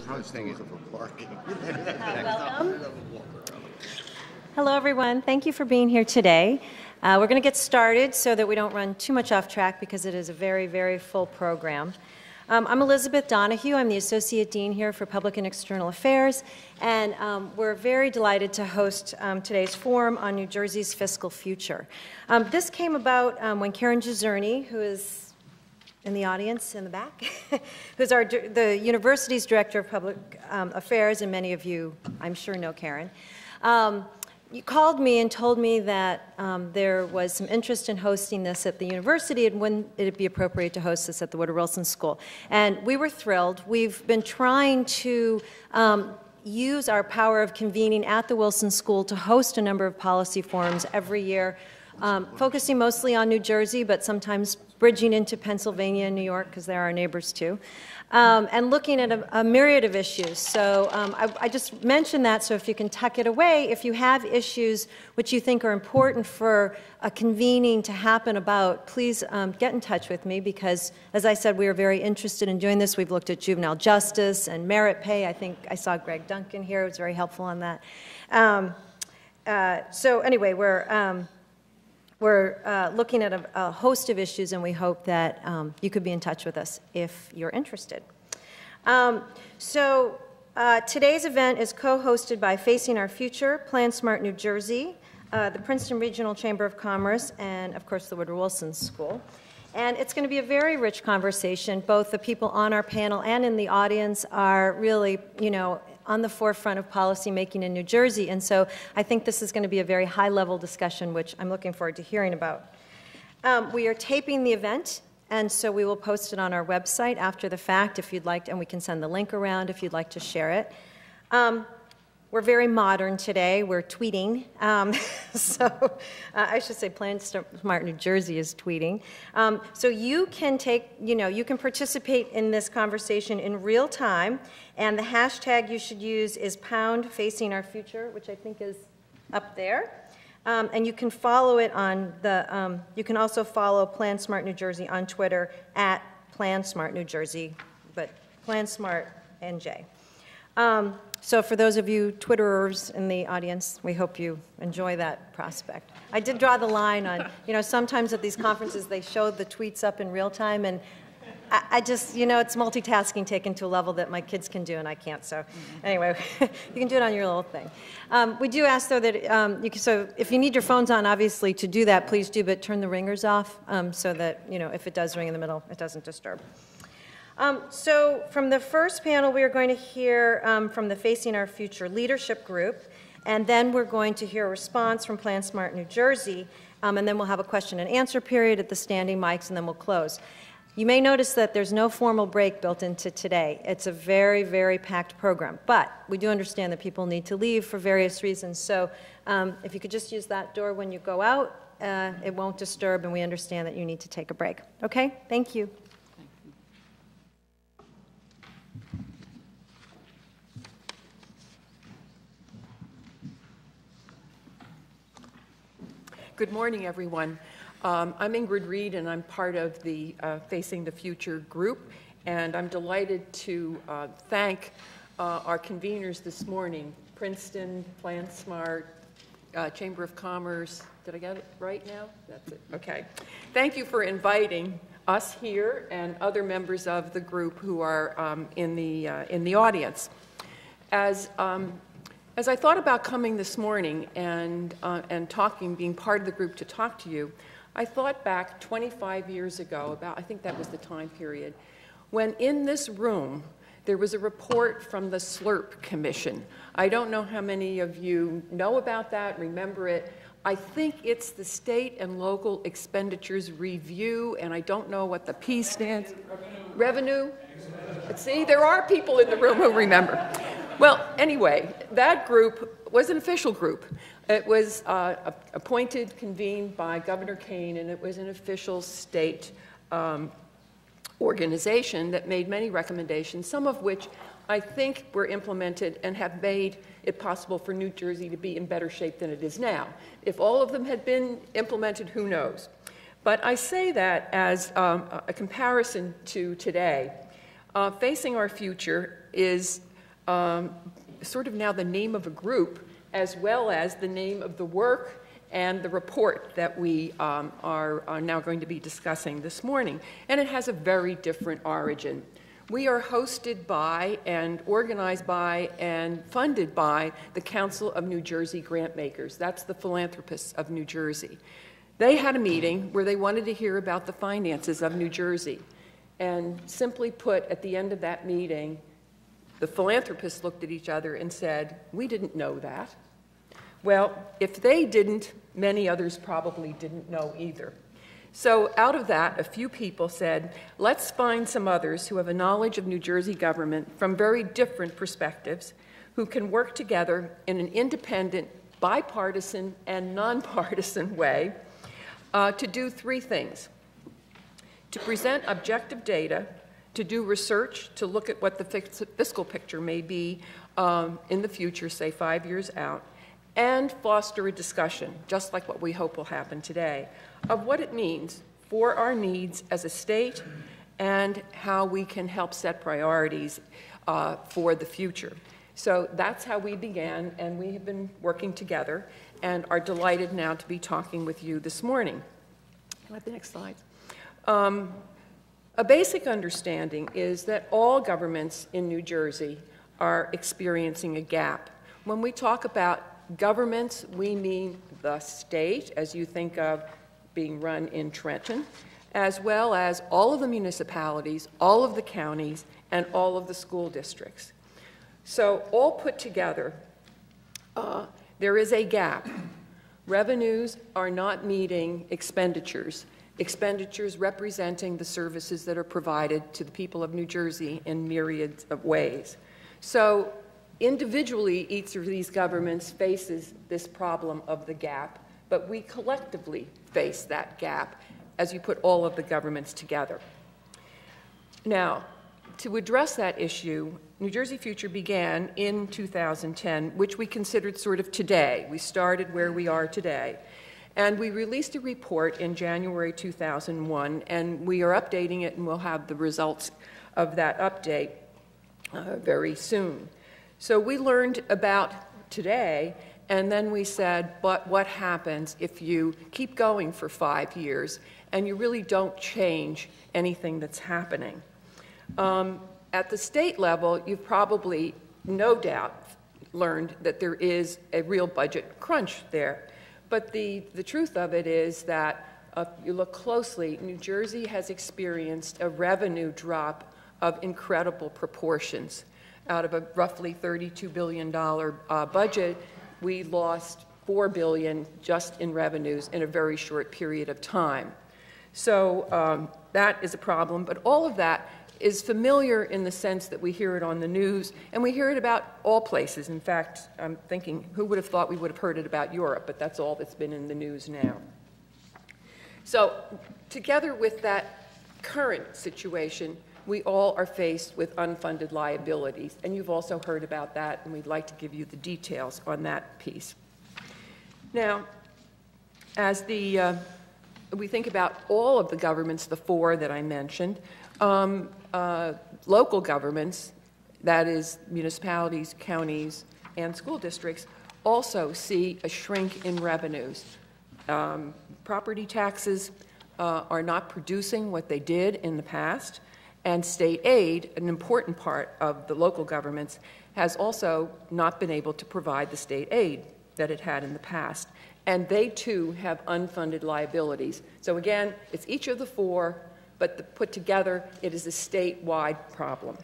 Welcome. Hello, everyone. Thank you for being here today. We're going to get started so that we don't run too much off track because it is a very, very full program. I'm Elizabeth Donahue. I'm the Associate Dean here for Public and External Affairs, and we're very delighted to host today's forum on New Jersey's fiscal future. This came about when Karen Gizzerni, who is in the audience in the back, who's the university's Director of Public Affairs, and many of you, I'm sure, know Karen. You called me and told me that there was some interest in hosting this at the university and when it'd be appropriate to host this at the Woodrow Wilson School. And we were thrilled. We've been trying to use our power of convening at the Wilson School to host a number of policy forums every year, focusing mostly on New Jersey, but sometimes bridging into Pennsylvania and New York, because they're our neighbors too, and looking at a myriad of issues. So I just mentioned that, so if you can tuck it away, if you have issues which you think are important for a convening to happen about, please get in touch with me, because, as I said, we are very interested in doing this. We've looked at juvenile justice and merit pay. I think I saw Greg Duncan here. It was very helpful on that. So anyway, we're looking at a host of issues, and we hope that you could be in touch with us if you're interested. Today's event is co-hosted by Facing Our Future, Plan Smart New Jersey, the Princeton Regional Chamber of Commerce, and of course the Woodrow Wilson School. And it's going to be a very rich conversation. Both the people on our panel and in the audience are really, on the forefront of policy making in New Jersey, and so I think this is going to be a very high-level discussion, which I'm looking forward to hearing about. We are taping the event, and so we will post it on our website after the fact if you'd like, and we can send the link around if you'd like to share it. We're very modern today. We're tweeting. I should say Plan Smart New Jersey is tweeting. So you can you can participate in this conversation in real time, and the hashtag you should use is #FacingOurFuture, which I think is up there. And you can follow it on the, you can also follow Plan Smart New Jersey on Twitter at Plan Smart New Jersey, but Plan Smart NJ. So for those of you Twitterers in the audience, we hope you enjoy that prospect. I did draw the line on, sometimes at these conferences they show the tweets up in real time, and I just, it's multitasking taken to a level that my kids can do and I can't. So anyway, you can do it on your little thing. We do ask, though, that so if you need your phones on, obviously, to do that, please do, but turn the ringers off so that, if it does ring in the middle, it doesn't disturb. So from the first panel, we are going to hear from the Facing Our Future leadership group, and then we're going to hear a response from Plan Smart New Jersey, and then we'll have a question and answer period at the standing mics, and then we'll close. You may notice that there's no formal break built into today. It's a very, very packed program, but we do understand that people need to leave for various reasons, so if you could just use that door when you go out, it won't disturb, and we understand that you need to take a break. Okay? Thank you. Good morning, everyone. I'm Ingrid Reed, and I'm part of the Facing the Future group, and I'm delighted to thank our conveners this morning, Princeton, Plan Smart, Chamber of Commerce. Did I get it right now? That's it. Okay. Thank you for inviting us here and other members of the group who are in the audience. As I thought about coming this morning and talking, being part of the group to talk to you, I thought back 25 years ago, I think that was the time period, when in this room there was a report from the Slurp Commission. I don't know how many of you know about that, remember it. I think it's the State and Local Expenditures Review, and I don't know what the P stands. Revenue? See, there are people in the room who remember. Well, anyway, that group was an official group. It was appointed, convened by Governor Kane, and it was an official state organization that made many recommendations, some of which I think were implemented and have made it possible for New Jersey to be in better shape than it is now. If all of them had been implemented, who knows? But I say that as a comparison to today. Facing Our Future is sort of now the name of a group, as well as the name of the work and the report that we are now going to be discussing this morning. And it has a very different origin. We are hosted by and organized by and funded by the Council of New Jersey Grantmakers. That's the philanthropists of New Jersey. They had a meeting where they wanted to hear about the finances of New Jersey. And simply put, at the end of that meeting, the philanthropists looked at each other and said, "We didn't know that." Well, if they didn't, many others probably didn't know either. So out of that, a few people said, let's find some others who have a knowledge of New Jersey government from very different perspectives, who can work together in an independent, bipartisan, and nonpartisan way to do three things: to present objective data, to do research, to look at what the fiscal picture may be in the future, say 5 years out, and foster a discussion, just like what we hope will happen today, of what it means for our needs as a state and how we can help set priorities for the future. So that's how we began, and we have been working together and are delighted now to be talking with you this morning. Can I have the next slide? A basic understanding is that all governments in New Jersey are experiencing a gap. When we talk about governments, we mean the state, as you think of being run in Trenton, as well as all of the municipalities, all of the counties, and all of the school districts. So all put together, there is a gap. Revenues are not meeting expenditures, expenditures representing the services that are provided to the people of New Jersey in myriads of ways. So individually, each of these governments faces this problem of the gap, but we collectively face that gap as you put all of the governments together. Now, to address that issue, New Jersey Future began in 2010, which we considered sort of today. We started where we are today. And we released a report in January 2001, and we are updating it, and we'll have the results of that update very soon. So we learned about today, and then we said, but what happens if you keep going for 5 years and you really don't change anything that's happening? At the state level, you've probably, no doubt, learned that there is a real budget crunch there. But the truth of it is that if you look closely, New Jersey has experienced a revenue drop of incredible proportions. Out of a roughly $32 billion budget, we lost $4 billion just in revenues in a very short period of time. So that is a problem, but all of that is familiar in the sense that we hear it on the news, and we hear it about all places. In fact, I'm thinking, who would have thought we would have heard it about Europe, but that's all that's been in the news now. So together with that current situation, we all are faced with unfunded liabilities, and you've also heard about that, and we'd like to give you the details on that piece. Now, as we think about all of the governments, the four that I mentioned, local governments, that is municipalities, counties, and school districts, also see a shrink in revenues. Property taxes are not producing what they did in the past, and state aid, an important part of the local governments, has also not been able to provide the state aid that it had in the past. And they, too, have unfunded liabilities. So again, it's each of the four, but put together, it is a statewide problem.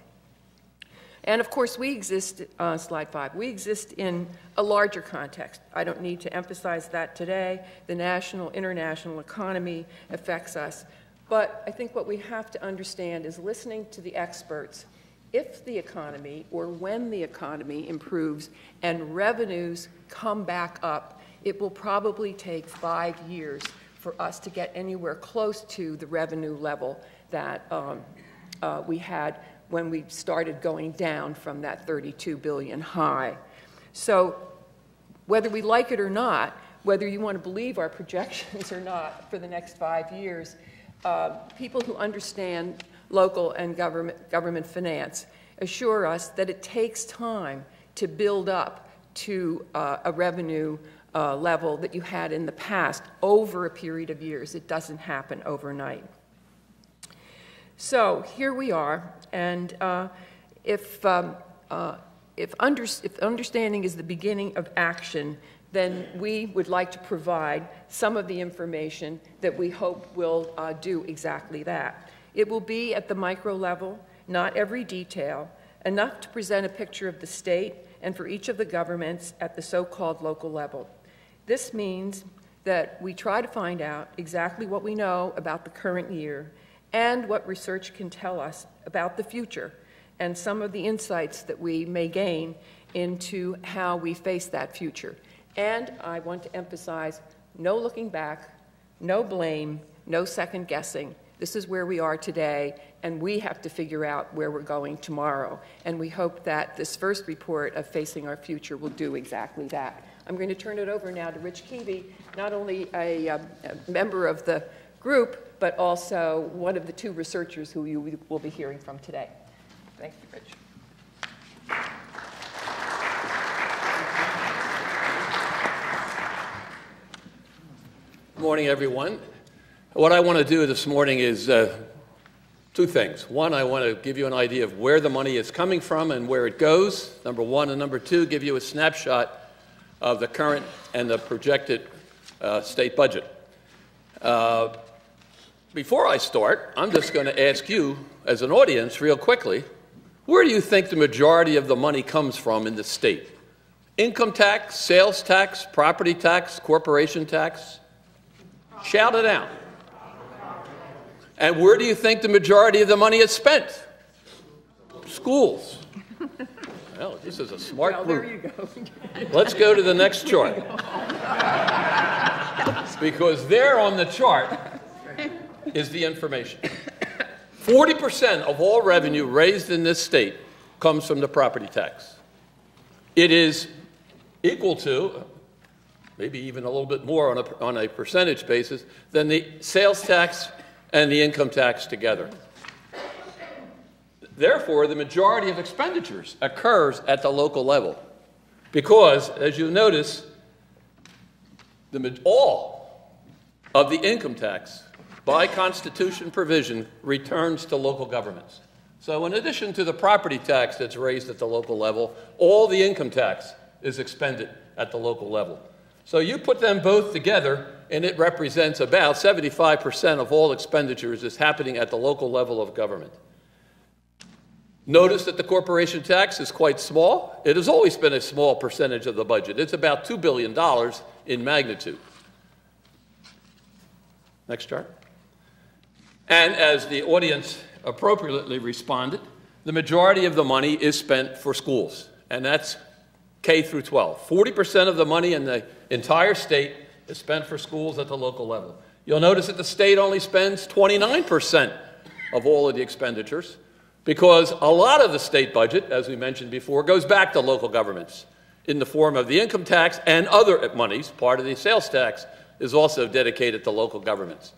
And of course, we exist, slide 5, we exist in a larger context. I don't need to emphasize that today. The national, international economy affects us. But I think what we have to understand is, listening to the experts, if the economy, or when the economy improves and revenues come back up, it will probably take 5 years for us to get anywhere close to the revenue level that we had when we started going down from that 32 billion high. So whether we like it or not, whether you want to believe our projections or not for the next 5 years, people who understand local and government finance assure us that it takes time to build up to a revenue level that you had in the past over a period of years. It doesn't happen overnight. So here we are, and if understanding is the beginning of action, then we would like to provide some of the information that we hope will do exactly that. It will be at the micro level, not every detail, enough to present a picture of the state and for each of the governments at the so-called local level. This means that we try to find out exactly what we know about the current year and what research can tell us about the future and some of the insights that we may gain into how we face that future. And I want to emphasize, no looking back, no blame, no second guessing. This is where we are today, and we have to figure out where we're going tomorrow. And we hope that this first report of Facing Our Future will do exactly that. I'm going to turn it over now to Rich Keevey, not only a member of the group, but also one of the two researchers who you will be hearing from today. Thank you, Rich. Good morning, everyone. What I want to do this morning is two things. One, I want to give you an idea of where the money is coming from and where it goes, number one. And number two, give you a snapshot of the current and the projected state budget. Before I start, I'm just going to ask you, as an audience, real quickly, where do you think the majority of the money comes from in the state? Income tax, sales tax, property tax, corporation tax? Shout it out. And where do you think the majority of the money is spent? Schools. Well, this is a smart group. There you go. Let's go to the next chart. Because there on the chart is the information. 40% of all revenue raised in this state comes from the property tax. It is equal to, maybe even a little bit more on a percentage basis, than the sales tax and the income tax together. Therefore, the majority of expenditures occurs at the local level because, as you notice, all of the income tax by Constitution provision returns to local governments. So in addition to the property tax that's raised at the local level, all the income tax is expended at the local level. So you put them both together, and it represents about 75% of all expenditures is happening at the local level of government. Notice that the corporation tax is quite small. It has always been a small percentage of the budget. It's about $2 billion in magnitude. Next chart. And as the audience appropriately responded, the majority of the money is spent for schools, and that's K through 12. 40% of the money in the entire state is spent for schools at the local level. You'll notice that the state only spends 29% of all of the expenditures because a lot of the state budget, as we mentioned before, goes back to local governments in the form of the income tax and other monies. Part of the sales tax is also dedicated to local governments.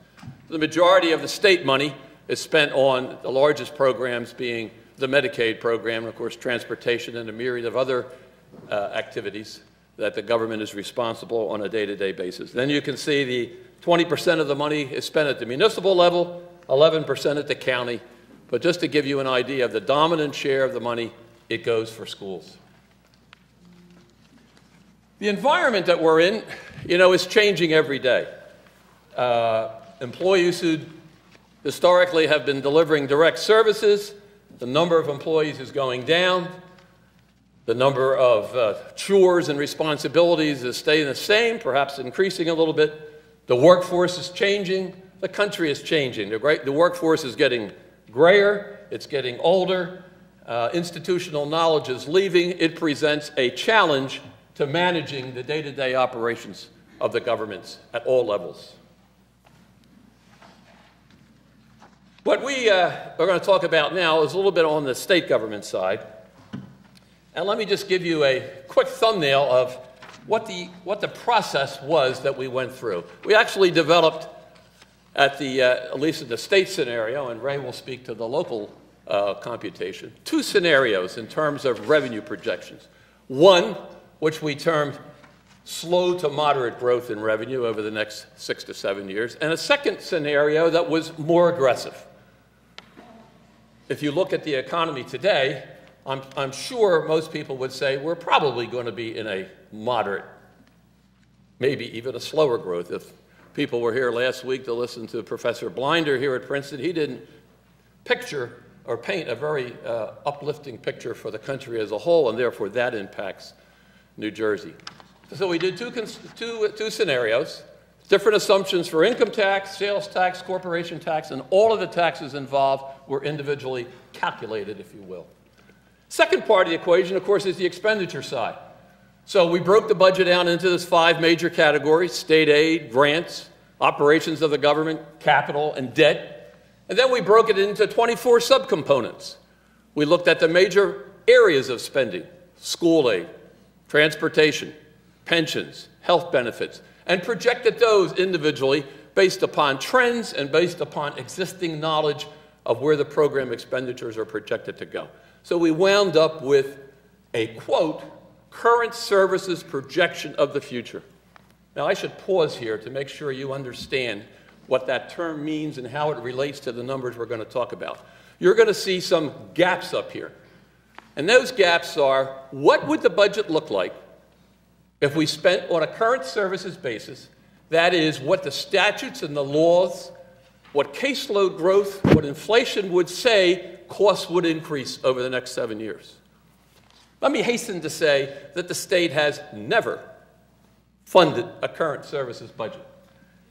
The majority of the state money is spent on the largest programs being the Medicaid program, and of course transportation and a myriad of other activities that the government is responsible on a day-to-day basis. Then you can see the 20% of the money is spent at the municipal level, 11% at the county, but just to give you an idea of the dominant share of the money, it goes for schools. The environment that we're in, is changing every day. Employees who historically have been delivering direct services, the number of employees is going down. The number of chores and responsibilities is staying the same, perhaps increasing a little bit. The workforce is changing. The country is changing. The workforce is getting grayer. It's getting older. Institutional knowledge is leaving. It presents a challenge to managing the day-to-day operations of the governments at all levels. What we are going to talk about now is a little bit on the state government side. And let me just give you a quick thumbnail of what the process was that we went through. We actually developed at least in the state scenario, and Ray will speak to the local computation. Two scenarios in terms of revenue projections. One, which we termed slow to moderate growth in revenue over the next 6 to 7 years, and a second scenario that was more aggressive. If you look at the economy today, I'm sure most people would say we're probably going to be in a moderate, maybe even a slower growth. If people were here last week to listen to Professor Blinder here at Princeton, he didn't picture or paint a very uplifting picture for the country as a whole, and therefore that impacts New Jersey. So we did two scenarios, different assumptions for income tax, sales tax, corporation tax, and all of the taxes involved were individually calculated, if you will. Second part of the equation, of course, is the expenditure side. So we broke the budget down into those 5 major categories: state aid, grants, operations of the government, capital, and debt. And then we broke it into 24 subcomponents. We looked at the major areas of spending: school aid, transportation, pensions, health benefits, and projected those individually based upon trends and based upon existing knowledge of where the program expenditures are projected to go. So we wound up with a, quote, current services projection of the future. Now, I should pause here to make sure you understand what that term means and how it relates to the numbers we're going to talk about. You're going to see some gaps up here. And those gaps are, what would the budget look like if we spent on a current services basis? That is, what the statutes and the laws, what caseload growth, what inflation would say costs would increase over the next 7 years. Let me hasten to say that the state has never funded a current services budget.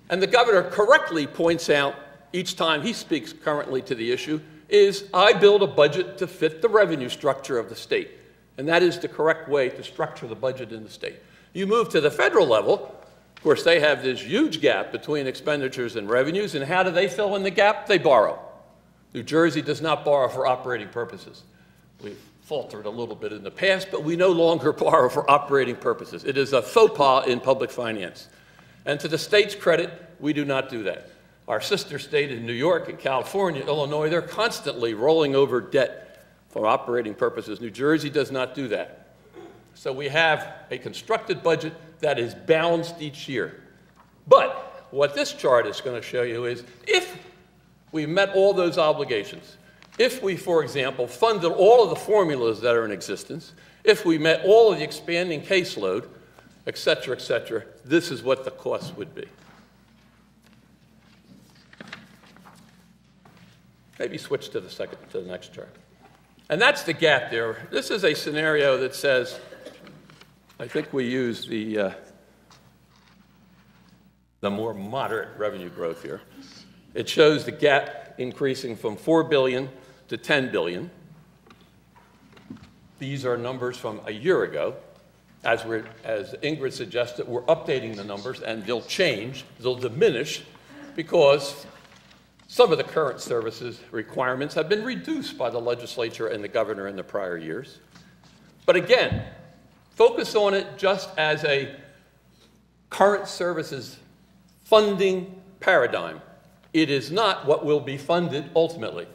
And the governor correctly points out each time he speaks currently to the issue is, I build a budget to fit the revenue structure of the state. And that is the correct way to structure the budget in the state. You move to the federal level, of course, they have this huge gap between expenditures and revenues, and how do they fill in the gap? They borrow. New Jersey does not borrow for operating purposes. We've faltered a little bit in the past, but we no longer borrow for operating purposes. It is a faux pas in public finance. And to the state's credit, we do not do that. Our sister state in New York and California, Illinois, they're constantly rolling over debt for operating purposes. New Jersey does not do that. So we have a constructed budget that is balanced each year. But what this chart is going to show you is, if we met all those obligations, if we, for example, funded all of the formulas that are in existence, if we met all of the expanding caseload, et cetera, this is what the cost would be. Maybe switch to the next chart. And that's the gap there. This is a scenario that says, I think we use the more moderate revenue growth here. It shows the gap increasing from $4 billion to $10 billion. These are numbers from a year ago. As Ingrid suggested, we're updating the numbers, and they'll change, they'll diminish, because some of the current services requirements have been reduced by the legislature and the governor in the prior years. But again, focus on it just as a current services funding paradigm. It is not what will be funded ultimately.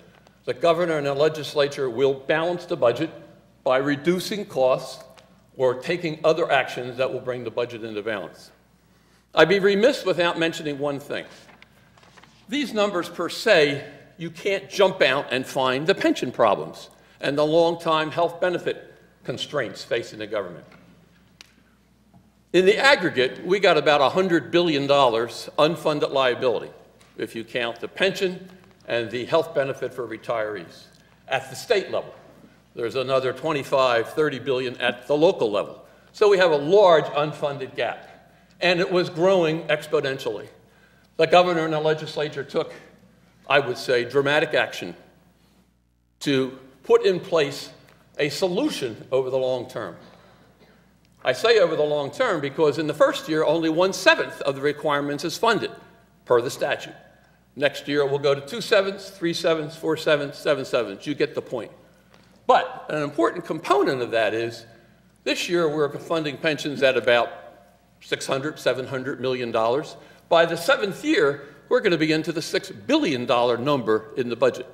The governor and the legislature will balance the budget by reducing costs or taking other actions that will bring the budget into balance. I'd be remiss without mentioning one thing. These numbers per se, you can't jump out and find the pension problems and the long-time health benefit constraints facing the government. In the aggregate, we got about $100 billion unfunded liability, if you count the pension and the health benefit for retirees. At the state level, there's another $25–30 billion at the local level. So we have a large unfunded gap, and it was growing exponentially. The governor and the legislature took, I would say, dramatic action to put in place a solution over the long term. I say over the long term because in the first year, only 1/7 of the requirements is funded per the statute. Next year, we'll go to 2/7, 3/7, 4/7, 7/7. You get the point. But an important component of that is this year we're funding pensions at about $600, $700 million. By the 7th year, we're going to be into the $6 billion number in the budget.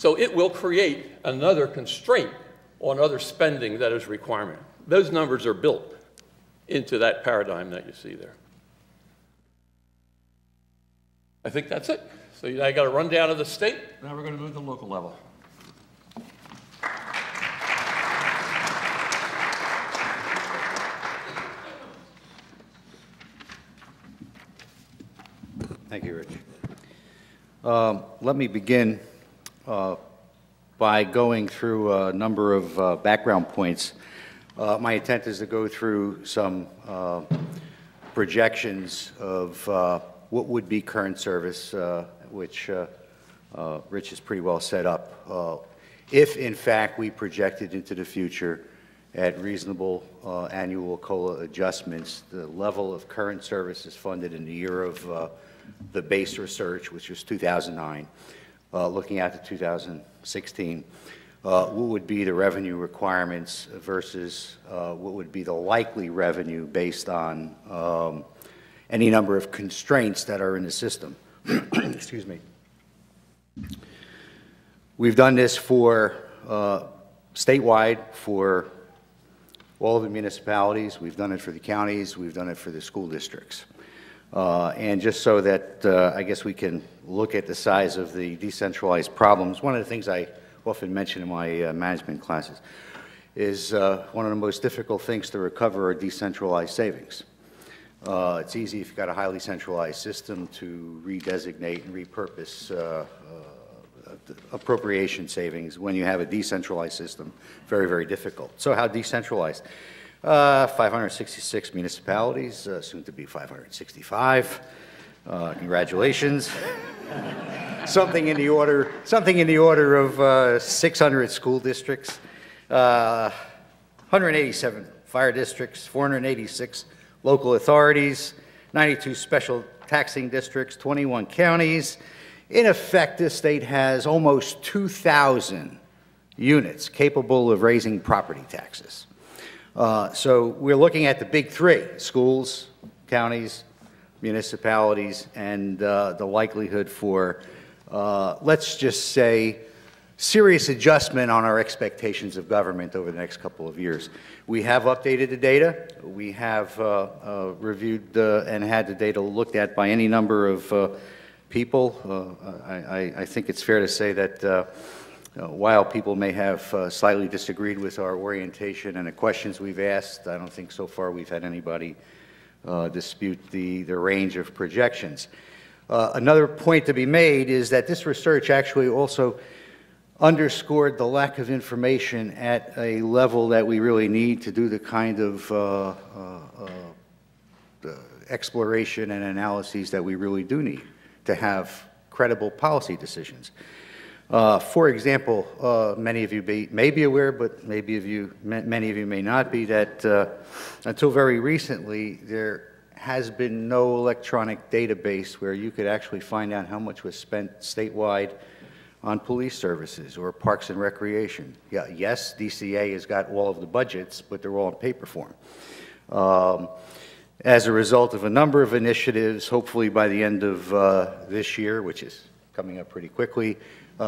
So it will create another constraint on other spending that is requirement. Those numbers are built into that paradigm that you see there. I think that's it. So I got a rundown of the state. Now we're going to move to the local level. Thank you, Rich. Let me begin by going through a number of background points. My intent is to go through some projections of what would be current service, which Rich has pretty well set up. If, in fact, we projected into the future at reasonable annual COLA adjustments, the level of current services funded in the year of the base research, which was 2009, looking out to 2016, what would be the revenue requirements versus what would be the likely revenue based on any number of constraints that are in the system. Excuse me. We've done this for statewide for all of the municipalities. We've done it for the counties. We've done it for the school districts. And just so that I guess we can look at the size of the decentralized problems, one of the things I often mention in my management classes is one of the most difficult things to recover are decentralized savings. It's easy if you've got a highly centralized system to redesignate and repurpose appropriation savings. When you have a decentralized system, very, very difficult. So how decentralized? 566 municipalities, soon to be 565. Congratulations. something in the order of 600 school districts, 187 fire districts, 486 local authorities, 92 special taxing districts, 21 counties. In effect, this state has almost 2,000 units capable of raising property taxes. So we're looking at the big three: schools, counties, municipalities, and the likelihood for, let's just say, serious adjustment on our expectations of government over the next couple of years. We have updated the data. We have reviewed and had the data looked at by any number of people. I think it's fair to say that while people may have slightly disagreed with our orientation and the questions we've asked, I don't think so far we've had anybody dispute the range of projections. Another point to be made is that this research actually also underscored the lack of information at a level that we really need to do the kind of exploration and analyses that we really do need to have credible policy decisions. For example, many of you may be aware, but many of you may not be, that until very recently there has been no electronic database where you could actually find out how much was spent statewide on police services or parks and recreation. Yeah, yes, DCA has got all of the budgets, but they're all in paper form. As a result of a number of initiatives, hopefully by the end of this year, which is coming up pretty quickly,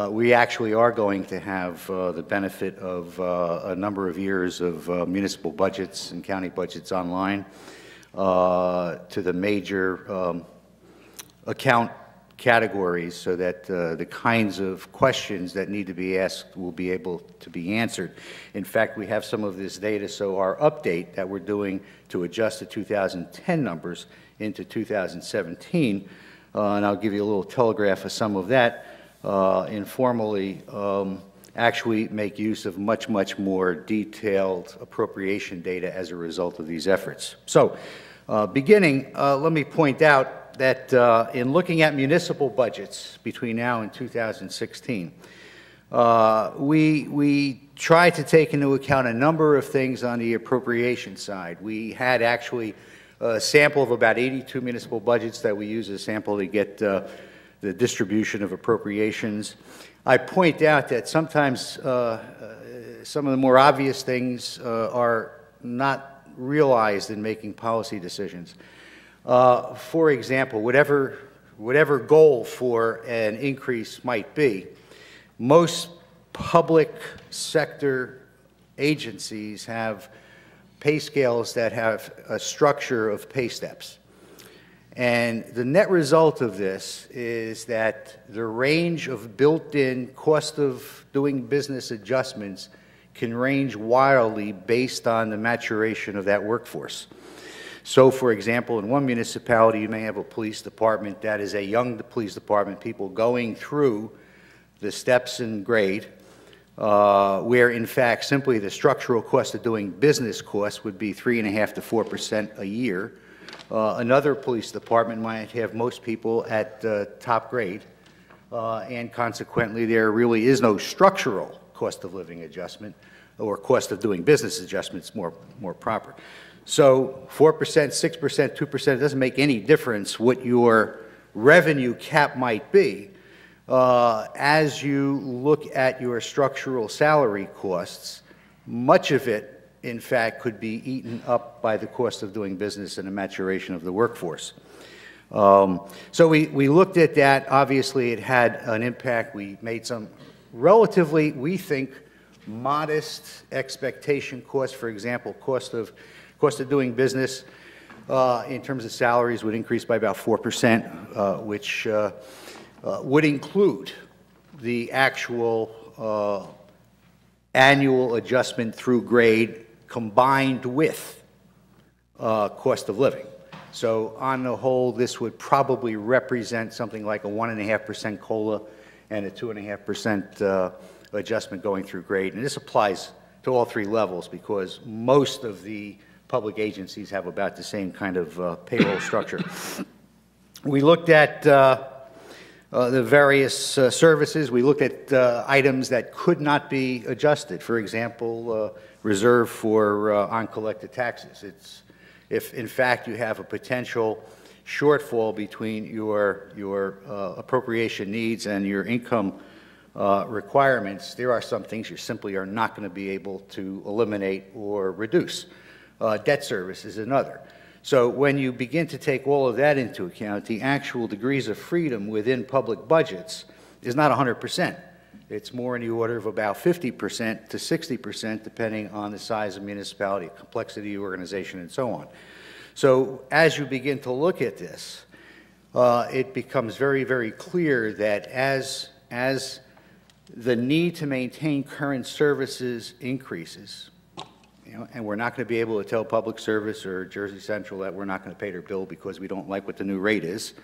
we actually are going to have the benefit of a number of years of municipal budgets and county budgets online to the major account categories, so that the kinds of questions that need to be asked will be able to be answered. In fact, we have some of this data, so our update that we're doing to adjust the 2010 numbers into 2017, and I'll give you a little telegraph of some of that, informally actually make use of much, much more detailed appropriation data as a result of these efforts. So, beginning, let me point out that in looking at municipal budgets between now and 2016, we tried to take into account a number of things on the appropriation side. We had actually a sample of about 82 municipal budgets that we use as a sample to get the distribution of appropriations. I point out that sometimes some of the more obvious things are not realized in making policy decisions. For example, whatever goal for an increase might be, most public sector agencies have pay scales that have a structure of pay steps. And the net result of this is that the range of built-in cost of doing business adjustments can range wildly based on the maturation of that workforce. So, for example, in one municipality, you may have a police department that is a young police department, people going through the steps in grade, where, in fact, simply the structural cost of doing business costs would be 3.5% to 4% a year. Another police department might have most people at top grade, and consequently, there really is no structural cost of living adjustment, or cost of doing business adjustments more proper. So 4%, 6%, 2%, it doesn't make any difference what your revenue cap might be. As you look at your structural salary costs, much of it, in fact, could be eaten up by the cost of doing business and the maturation of the workforce. So we looked at that. Obviously, it had an impact. We made some relatively, we think, modest expectation costs. For example, cost of doing business in terms of salaries would increase by about 4%, which would include the actual annual adjustment through grade combined with cost of living. So on the whole, this would probably represent something like a 1.5% COLA and a 2.5% adjustment going through grade. And this applies to all three levels because most of the public agencies have about the same kind of payroll structure. We looked at the various services. We looked at items that could not be adjusted. For example, reserve for uncollected taxes. If in fact you have a potential shortfall between your appropriation needs and your income requirements, there are some things you simply are not going to be able to eliminate or reduce. Debt service is another. So when you begin to take all of that into account, the actual degrees of freedom within public budgets is not 100%. It's more in the order of about 50% to 60%, depending on the size of municipality, complexity of the organization, and so on. So as you begin to look at this, it becomes very, very clear that as the need to maintain current services increases, and we're not going to be able to tell Public Service or Jersey Central that we're not going to pay their bill because we don't like what the new rate is.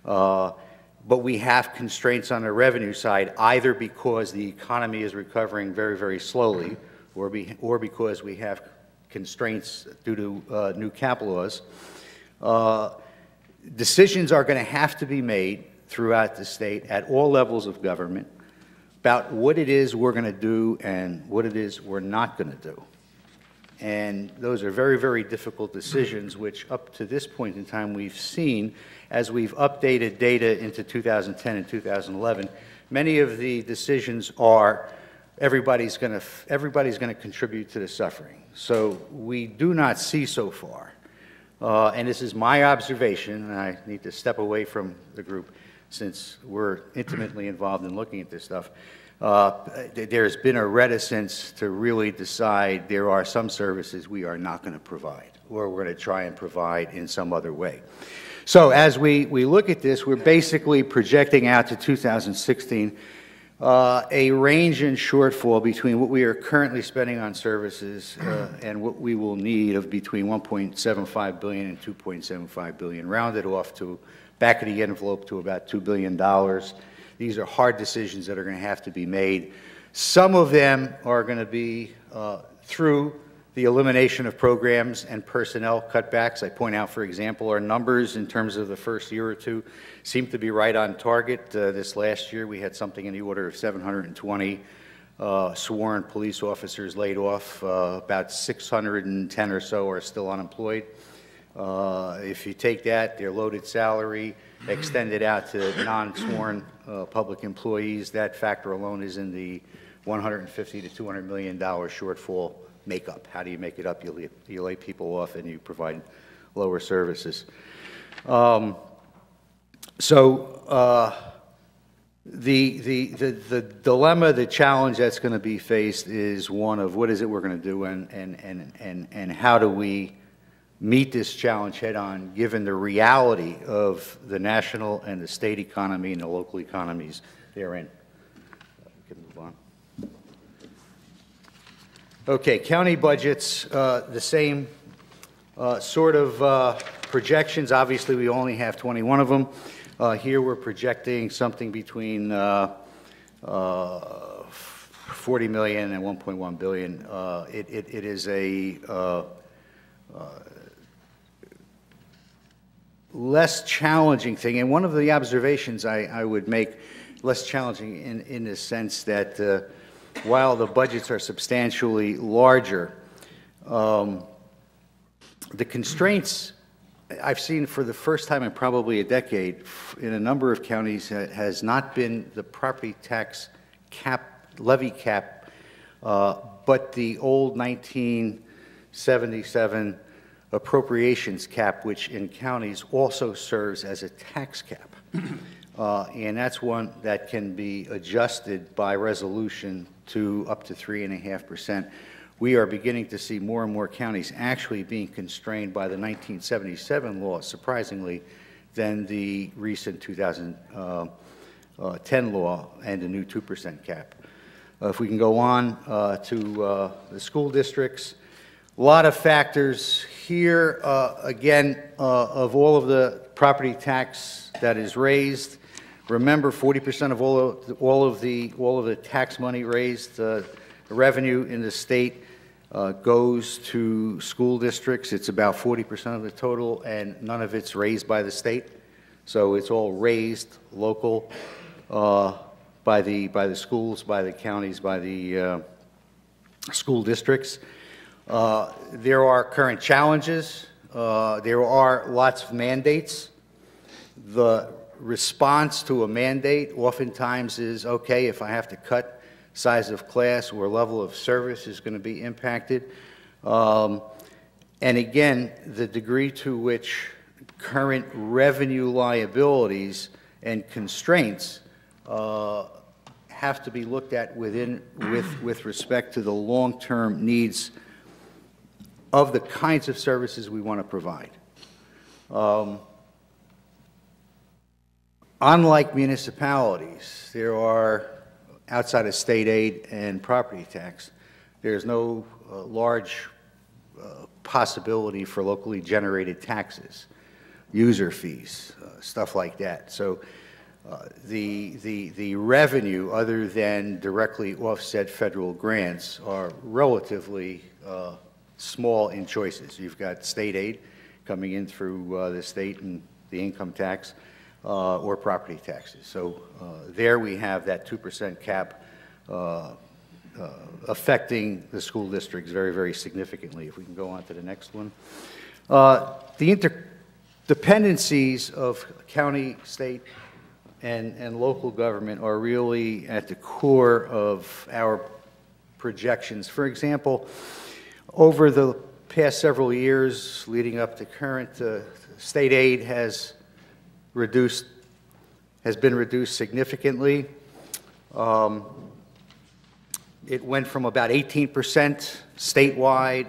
But we have constraints on the revenue side, either because the economy is recovering very, very slowly, or because we have constraints due to new cap laws. Decisions are going to have to be made throughout the state at all levels of government about what it is we're going to do and what it is we're not going to do. And those are very, very difficult decisions, which up to this point in time we've seen as we've updated data into 2010 and 2011. Many of the decisions are everybody's going to contribute to the suffering. So we do not see so far, and this is my observation, and I need to step away from the group since we're intimately involved in looking at this stuff. There's been a reticence to really decide there are some services we are not going to provide, or we're going to try and provide in some other way. So as we look at this, we're basically projecting out to 2016 a range in shortfall between what we are currently spending on services and what we will need of between $1.75 billion and $2.75 billion, rounded off to back of the envelope to about $2 billion. These are hard decisions that are going to have to be made. Some of them are going to be through the elimination of programs and personnel cutbacks. I point out, for example, our numbers in terms of the first year or two seem to be right on target. This last year we had something in the order of 720 sworn police officers laid off. About 610 or so are still unemployed. If you take that, their loaded salary, extend it out to non-sworn public employees, that factor alone is in the $150 to $200 million shortfall makeup. How do you make it up? You lay people off and you provide lower services. The dilemma, the challenge that's going to be faced is one of what is it we're going to do, and how do we meet this challenge head on, given the reality of the national and the state economy and the local economies therein. We can move on. Okay, county budgets, the same sort of projections. Obviously, we only have 21 of them. Here we're projecting something between 40 million and 1.1 billion. It is a less challenging thing, and one of the observations I would make, less challenging in the sense that while the budgets are substantially larger, the constraints I've seen for the first time in probably a decade in a number of counties has not been the property tax cap, levy cap, but the old 1977 appropriations cap, which in counties also serves as a tax cap. And that's one that can be adjusted by resolution to up to 3.5%. We are beginning to see more and more counties actually being constrained by the 1977 law, surprisingly, than the recent 2010 law and the new 2% cap. If we can go on to the school districts, a lot of factors here. Again, of all of the property tax that is raised, remember 40% of all of the tax money raised, revenue in the state goes to school districts. It's about 40% of the total, and none of it's raised by the state. So it's all raised local by the schools, by the counties, by the school districts. There are current challenges. There are lots of mandates. The response to a mandate oftentimes is, okay, if I have to cut size of class or level of service is going to be impacted. And again, the degree to which current revenue liabilities and constraints have to be looked at with respect to the long-term needs of the kinds of services we want to provide. Unlike municipalities, there are, outside of state aid and property tax, there's no large possibility for locally generated taxes, user fees, stuff like that. So the revenue, other than directly offset federal grants, are relatively small in choices. You've got state aid coming in through the state and the income tax, or property taxes. So there we have that 2% cap affecting the school districts very, very significantly. If we can go on to the next one. The interdependencies of county, state, and local government are really at the core of our projections. For example, over the past several years leading up to current, state aid has been reduced significantly. It went from about 18% statewide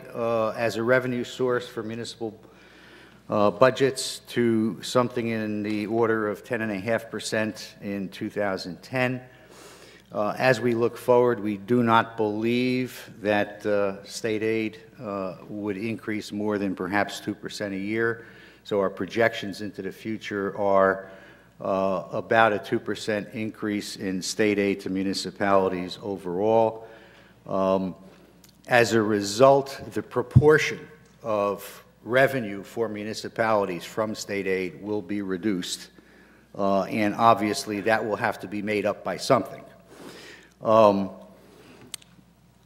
as a revenue source for municipal budgets to something in the order of 10.5% in 2010. As we look forward, we do not believe that state aid would increase more than perhaps 2% a year. So our projections into the future are about a 2% increase in state aid to municipalities overall. As a result, the proportion of revenue for municipalities from state aid will be reduced, and obviously that will have to be made up by something.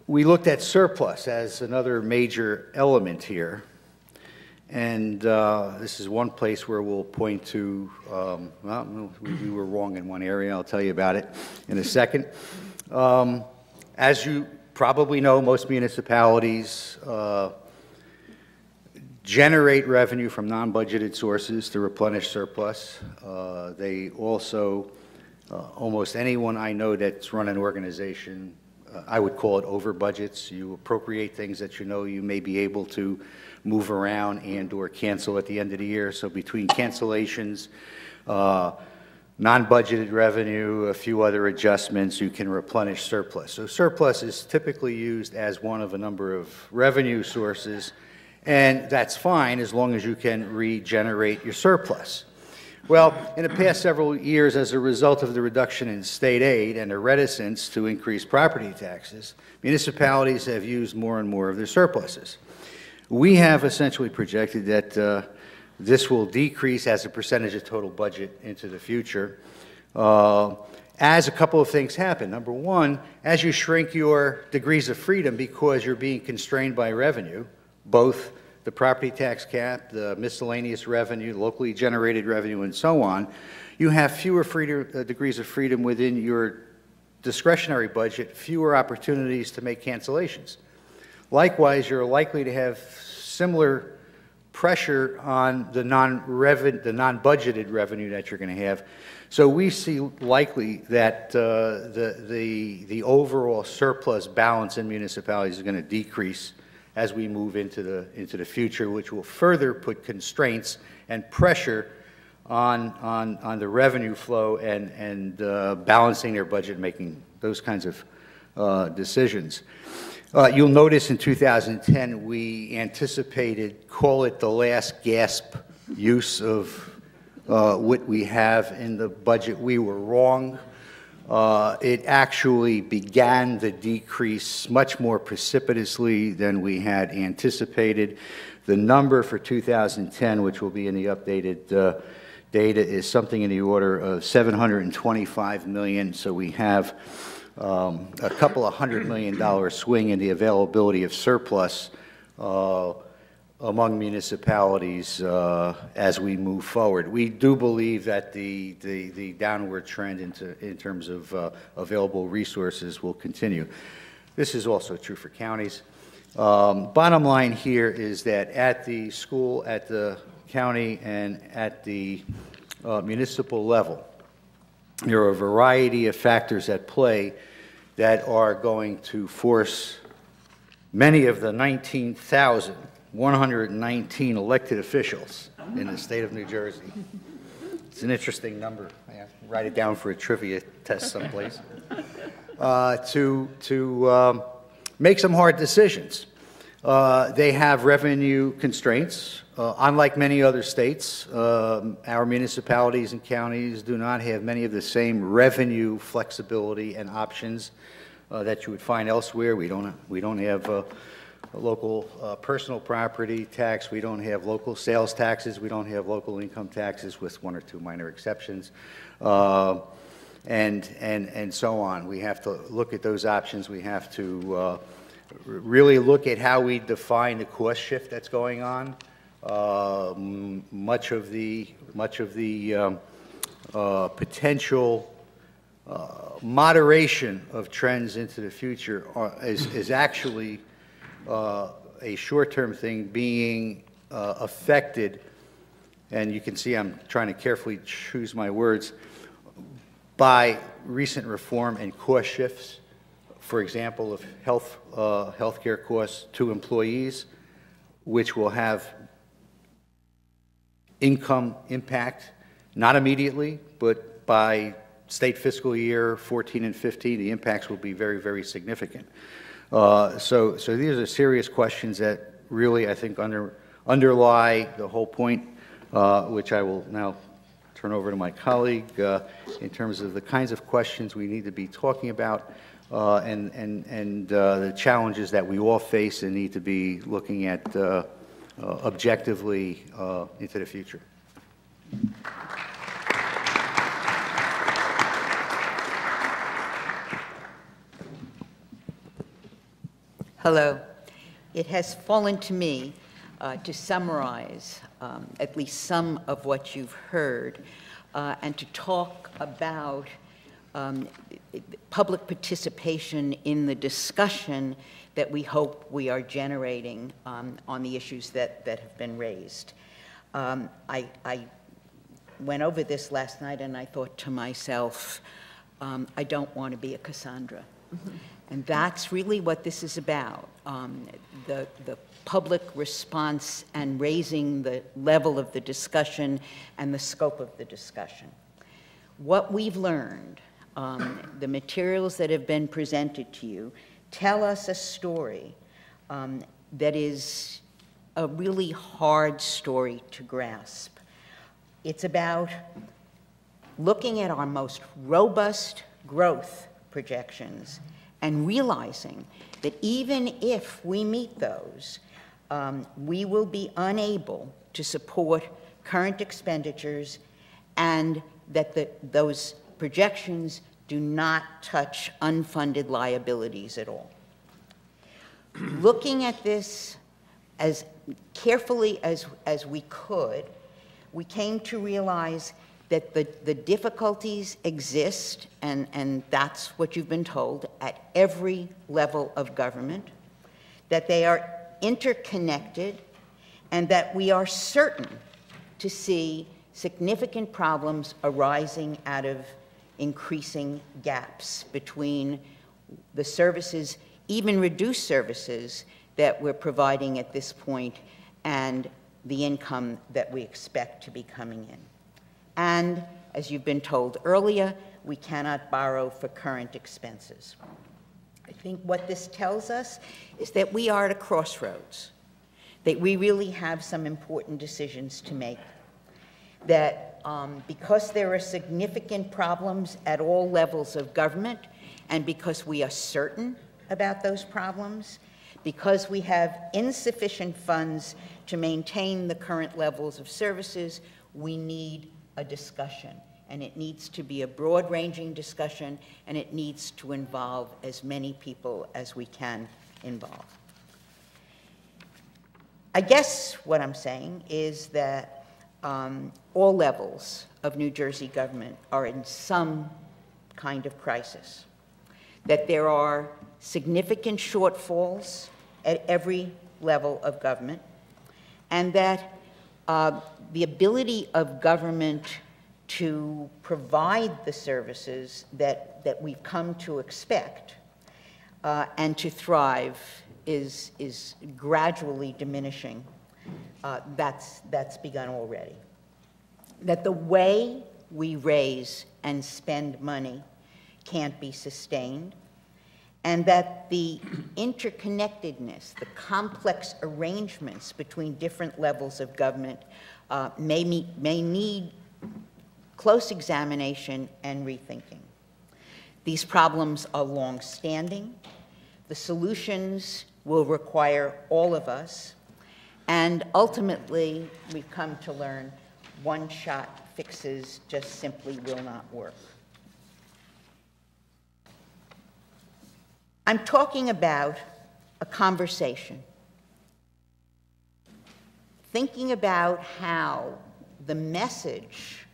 We looked at surplus as another major element here. And this is one place where we'll point to, well, we were wrong in one area. I'll tell you about it in a second. As you probably know, most municipalities generate revenue from non-budgeted sources to replenish surplus. They also Almost anyone I know that's run an organization, I would call it over budgets. You appropriate things that you know you may be able to move around and or cancel at the end of the year. So between cancellations, non-budgeted revenue, a few other adjustments, you can replenish surplus. So surplus is typically used as one of a number of revenue sources, and that's fine as long as you can regenerate your surplus. Well, in the past several years, as a result of the reduction in state aid and a reticence to increase property taxes, municipalities have used more and more of their surpluses. We have essentially projected that this will decrease as a percentage of total budget into the future as a couple of things happen. Number one, as you shrink your degrees of freedom because you're being constrained by revenue, both the property tax cap, the miscellaneous revenue, locally generated revenue, and so on, you have fewer degrees of freedom within your discretionary budget, fewer opportunities to make cancellations. Likewise, you're likely to have similar pressure on the non-budgeted revenue that you're going to have. So we see likely that the overall surplus balance in municipalities is going to decrease as we move into the future, which will further put constraints and pressure on the revenue flow and balancing their budget, making those kinds of decisions. You'll notice in 2010 we anticipated, call it the last gasp use of what we have in the budget. We were wrong. It actually began the decrease much more precipitously than we had anticipated. The number for 2010, which will be in the updated data, is something in the order of $725 million. So we have a couple of $100 million swing in the availability of surplus among municipalities as we move forward. We do believe that the downward trend in terms of available resources will continue. This is also true for counties. Bottom line here is that at the school, at the county, and at the municipal level, there are a variety of factors at play that are going to force many of the 19,119 elected officials in the state of New Jersey. It's an interesting number. I have to write it down for a trivia test someplace. To make some hard decisions. They have revenue constraints. Unlike many other states, our municipalities and counties do not have many of the same revenue flexibility and options that you would find elsewhere. We don't have a local personal property tax. We don't have local sales taxes. We don't have local income taxes, with one or two minor exceptions, and so on. We have to look at those options. We have to really look at how we define the cost shift that's going on. Much of the potential moderation of trends into the future is actually a short-term thing being affected, and you can see I'm trying to carefully choose my words, by recent reform and cost shifts. For example, of healthcare costs to employees, which will have income impact, not immediately, but by state fiscal year 14 and 15, the impacts will be very, very significant. So these are serious questions that really, I think, underlie the whole point, which I will now turn over to my colleague in terms of the kinds of questions we need to be talking about and the challenges that we all face and need to be looking at objectively into the future. Hello. It has fallen to me to summarize at least some of what you've heard and to talk about public participation in the discussion that we hope we are generating on the issues that have been raised. I went over this last night and I thought to myself, I don't want to be a Cassandra. And that's really what this is about, the public response and raising the level of the discussion and the scope of the discussion. What we've learned, the materials that have been presented to you, tell us a story that is a really hard story to grasp. It's about looking at our most robust growth projections and realizing that even if we meet those, we will be unable to support current expenditures, and that those projections do not touch unfunded liabilities at all. Looking at this as carefully as we could, we came to realize that the difficulties exist, and that's what you've been told, at every level of government, that they are interconnected, and that we are certain to see significant problems arising out of increasing gaps between the services, even reduced services, that we're providing at this point and the income that we expect to be coming in. And, as you've been told earlier, we cannot borrow for current expenses. I think what this tells us is that we are at a crossroads, that we really have some important decisions to make, that because there are significant problems at all levels of government, and because we are certain about those problems, because we have insufficient funds to maintain the current levels of services, we need a discussion. And it needs to be a broad-ranging discussion, and it needs to involve as many people as we can involve. I guess what I'm saying is that all levels of New Jersey government are in some kind of crisis, that there are significant shortfalls at every level of government, and that the ability of government to provide the services that we've come to expect and to thrive is gradually diminishing. That's begun already. That the way we raise and spend money can't be sustained, and that the interconnectedness, the complex arrangements between different levels of government may need close examination and rethinking. These problems are long-standing. The solutions will require all of us, and ultimately, we've come to learn one-shot fixes just simply will not work. I'm talking about a conversation, thinking about how the message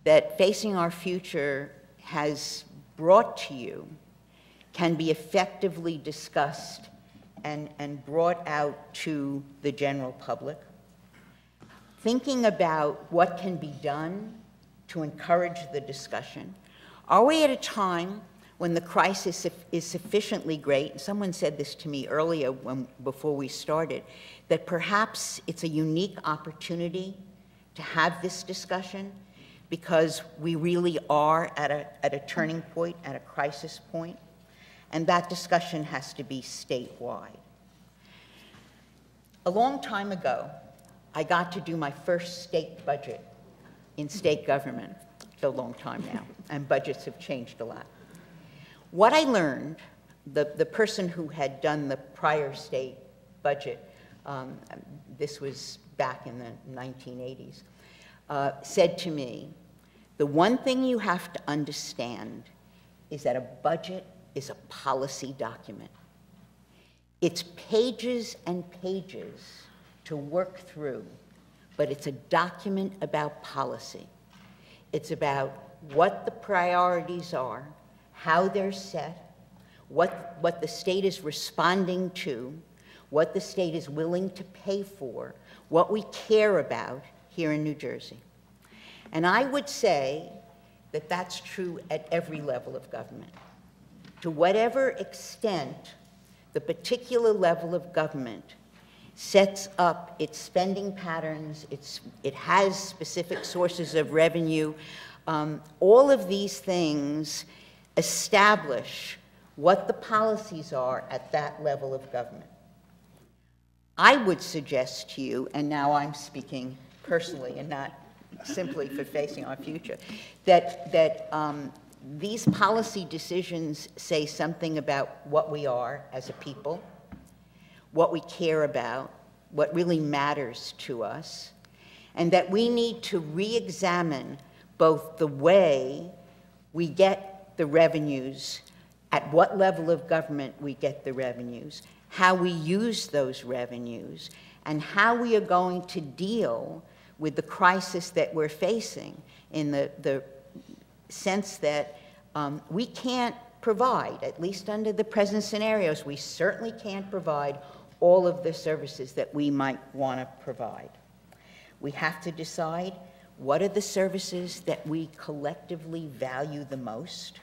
that Facing Our Future has brought to you can be effectively discussed and brought out to the general public. Thinking about what can be done to encourage the discussion. Are we at a time when the crisis is sufficiently great? Someone said this to me earlier before we started, that perhaps it's a unique opportunity to have this discussion because we really are at a turning point, at a crisis point, and that discussion has to be statewide. A long time ago, I got to do my first state budget in state government. It's a long time now, and budgets have changed a lot. What I learned, the person who had done the prior state budget, this was back in the 1980s, said to me, the one thing you have to understand is that a budget is a policy document. It's pages and pages to work through, but it's a document about policy. It's about what the priorities are, how they're set, what the state is responding to, what the state is willing to pay for, what we care about here in New Jersey. And I would say that that's true at every level of government. To whatever extent the particular level of government sets up its spending patterns, it has specific sources of revenue, all of these things establish what the policies are at that level of government. I would suggest to you, and now I'm speaking personally and not simply for facing our future, that these policy decisions say something about what we are as a people, what we care about, what really matters to us, and that we need to re-examine both the way we get the revenues, at what level of government we get the revenues, how we use those revenues, and how we are going to deal with the crisis that we're facing in the sense that we can't provide, at least under the present scenarios, we certainly can't provide all of the services that we might want to provide. We have to decide what are the services that we collectively value the most,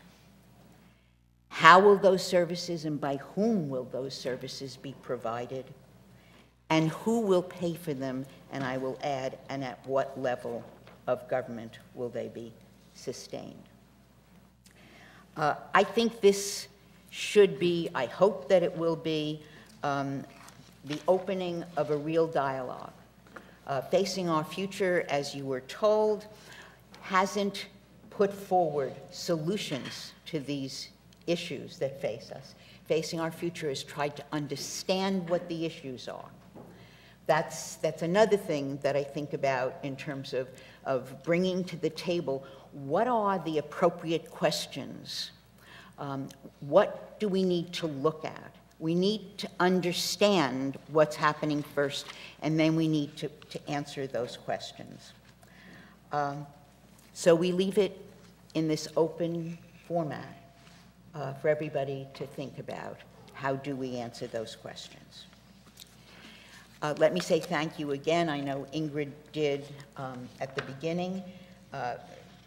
how will those services and by whom will those services be provided, and who will pay for them, and I will add, and at what level of government will they be sustained. I think this should be, I hope that it will be, the opening of a real dialogue. Facing Our Future, as you were told, hasn't put forward solutions to these issues that face us. Facing Our Future has tried to understand what the issues are. That's another thing that I think about in terms of bringing to the table what are the appropriate questions? What do we need to look at? We need to understand what's happening first, and then we need to answer those questions. So we leave it in this open format for everybody to think about. How do we answer those questions? Let me say thank you again. I know Ingrid did at the beginning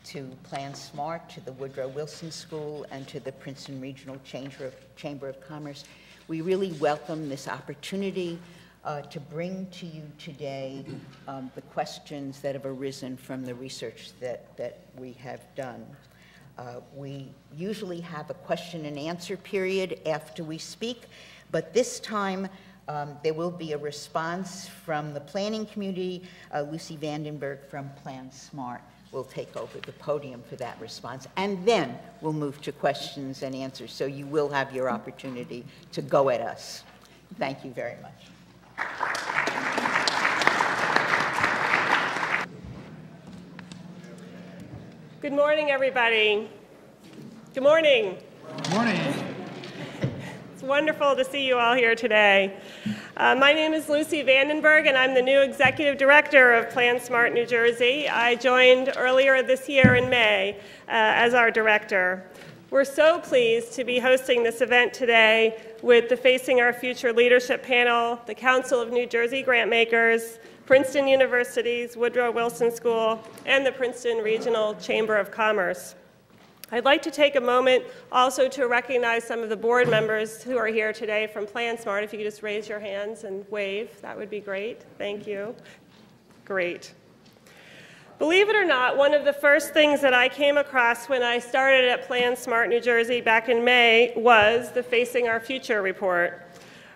to Plan Smart, to the Woodrow Wilson School, and to the Princeton Regional Chamber of Commerce. We really welcome this opportunity to bring to you today the questions that have arisen from the research that we have done. We usually have a question and answer period after we speak, but this time there will be a response from the planning community. Lucy Vandenberg from Plan Smart will take over the podium for that response, and then we'll move to questions and answers, so you will have your opportunity to go at us. Thank you very much. Good morning, everybody. Good morning. Good morning. It's wonderful to see you all here today. My name is Lucy Vandenberg, and I'm the new Executive Director of Plan Smart New Jersey. I joined earlier this year in May as our director. We're so pleased to be hosting this event today with the Facing Our Future Leadership Panel, the Council of New Jersey Grantmakers, Princeton University's Woodrow Wilson School, and the Princeton Regional Chamber of Commerce. I'd like to take a moment also to recognize some of the board members who are here today from Plan Smart. If you could just raise your hands and wave, that would be great. Thank you. Great. Believe it or not, one of the first things that I came across when I started at Plan Smart New Jersey back in May was the Facing Our Future report.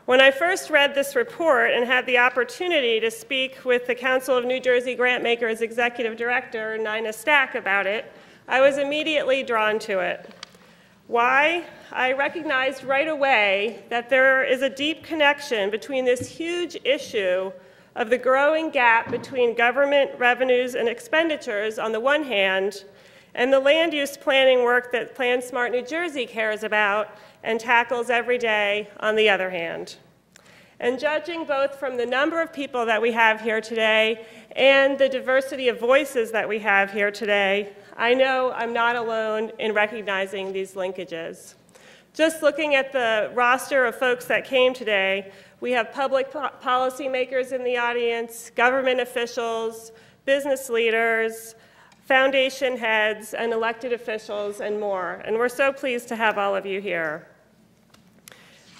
When I first read this report and had the opportunity to speak with the Council of New Jersey Grantmakers Executive Director, Nina Stack, about it, I was immediately drawn to it. Why? I recognized right away that there is a deep connection between this huge issue of the growing gap between government revenues and expenditures on the one hand, and the land use planning work that Plan Smart New Jersey cares about and tackles every day on the other hand. And judging both from the number of people that we have here today and the diversity of voices that we have here today, I know I'm not alone in recognizing these linkages. Just looking at the roster of folks that came today, we have public policymakers in the audience, government officials, business leaders, foundation heads, and elected officials, and more. And we're so pleased to have all of you here.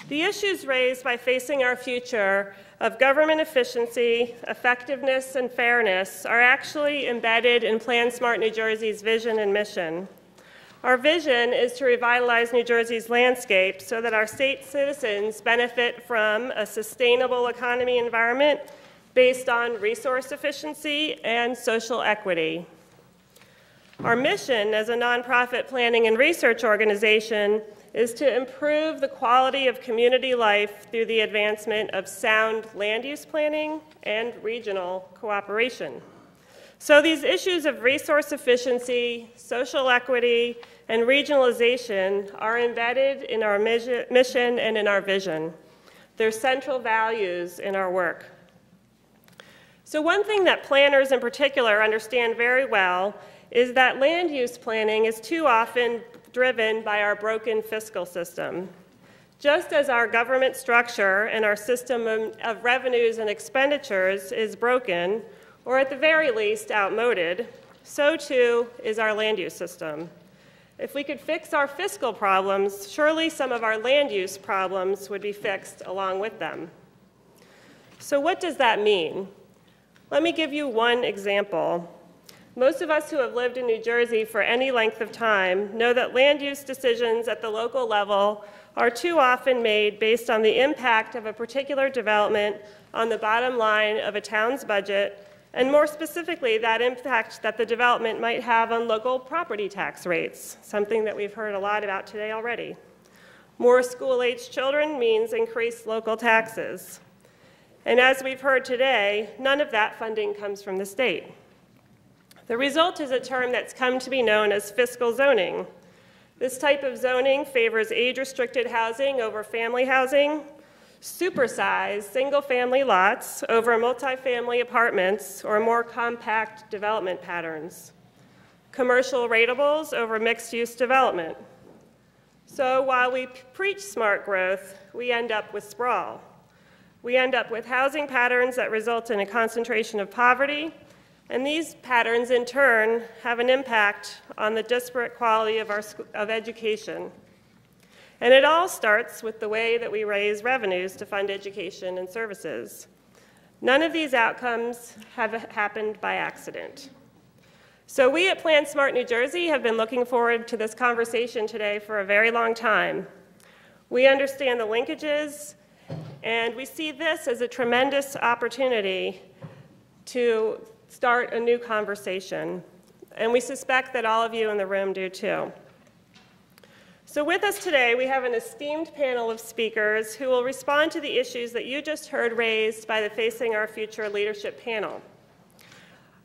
The issues raised by facing our future of government efficiency, effectiveness, and fairness are actually embedded in Plan Smart New Jersey's vision and mission. Our vision is to revitalize New Jersey's landscape so that our state citizens benefit from a sustainable economy environment based on resource efficiency and social equity. Our mission as a nonprofit planning and research organization is to improve the quality of community life through the advancement of sound land use planning and regional cooperation. So these issues of resource efficiency, social equity, and regionalization are embedded in our mission and in our vision. They're central values in our work. So one thing that planners in particular understand very well is that land use planning is too often driven by our broken fiscal system. Just as our government structure and our system of revenues and expenditures is broken, or at the very least outmoded, so too is our land use system. If we could fix our fiscal problems, surely some of our land use problems would be fixed along with them. So what does that mean? Let me give you one example. Most of us who have lived in New Jersey for any length of time know that land use decisions at the local level are too often made based on the impact of a particular development on the bottom line of a town's budget, and more specifically, that impact that the development might have on local property tax rates, something that we've heard a lot about today already. More school-aged children means increased local taxes. And as we've heard today, none of that funding comes from the state. The result is a term that's come to be known as fiscal zoning. This type of zoning favors age-restricted housing over family housing, supersized single-family lots over multifamily apartments or more compact development patterns, commercial ratables over mixed-use development. So while we preach smart growth, we end up with sprawl. We end up with housing patterns that result in a concentration of poverty, and these patterns, in turn, have an impact on the disparate quality of education. And it all starts with the way that we raise revenues to fund education and services. None of these outcomes have happened by accident. So we at Plan Smart New Jersey have been looking forward to this conversation today for a very long time. We understand the linkages, and we see this as a tremendous opportunity to start a new conversation, and we suspect that all of you in the room do too. So with us today, we have an esteemed panel of speakers who will respond to the issues that you just heard raised by the Facing Our Future leadership panel.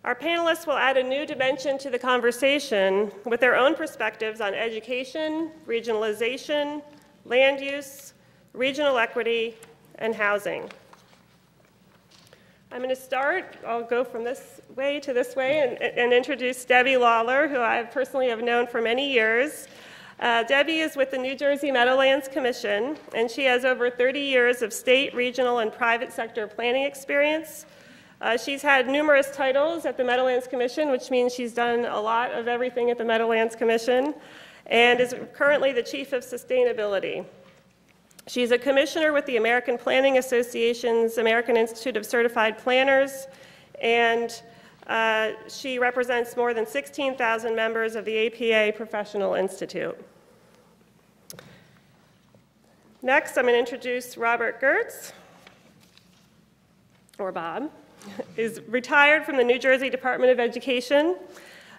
Our panelists will add a new dimension to the conversation with their own perspectives on education, regionalization, land use, regional equity, and housing. I'm going to start, I'll go from this way to this way and introduce Debbie Lawler, who I personally have known for many years. Debbie is with the New Jersey Meadowlands Commission, and she has over 30 years of state, regional, and private sector planning experience. She's had numerous titles at the Meadowlands Commission, which means she's done a lot of everything at the Meadowlands Commission, and is currently the Chief of Sustainability. She's a commissioner with the American Planning Association's American Institute of Certified Planners, and she represents more than 16,000 members of the APA Professional Institute. Next, I'm going to introduce Robert Gertz, or Bob. He's retired from the New Jersey Department of Education.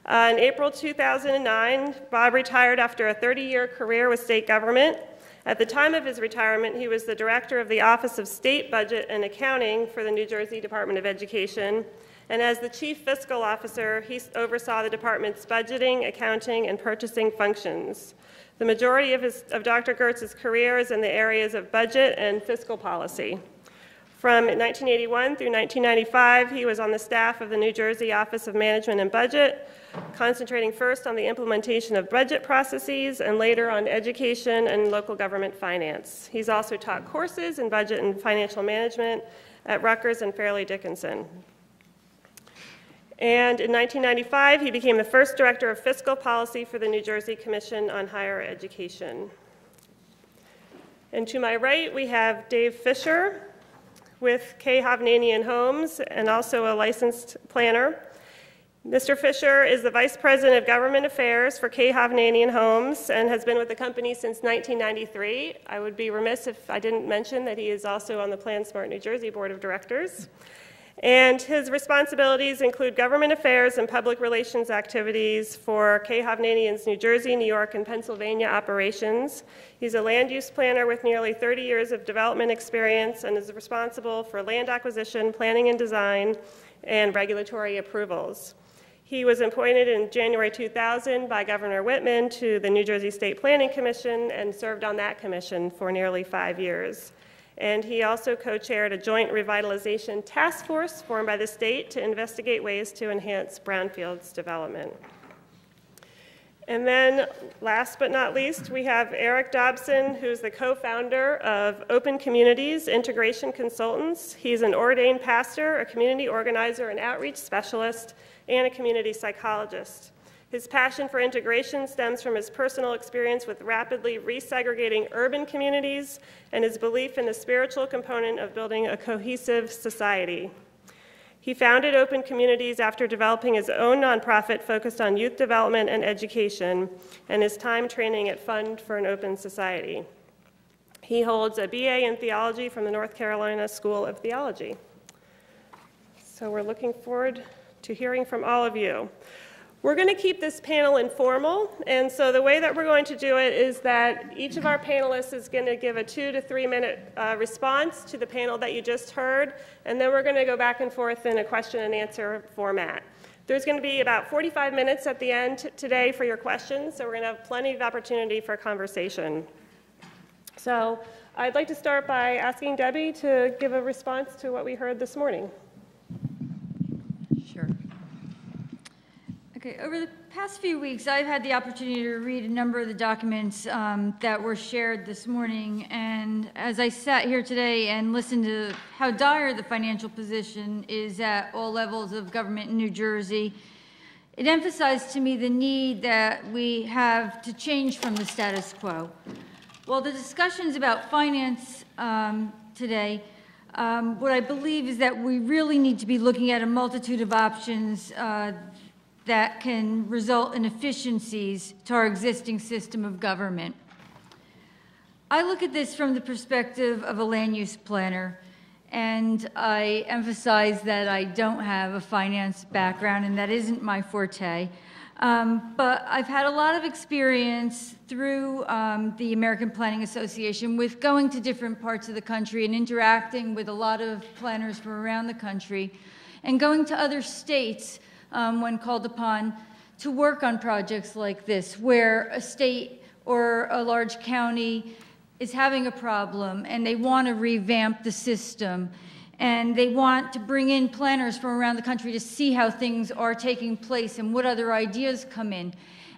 In April 2009, Bob retired after a 30-year career with state government. At the time of his retirement, he was the director of the Office of State Budget and Accounting for the New Jersey Department of Education, and as the chief fiscal officer, he oversaw the department's budgeting, accounting, and purchasing functions. The majority of Dr. Gertz's career is in the areas of budget and fiscal policy. From 1981 through 1995, he was on the staff of the New Jersey Office of Management and Budget, concentrating first on the implementation of budget processes and later on education and local government finance. He's also taught courses in budget and financial management at Rutgers and Fairleigh Dickinson. And in 1995, he became the first director of fiscal policy for the New Jersey Commission on Higher Education. And to my right, we have Dave Fisher with K. Hovnanian Homes and also a licensed planner. Mr. Fisher is the Vice President of Government Affairs for K. Hovnanian Homes and has been with the company since 1993. I would be remiss if I didn't mention that he is also on the Plan Smart New Jersey Board of Directors. And his responsibilities include government affairs and public relations activities for K. Hovnanian's New Jersey, New York, and Pennsylvania operations. He's a land use planner with nearly 30 years of development experience and is responsible for land acquisition, planning and design, and regulatory approvals. He was appointed in January 2000 by Governor Whitman to the New Jersey State Planning Commission and served on that commission for nearly 5 years. And he also co-chaired a joint revitalization task force formed by the state to investigate ways to enhance brownfields development. And then, last but not least, we have Eric Dobson, who's the co-founder of Open Communities Integration Consultants. He's an ordained pastor, a community organizer, an outreach specialist, and a community psychologist. His passion for integration stems from his personal experience with rapidly resegregating urban communities and his belief in the spiritual component of building a cohesive society. He founded Open Communities after developing his own nonprofit focused on youth development and education, and his time training at Fund for an Open Society. He holds a BA in theology from the North Carolina School of Theology. So we're looking forward to hearing from all of you. We're going to keep this panel informal, and so the way that we're going to do it is that each of our panelists is going to give a 2 to 3 minute response to the panel that you just heard, and then we're going to go back and forth in a question and answer format. There's going to be about 45 minutes at the end today for your questions, so we're going to have plenty of opportunity for conversation. So I'd like to start by asking Debbie to give a response to what we heard this morning. Sure. Okay, over the past few weeks, I've had the opportunity to read a number of the documents that were shared this morning, and as I sat here today and listened to how dire the financial position is at all levels of government in New Jersey, it emphasized to me the need that we have to change from the status quo. Well, the discussions about finance today, what I believe is that we really need to be looking at a multitude of options that can result in efficiencies to our existing system of government. I look at this from the perspective of a land use planner, and I emphasize that I don't have a finance background, and that isn't my forte. But I've had a lot of experience through the American Planning Association with going to different parts of the country and interacting with a lot of planners from around the country, and going to other states when called upon to work on projects like this, where a state or a large county is having a problem and they want to revamp the system and they want to bring in planners from around the country to see how things are taking place and what other ideas come in.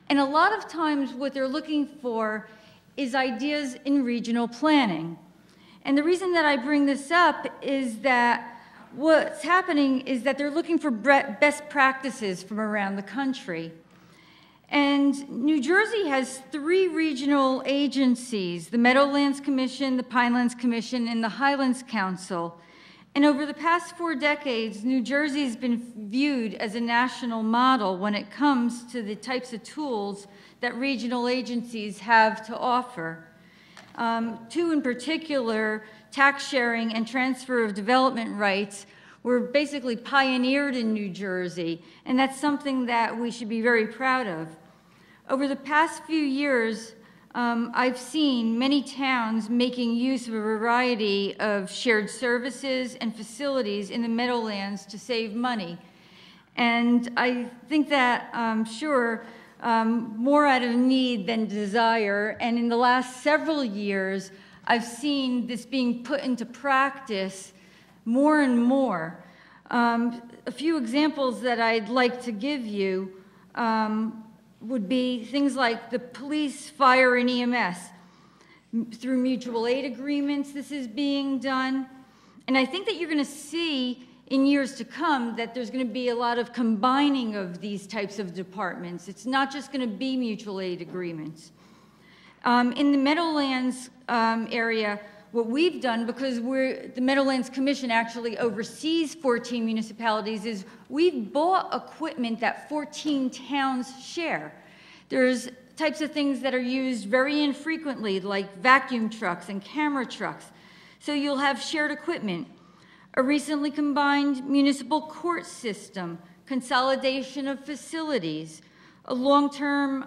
And a lot of times what they're looking for is ideas in regional planning. And the reason that I bring this up is that what's happening is that they're looking for best practices from around the country. And New Jersey has 3 regional agencies, the Meadowlands Commission, the Pinelands Commission, and the Highlands Council. And over the past 4 decades, New Jersey has been viewed as a national model when it comes to the types of tools that regional agencies have to offer. 2 in particular, tax sharing and transfer of development rights, were basically pioneered in New Jersey, and that's something that we should be very proud of. Over the past few years, I've seen many towns making use of a variety of shared services and facilities in the Meadowlands to save money. And I think that, more out of need than desire, and in the last several years, I've seen this being put into practice more and more. A few examples that I'd like to give you would be things like the police, fire, and EMS. Through mutual aid agreements, this is being done. And I think that you're going to see in years to come that there's going to be a lot of combining of these types of departments. It's not just going to be mutual aid agreements. In the Meadowlands area, what we've done, because the Meadowlands Commission actually oversees 14 municipalities, is we've bought equipment that 14 towns share. There's types of things that are used very infrequently, like vacuum trucks and camera trucks. So you'll have shared equipment. A recently combined municipal court system, consolidation of facilities, a long-term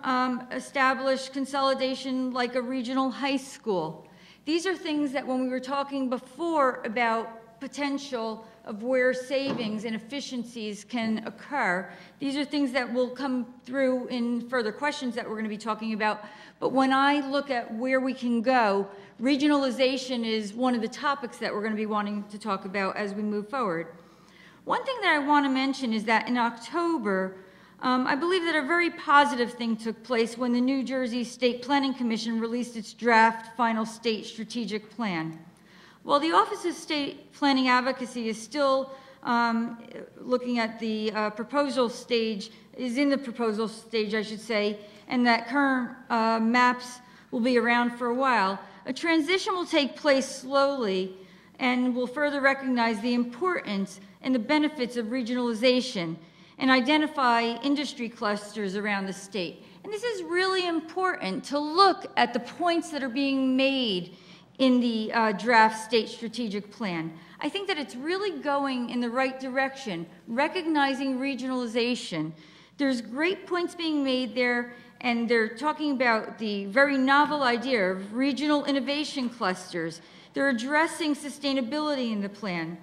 established consolidation like a regional high school. These are things that when we were talking before about potential of where savings and efficiencies can occur, these are things that will come through in further questions that we're going to be talking about. But when I look at where we can go, regionalization is one of the topics that we're going to be wanting to talk about as we move forward. One thing that I want to mention is that in October, I believe that a very positive thing took place when the New Jersey State Planning Commission released its draft final state strategic plan. While the Office of State Planning Advocacy is still looking at the proposal stage, is in the proposal stage, I should say, and that current maps will be around for a while, a transition will take place slowly and will further recognize the importance and the benefits of regionalization and identify industry clusters around the state. And this is really important to look at the points that are being made in the draft state strategic plan. I think that it's really going in the right direction, recognizing regionalization. There's great points being made there, and they're talking about the very novel idea of regional innovation clusters. They're addressing sustainability in the plan.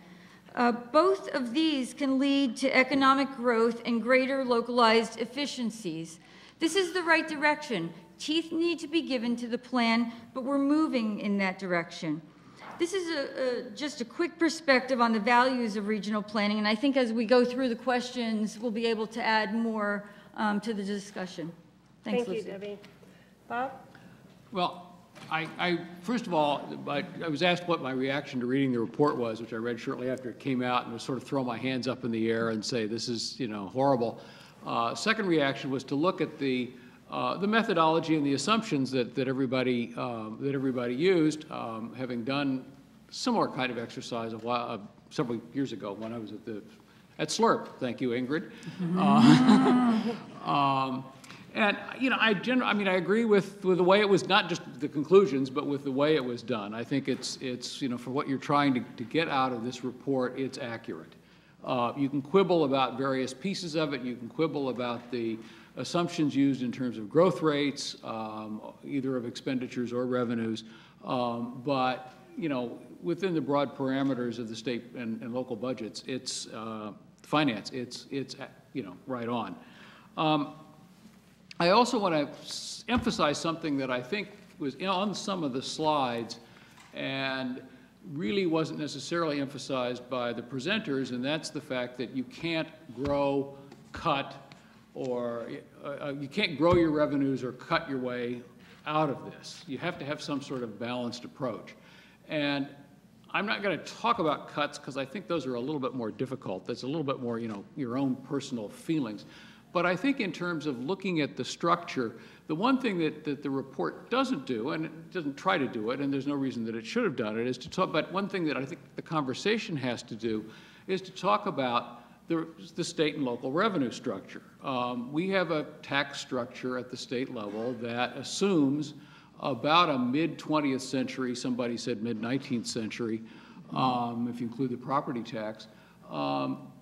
Both of these can lead to economic growth and greater localized efficiencies. This is the right direction. Teeth need to be given to the plan, but we're moving in that direction. This is just a quick perspective on the values of regional planning, and I think as we go through the questions, we'll be able to add more to the discussion. Thanks, Thank you, Lucy. Debbie. Bob? Well, first of all, I was asked what my reaction to reading the report was, which I read shortly after it came out, and was sort of throw my hands up in the air and say, this is, horrible. Second reaction was to look at the methodology and the assumptions that everybody used, having done similar kind of exercise several years ago when I was at SLRP. Thank you, Ingrid. And I agree with the way it was, not just the conclusions, but with the way it was done. I think it's for what you're trying to get out of this report, it's accurate. You can quibble about various pieces of it. You can quibble about the assumptions used in terms of growth rates, either of expenditures or revenues, but within the broad parameters of the state and local budgets, it's finance. It's right on. I also want to emphasize something that I think was on some of the slides and really wasn't necessarily emphasized by the presenters, and that's the fact that you can't grow, cut, or you can't grow your revenues or cut your way out of this. You have to have some sort of balanced approach. And I'm not going to talk about cuts because I think those are a little bit more difficult. That's a little bit more, your own personal feelings. But I think in terms of looking at the structure, the one thing that the report doesn't do, and it doesn't try to do it, and there's no reason that it should have done it, is to talk, but one thing that I think the conversation has to do is to talk about the state and local revenue structure. We have a tax structure at the state level that assumes about a mid-20th century, somebody said mid-19th century, if you include the property tax,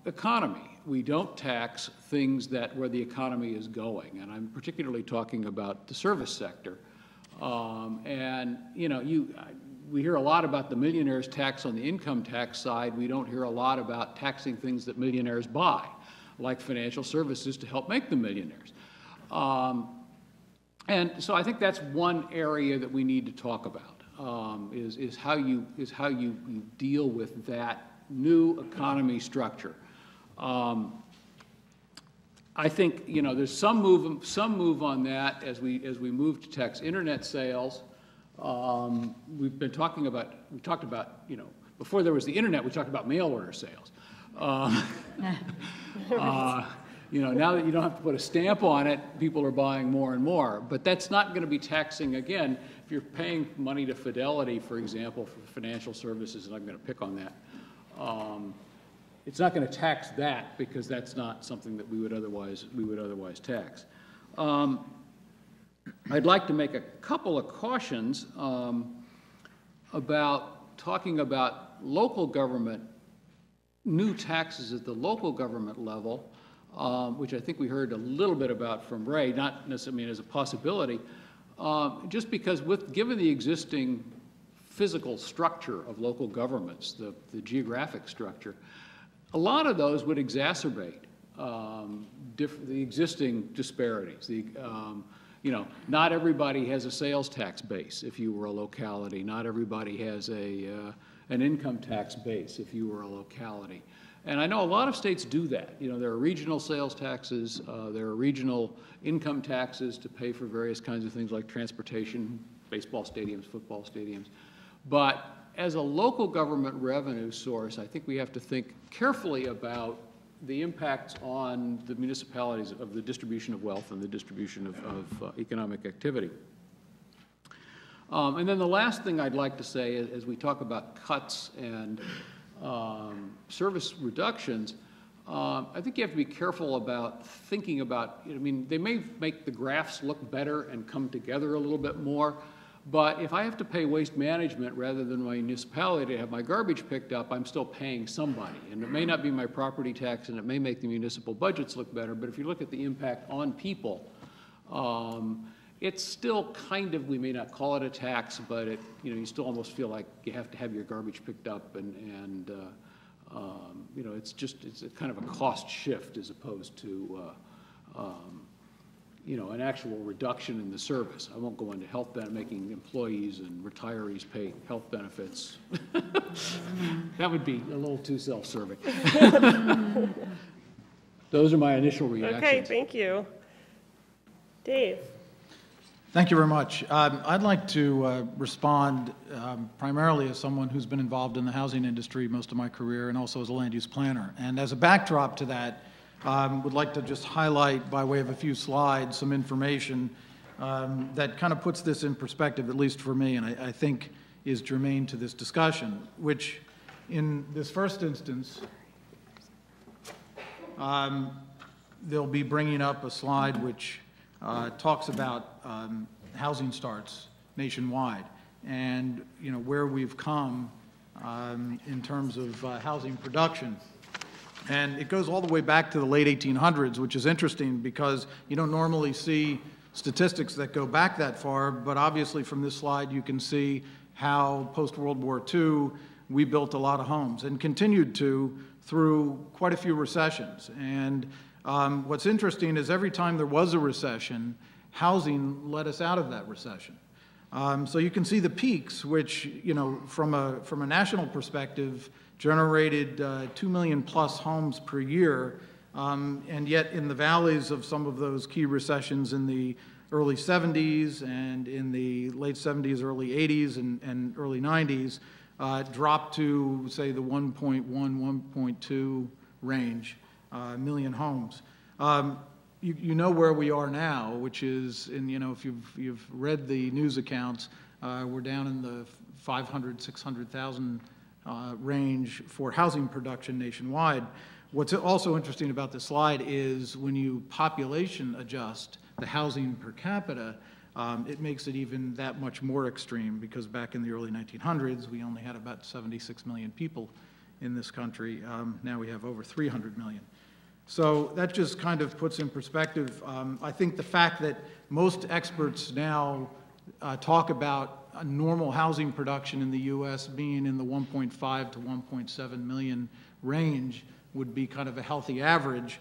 economy. We don't tax things where the economy is going, and I'm particularly talking about the service sector. We hear a lot about the millionaire's tax on the income tax side. We don't hear a lot about taxing things that millionaires buy, like financial services to help make them millionaires. And so I think that's one area that we need to talk about, is how you deal with that new economy structure. I think there's some move on that as we move to tax internet sales. We talked about before there was the internet, we talked about mail order sales. You know, now that you don't have to put a stamp on it, people are buying more and more. But that's not going to be taxing, again, if you're paying money to Fidelity, for example, for financial services, and I'm going to pick on that, it's not going to tax that because that's not something that we would otherwise tax. I'd like to make a couple of cautions about talking about local government, new taxes at the local government level, which I think we heard a little bit about from Ray, not necessarily as a possibility, just because given the existing physical structure of local governments, the geographic structure, a lot of those would exacerbate the existing disparities. You know, not everybody has a sales tax base if you were a locality. Not everybody has an income tax base if you were a locality. And I know a lot of states do that. You know, there are regional sales taxes, there are regional income taxes to pay for various kinds of things like transportation, baseball stadiums, football stadiums. But as a local government revenue source, I think we have to think carefully about the impacts on the municipalities of the distribution of wealth and the distribution of economic activity. And then the last thing I'd like to say as we talk about cuts and service reductions, I think you have to be careful about thinking about, I mean, they may make the graphs look better and come together a little bit more, but if I have to pay waste management rather than my municipality to have my garbage picked up, I'm still paying somebody. And it may not be my property tax and it may make the municipal budgets look better, but if you look at the impact on people, it's still kind of, we may not call it a tax, but it, you know, you still almost feel like you have to have your garbage picked up and you know, it's a kind of a cost shift as opposed to, you know, an actual reduction in the service. I won't go into health benefit, making employees and retirees pay health benefits. That would be a little too self-serving. Those are my initial reactions. Okay, thank you. Dave. Thank you very much. I'd like to respond primarily as someone who's been involved in the housing industry most of my career and also as a land use planner. And as a backdrop to that, would like to just highlight, by way of a few slides, some information that kind of puts this in perspective, at least for me, and I think is germane to this discussion, which in this first instance, they'll be bringing up a slide which talks about housing starts nationwide and, you know, where we've come in terms of housing production. And it goes all the way back to the late 1800s, which is interesting because you don't normally see statistics that go back that far, but obviously from this slide you can see how post-World War II we built a lot of homes and continued to through quite a few recessions. And what's interesting is every time there was a recession, housing led us out of that recession. So you can see the peaks, which, you know, from a national perspective, generated 2 million plus homes per year, and yet in the valleys of some of those key recessions in the early 70s and in the late 70s, early 80s, and early 90s, dropped to, say, the 1.1, 1.2 range, million homes. You know where we are now, which is, you know, if you've read the news accounts, we're down in the 500, 600,000 range for housing production nationwide. What's also interesting about this slide is when you population adjust the housing per capita, it makes it even that much more extreme because back in the early 1900s, we only had about 76 million people in this country. Now we have over 300 million. So that just kind of puts in perspective, I think the fact that most experts now talk about a normal housing production in the U.S. being in the 1.5 to 1.7 million range would be kind of a healthy average.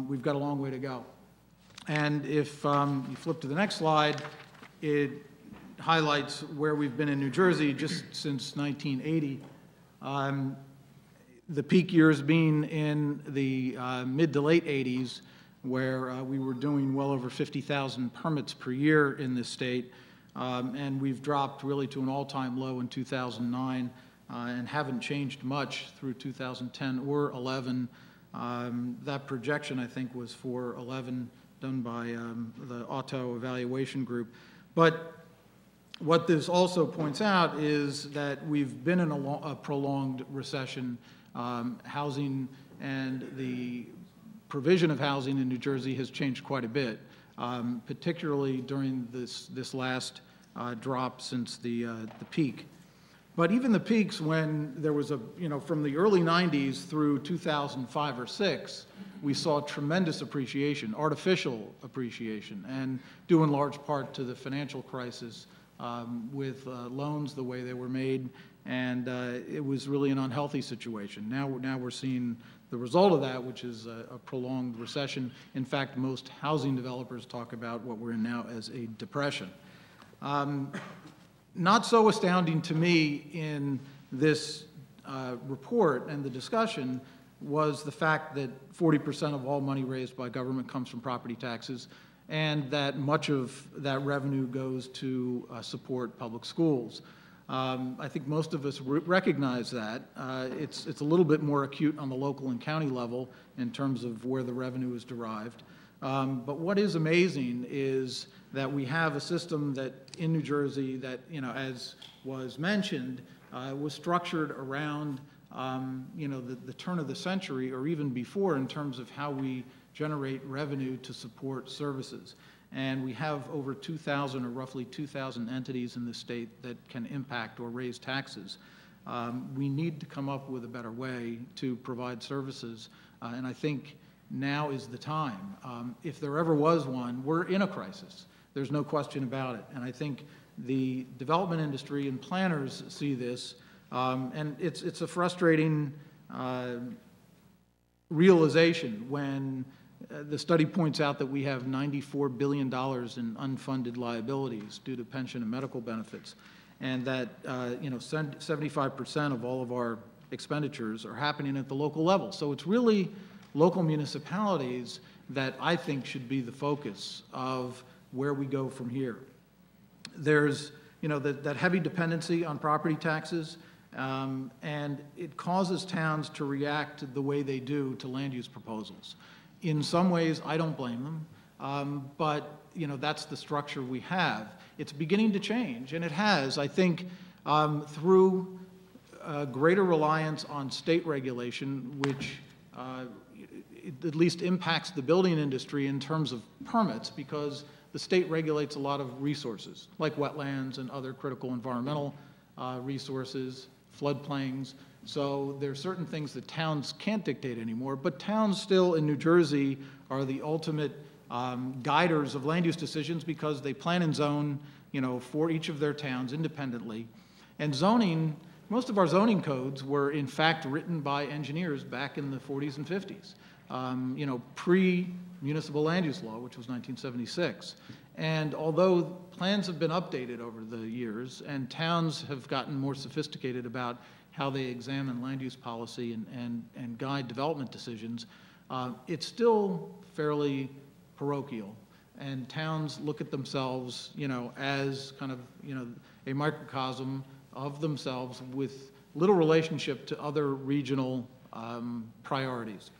We've got a long way to go. And if you flip to the next slide, it highlights where we've been in New Jersey just since 1980. The peak years being in the mid to late 80s, where we were doing well over 50,000 permits per year in this state. And we've dropped really to an all-time low in 2009 and haven't changed much through 2010 or 11. That projection, I think, was for 11, done by the Auto Evaluation Group. But what this also points out is that we've been in a prolonged recession. Housing and the provision of housing in New Jersey has changed quite a bit, particularly during this last drop since the peak. But even the peaks, when there was from the early 90s through 2005 or 6, we saw tremendous appreciation, artificial appreciation, and due in large part to the financial crisis with loans the way they were made, and it was really an unhealthy situation. Now we're seeing the result of that, which is a prolonged recession. In fact, most housing developers talk about what we're in now as a depression. Not so astounding to me in this report and the discussion was the fact that 40% of all money raised by government comes from property taxes, and that much of that revenue goes to support public schools. I think most of us recognize that. It's a little bit more acute on the local and county level in terms of where the revenue is derived. But what is amazing is that we have a system that in New Jersey that, as was mentioned, was structured around, the turn of the century or even before in terms of how we generate revenue to support services. And we have over 2,000 or roughly 2,000 entities in the state that can impact or raise taxes. We need to come up with a better way to provide services, and I think now is the time. If there ever was one, we're in a crisis. There's no question about it. And I think the development industry and planners see this, and it's a frustrating realization when the study points out that we have $94 billion in unfunded liabilities due to pension and medical benefits, and that 75% of all of our expenditures are happening at the local level. So it's really local municipalities that I think should be the focus of where we go from here. There's that heavy dependency on property taxes, and it causes towns to react the way they do to land use proposals. In some ways, I don't blame them, but that's the structure we have. It's beginning to change, and it has, I think, through greater reliance on state regulation, which at least impacts the building industry in terms of permits, because the state regulates a lot of resources, like wetlands and other critical environmental resources, floodplains. So there are certain things that towns can't dictate anymore, but towns still in New Jersey are the ultimate guiders of land use decisions because they plan and zone, for each of their towns independently. And zoning, most of our zoning codes were in fact written by engineers back in the 40s and 50s, pre-municipal land use law, which was 1976. And although plans have been updated over the years and towns have gotten more sophisticated about how they examine land use policy and guide development decisions, it's still fairly parochial. And towns look at themselves, as kind of, a microcosm of themselves with little relationship to other regional priorities.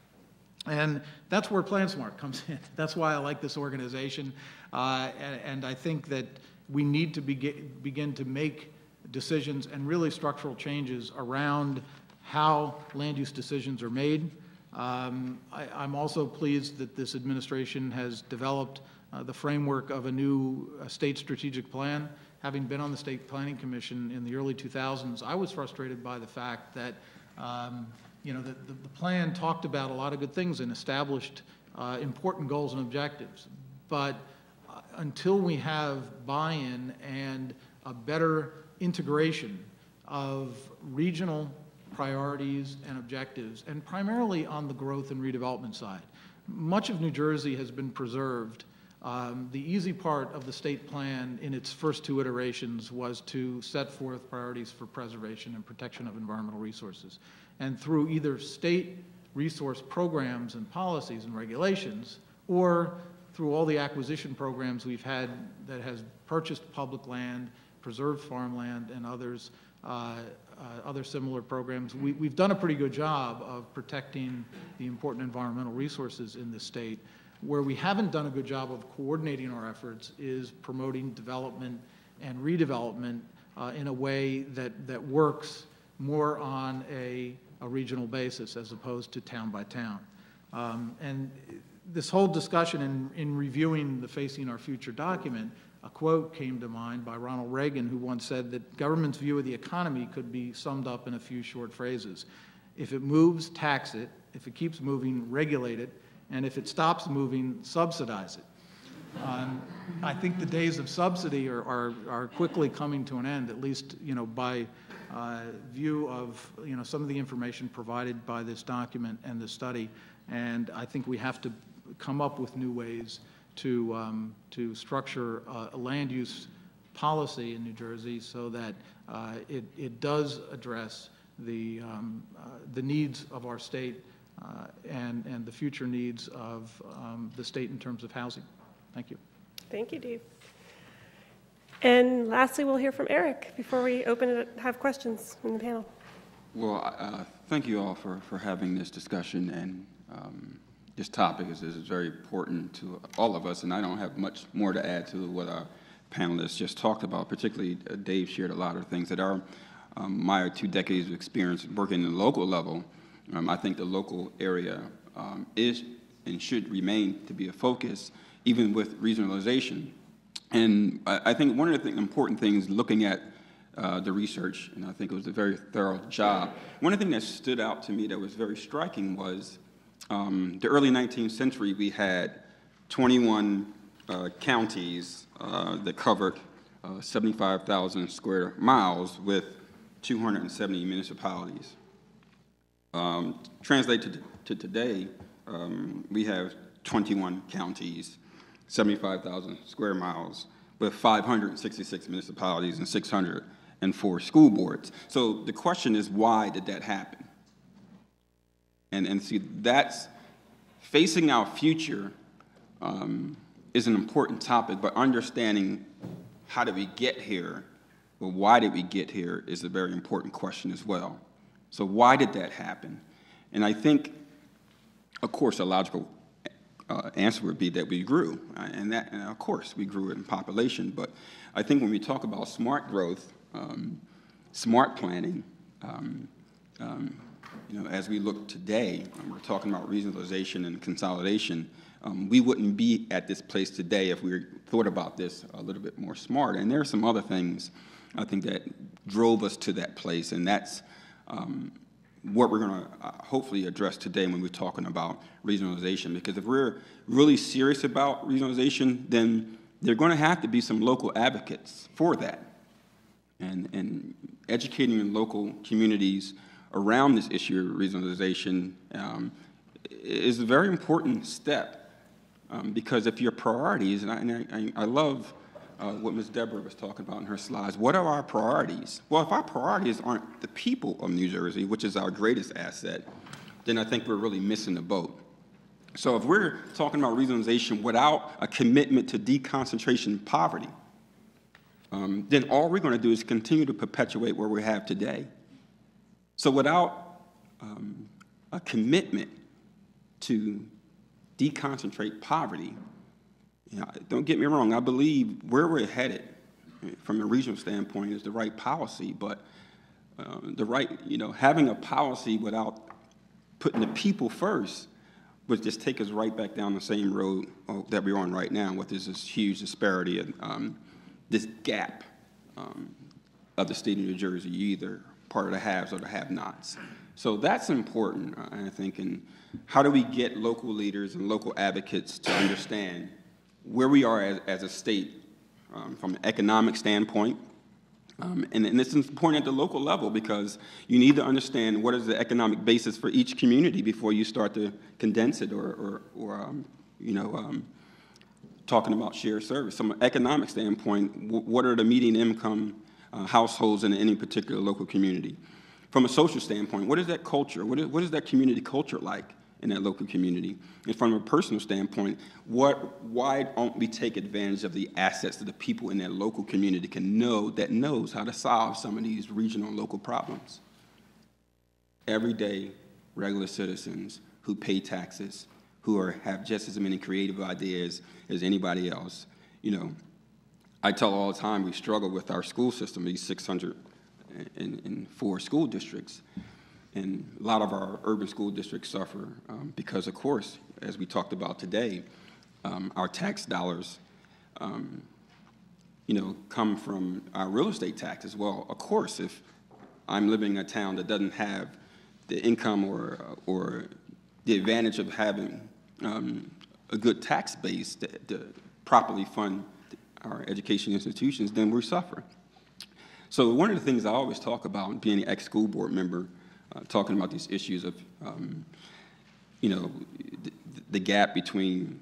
And that's where PlanSmart comes in. That's why I like this organization. And I think that we need to begin to make decisions and really structural changes around how land use decisions are made. I'm also pleased that this administration has developed the framework of a new state strategic plan. Having been on the State Planning Commission in the early 2000s, I was frustrated by the fact that the plan talked about a lot of good things and established important goals and objectives. But until we have buy-in and a better integration of regional priorities and objectives, and primarily on the growth and redevelopment side. Much of New Jersey has been preserved. The easy part of the state plan in its first two iterations was to set forth priorities for preservation and protection of environmental resources. And through either state resource programs and policies and regulations, or through all the acquisition programs we've had that has purchased public land, preserved farmland, and others, other similar programs. We've done a pretty good job of protecting the important environmental resources in the state. Where we haven't done a good job of coordinating our efforts is promoting development and redevelopment in a way that works more on a regional basis as opposed to town by town. And this whole discussion in reviewing the Facing Our Future document, a quote came to mind by Ronald Reagan, who once said that government's view of the economy could be summed up in a few short phrases. If it moves, tax it. If it keeps moving, regulate it. And if it stops moving, subsidize it. I think the days of subsidy are quickly coming to an end, at least by view of some of the information provided by this document and the study. And I think we have to come up with new ways to structure a land use policy in New Jersey so that it does address the needs of our state and the future needs of the state in terms of housing. Thank you. Thank you, Dave. And lastly, we'll hear from Eric before we open it, have questions from the panel. Well, thank you all for having this discussion, and this topic is very important to all of us, and I don't have much more to add to what our panelists just talked about. Particularly, Dave shared a lot of things that are my 2 decades of experience working at the local level. I think the local area is and should remain to be a focus, even with regionalization. And I think one of the important things looking at the research, and I think it was a very thorough job, one of the things that stood out to me that was very striking was the early 19th century, we had 21 counties that covered 75,000 square miles with 270 municipalities. Translated to today, we have 21 counties, 75,000 square miles, with 566 municipalities and 604 school boards. So the question is, why did that happen? And see, that's facing our future is an important topic, but understanding how did we get here, or why did we get here, is a very important question as well. So why did that happen? And I think, of course, a logical answer would be that we grew, and of course we grew in population. But I think when we talk about smart growth, smart planning, as we look today, we're talking about regionalization and consolidation. We wouldn't be at this place today if we thought about this a little bit more smart. And there are some other things I think that drove us to that place, and that's what we're going to hopefully address today when we're talking about regionalization. Because if we're really serious about regionalization, then there are going to have to be some local advocates for that. And educating in local communities around this issue of regionalization is a very important step. Because if your priorities, and I love what Ms. Deborah was talking about in her slides, what are our priorities? Well, if our priorities aren't the people of New Jersey, which is our greatest asset, then I think we're really missing the boat. So if we're talking about regionalization without a commitment to deconcentration and poverty, then all we're going to do is continue to perpetuate what we have today. So without a commitment to deconcentrate poverty, don't get me wrong, I believe where we're headed from a regional standpoint is the right policy, but having a policy without putting the people first would just take us right back down the same road that we're on right now, with this huge disparity and this gap of the state of New Jersey. You're either part of the haves or the have-nots. So that's important, I think, and how do we get local leaders and local advocates to understand where we are as a state from an economic standpoint. And this is important at the local level, because you need to understand what is the economic basis for each community before you start to condense it or talking about shared service. From an economic standpoint, what are the median income households in any particular local community? From a social standpoint, what is that culture? What is that community culture like? in that local community. And from a personal standpoint, why don't we take advantage of the assets that the people in that local community knows how to solve some of these regional and local problems? Everyday, regular citizens who pay taxes, who have just as many creative ideas as anybody else. You know, I tell all the time we struggle with our school system, these 604 school districts. And a lot of our urban school districts suffer because, of course, as we talked about today, our tax dollars, come from our real estate taxes. Well, of course, if I'm living in a town that doesn't have the income or the advantage of having a good tax base to properly fund our education institutions, then we suffer. So one of the things I always talk about, being an ex-school board member, talking about these issues of, the gap between,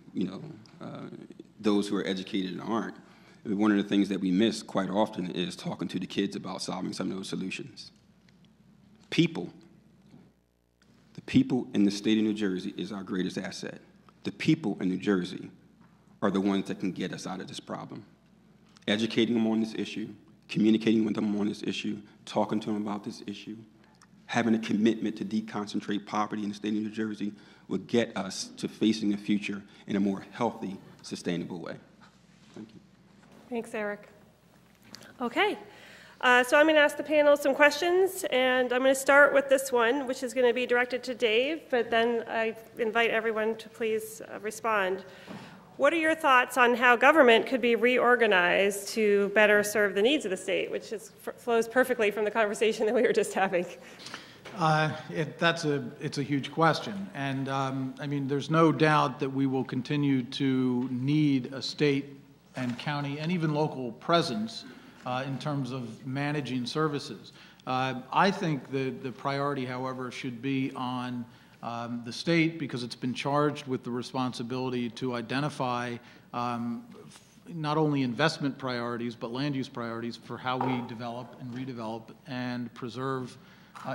those who are educated and aren't. One of the things that we miss quite often is talking to the kids about solving some of those solutions. The people in the state of New Jersey is our greatest asset. The people in New Jersey are the ones that can get us out of this problem. Educating them on this issue, communicating with them on this issue, talking to them about this issue, having a commitment to deconcentrate poverty in the state of New Jersey will get us to facing the future in a more healthy, sustainable way. Thank you. Thanks, Eric. Okay. So I'm going to ask the panel some questions, and I'm going to start with this one, which is going to be directed to Dave, but then I invite everyone to please respond. What are your thoughts on how government could be reorganized to better serve the needs of the state, which flows perfectly from the conversation that we were just having? It's a huge question, and I mean, there's no doubt that we will continue to need a state and county and even local presence in terms of managing services. I think the priority, however, should be on the state, because it's been charged with the responsibility to identify not only investment priorities but land use priorities for how we develop and redevelop and preserve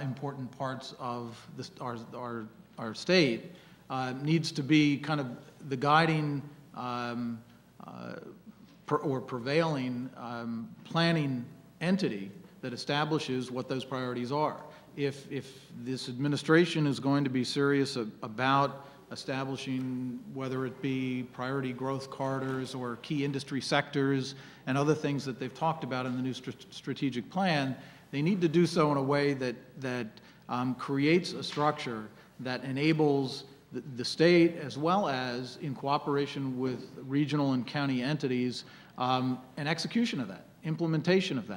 important parts of our state. Needs to be kind of the guiding or prevailing planning entity that establishes what those priorities are. If this administration is going to be serious about establishing, whether it be priority growth corridors or key industry sectors and other things that they've talked about in the new strategic plan, they need to do so in a way that creates a structure that enables the state, as well as in cooperation with regional and county entities, an execution of that, implementation of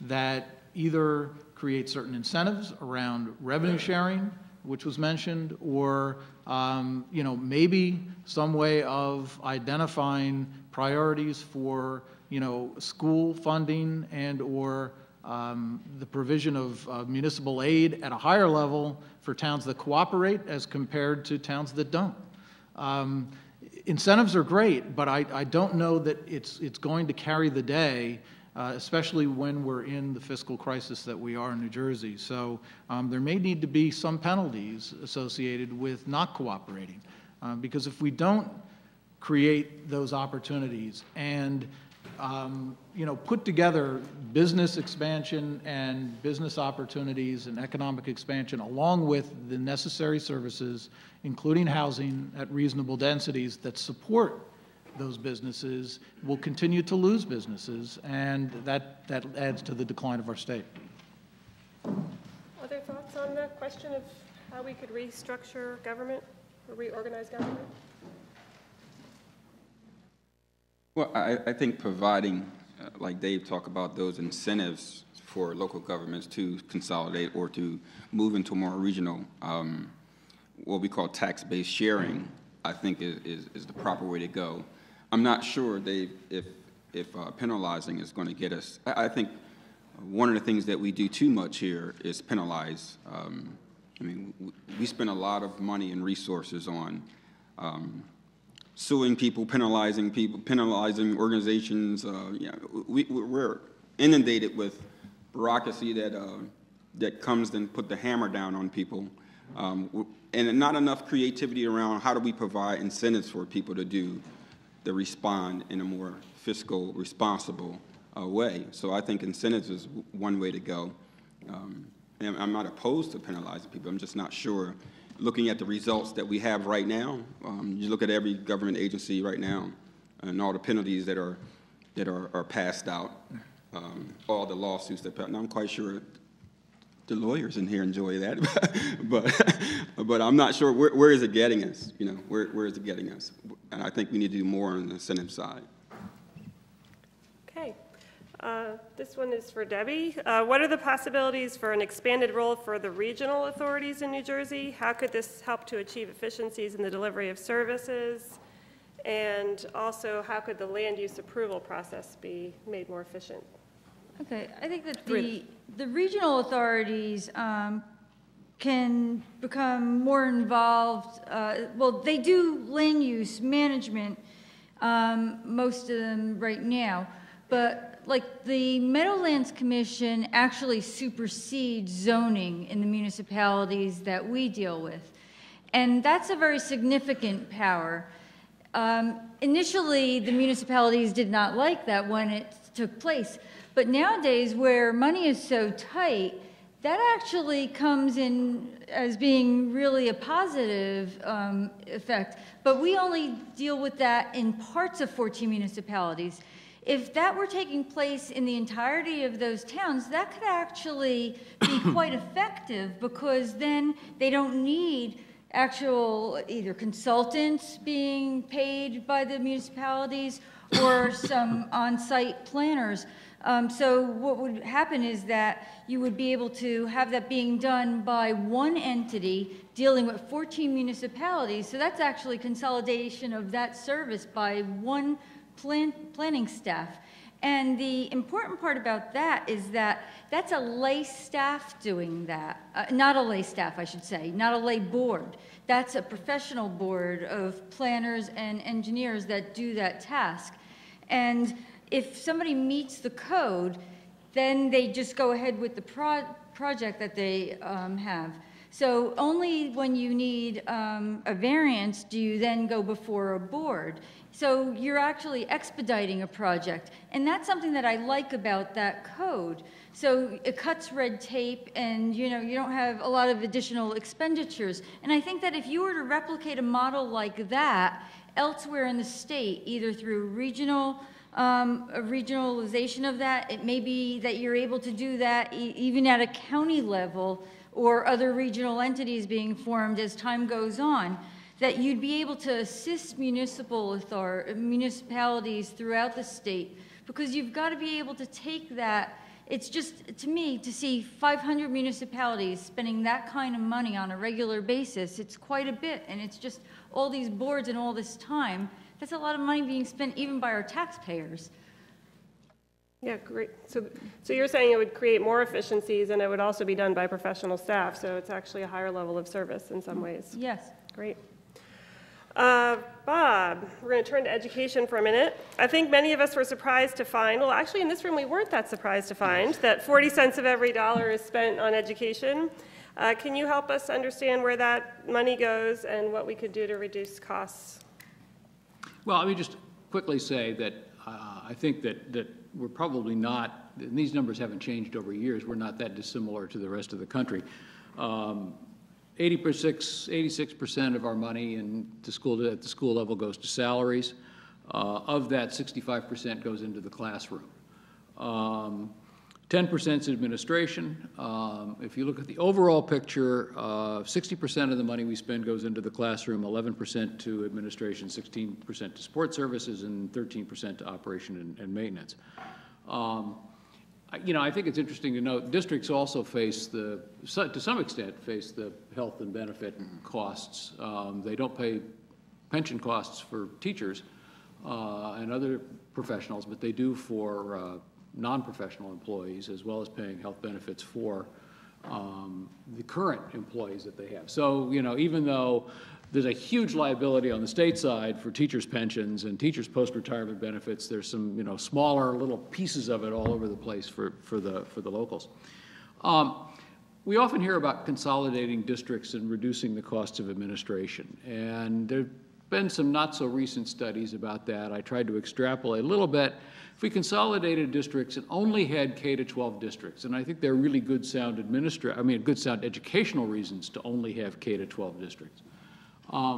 that either create certain incentives around revenue sharing, which was mentioned, or maybe some way of identifying priorities for school funding and or the provision of municipal aid at a higher level for towns that cooperate as compared to towns that don't. Incentives are great, but I don't know that it's going to carry the day, especially when we're in the fiscal crisis that we are in New Jersey. So there may need to be some penalties associated with not cooperating, because if we don't create those opportunities and put together business expansion and business opportunities and economic expansion along with the necessary services, including housing at reasonable densities that support those businesses, will continue to lose businesses, and that adds to the decline of our state. Other thoughts on the question of how we could restructure government or reorganize government? Well, I think providing, like Dave talked about, those incentives for local governments to consolidate or to move into more regional, what we call tax-based sharing, I think is the proper way to go. I'm not sure, Dave, if penalizing is going to get us. I think one of the things that we do too much here is penalize. I mean, we spend a lot of money and resources on suing people, penalizing organizations. We're inundated with bureaucracy that comes and put the hammer down on people And not enough creativity around how do we provide incentives for people to respond in a more fiscal, responsible way. So I think incentives is one way to go. And I'm not opposed to penalizing people. I'm just not sure. Looking at the results that we have right now, you look at every government agency right now, and all the penalties that are passed out, all the lawsuits that, and I'm quite sure the lawyers in here enjoy that, but I'm not sure where is it getting us. You know, where is it getting us? And I think we need to do more on the incentive side. Okay. This one is for Debbie. What are the possibilities for an expanded role for the regional authorities in New Jersey? How could this help to achieve efficiencies in the delivery of services? And also, how could the land use approval process be made more efficient? Okay, I think that the regional authorities can become more involved. Well, they do land use management, most of them right now, but like the Meadowlands Commission actually supersedes zoning in the municipalities that we deal with. And that's a very significant power. Initially, the municipalities did not like that when it took place. But nowadays, where money is so tight, that actually comes in as being really a positive effect. But we only deal with that in parts of 14 municipalities. If that were taking place in the entirety of those towns, that could actually be quite effective, because then they don't need actual either consultants being paid by the municipalities or some on-site planners. So what would happen is that you would be able to have that being done by one entity dealing with 14 municipalities. So that's actually consolidation of that service by one planning staff. And the important part about that is that that's a lay staff doing that. Not a lay staff, I should say, not a lay board. That's a professional board of planners and engineers that do that task. And if somebody meets the code, then they just go ahead with the project that they have. So only when you need a variance do you then go before a board. So you're actually expediting a project. And that's something that I like about that code. So it cuts red tape, and you don't have a lot of additional expenditures. And I think that if you were to replicate a model like that elsewhere in the state, either through regional a regionalization of that, it may be that you're able to do that even at a county level, or other regional entities being formed as time goes on, that you'd be able to assist municipalities throughout the state, because you've got to be able to take that. It's just, to me, to see 500 municipalities spending that kind of money on a regular basis, it's quite a bit, and it's just all these boards and all this time. That's a lot of money being spent even by our taxpayers. Yeah, great. So you're saying it would create more efficiencies, and it would also be done by professional staff, so it's actually a higher level of service in some ways. Yes. Great. Bob, we're going to turn to education for a minute. I think many of us were surprised to find, well, actually in this room we weren't that surprised to find, that 40 cents of every dollar is spent on education. Can you help us understand where that money goes and what we could do to reduce costs? Well, let me just quickly say that I think that we're probably not, and these numbers haven't changed over years, we're not that dissimilar to the rest of the country. 86% of our money at the school level goes to salaries. Of that, 65% goes into the classroom. 10% is administration. If you look at the overall picture, 60% of the money we spend goes into the classroom, 11% to administration, 16% to support services, and 13% to operation and maintenance. I think it's interesting to note districts also face to some extent, face the health and benefit costs. They don't pay pension costs for teachers and other professionals, but they do for non-professional employees, as well as paying health benefits for the current employees that they have. So, even though there's a huge liability on the state side for teachers' pensions and teachers' post-retirement benefits, there's some, smaller little pieces of it all over the place for the locals. we often hear about consolidating districts and reducing the cost of administration, and there have been some not so recent studies about that. I tried to extrapolate a little bit. If we consolidated districts and only had K-12 districts, and I think there are really good sound good sound educational reasons to only have K-12 districts,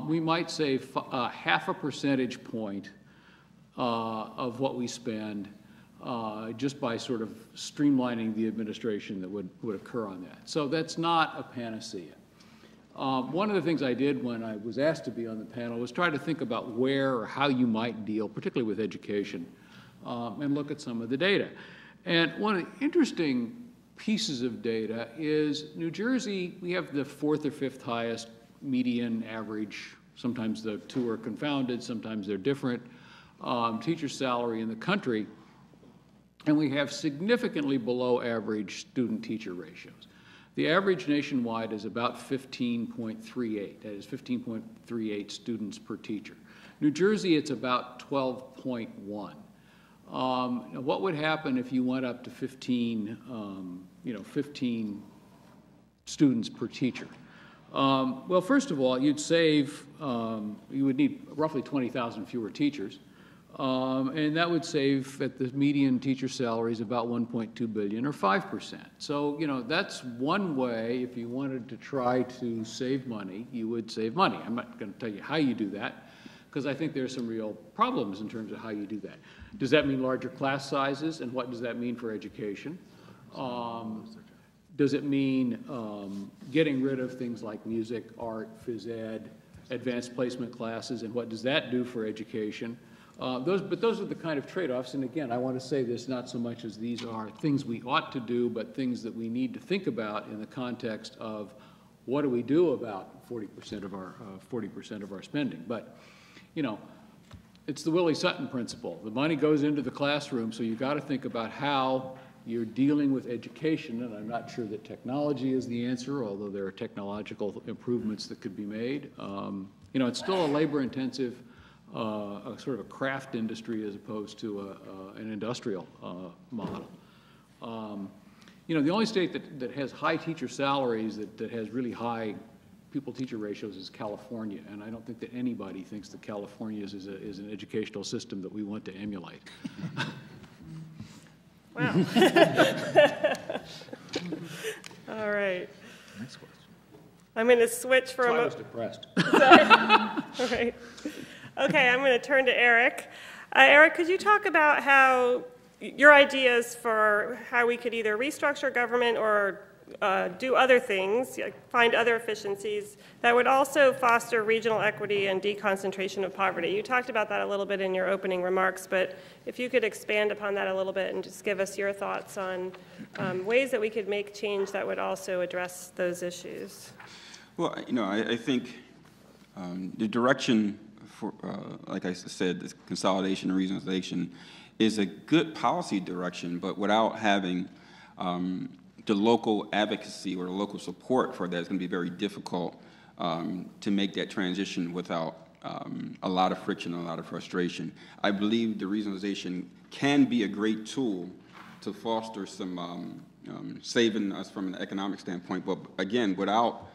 we might save half a percentage point of what we spend just by sort of streamlining the administration that would occur on that. So that's not a panacea. One of the things I did when I was asked to be on the panel was try to think about where or how you might deal, particularly with education, and look at some of the data. And one of the interesting pieces of data is New Jersey, we have the 4th or 5th highest median average, sometimes the two are confounded, sometimes they're different, teacher salary in the country, and we have significantly below average student-teacher ratios. The average nationwide is about 15.38, that is 15.38 students per teacher. New Jersey, it's about 12.1. What would happen if you went up to 15 students per teacher? Well, first of all, you'd save, you would need roughly 20,000 fewer teachers, and that would save at the median teacher salaries about $1.2 billion or 5%. So, that's one way, if you wanted to try to save money, you would save money. I'm not going to tell you how you do that, because I think there's some real problems in terms of how you do that. Does that mean larger class sizes, and what does that mean for education? Does it mean getting rid of things like music, art, phys ed, advanced placement classes, and what does that do for education? But those are the kind of trade-offs, and again, I want to say this not so much as these are things we ought to do, but things that we need to think about in the context of what do we do about 40% of our spending. But, it's the Willie Sutton principle. The money goes into the classroom, so you've got to think about how you're dealing with education, and I'm not sure that technology is the answer, although there are technological improvements that could be made. It's still a labor-intensive, sort of a craft industry as opposed to an industrial model. The only state that has high teacher salaries, that has really high pupil-teacher ratios is California, and I don't think that anybody thinks that California is an educational system that we want to emulate. Wow. All right. Next question. I'm going to switch for a moment. I was depressed. Sorry. All right. Okay, I'm going to turn to Eric. Eric, could you talk about how your ideas for how we could either restructure government or do other things, find other efficiencies that would also foster regional equity and deconcentration of poverty? You talked about that a little bit in your opening remarks, but if you could expand upon that a little bit and just give us your thoughts on ways that we could make change that would also address those issues. Well, I think the direction for, like I said, this consolidation and regionalization is a good policy direction, but without having the local advocacy or the local support for that, it's going to be very difficult to make that transition without a lot of friction and a lot of frustration. I believe the regionalization can be a great tool to foster some saving us from an economic standpoint, but again, without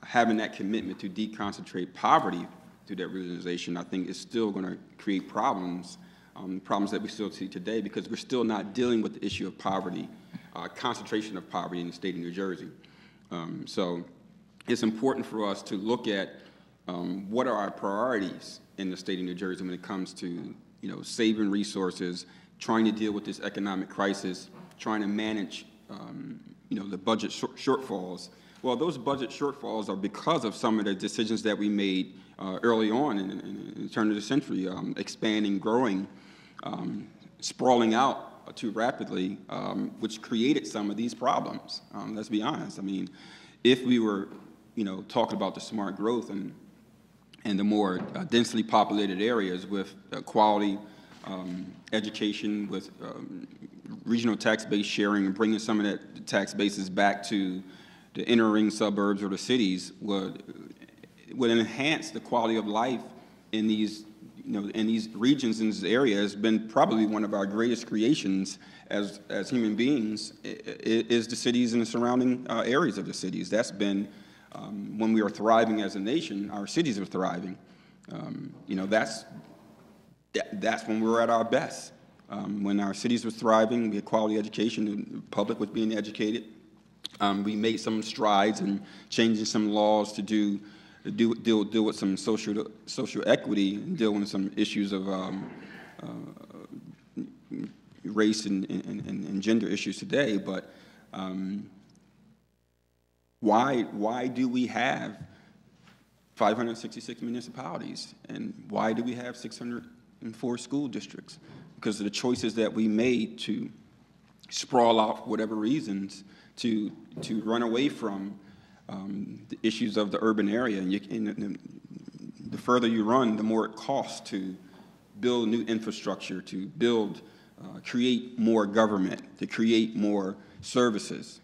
having that commitment to deconcentrate poverty through that regionalization, I think it's still going to create problems, problems that we still see today, because we're still not dealing with the issue of poverty, concentration of poverty in the state of New Jersey. So it's important for us to look at what are our priorities in the state of New Jersey when it comes to saving resources, trying to deal with this economic crisis, trying to manage the budget shortfalls. Well, those budget shortfalls are because of some of the decisions that we made early on in the turn of the century, expanding, growing, sprawling out too rapidly, which created some of these problems. Let's be honest. I mean, if we were, talking about the smart growth and the more densely populated areas with quality education, with regional tax base sharing, and bringing some of that tax bases back to the inner ring suburbs or the cities, would enhance the quality of life in these in these regions, in this area, has been probably one of our greatest creations as human beings, is the cities and the surrounding areas of the cities. That's been, when we were thriving as a nation, our cities were thriving. That's when we were at our best. When our cities were thriving, we had quality education, the public was being educated. We made some strides in changing some laws to deal with some social equity and deal with some issues of race and gender issues today. But why do we have 566 municipalities, and why do we have 604 school districts? Because of the choices that we made to sprawl out for whatever reasons, to run away from the issues of the urban area. And the further you run, the more it costs to build new infrastructure, to create more government, to create more services.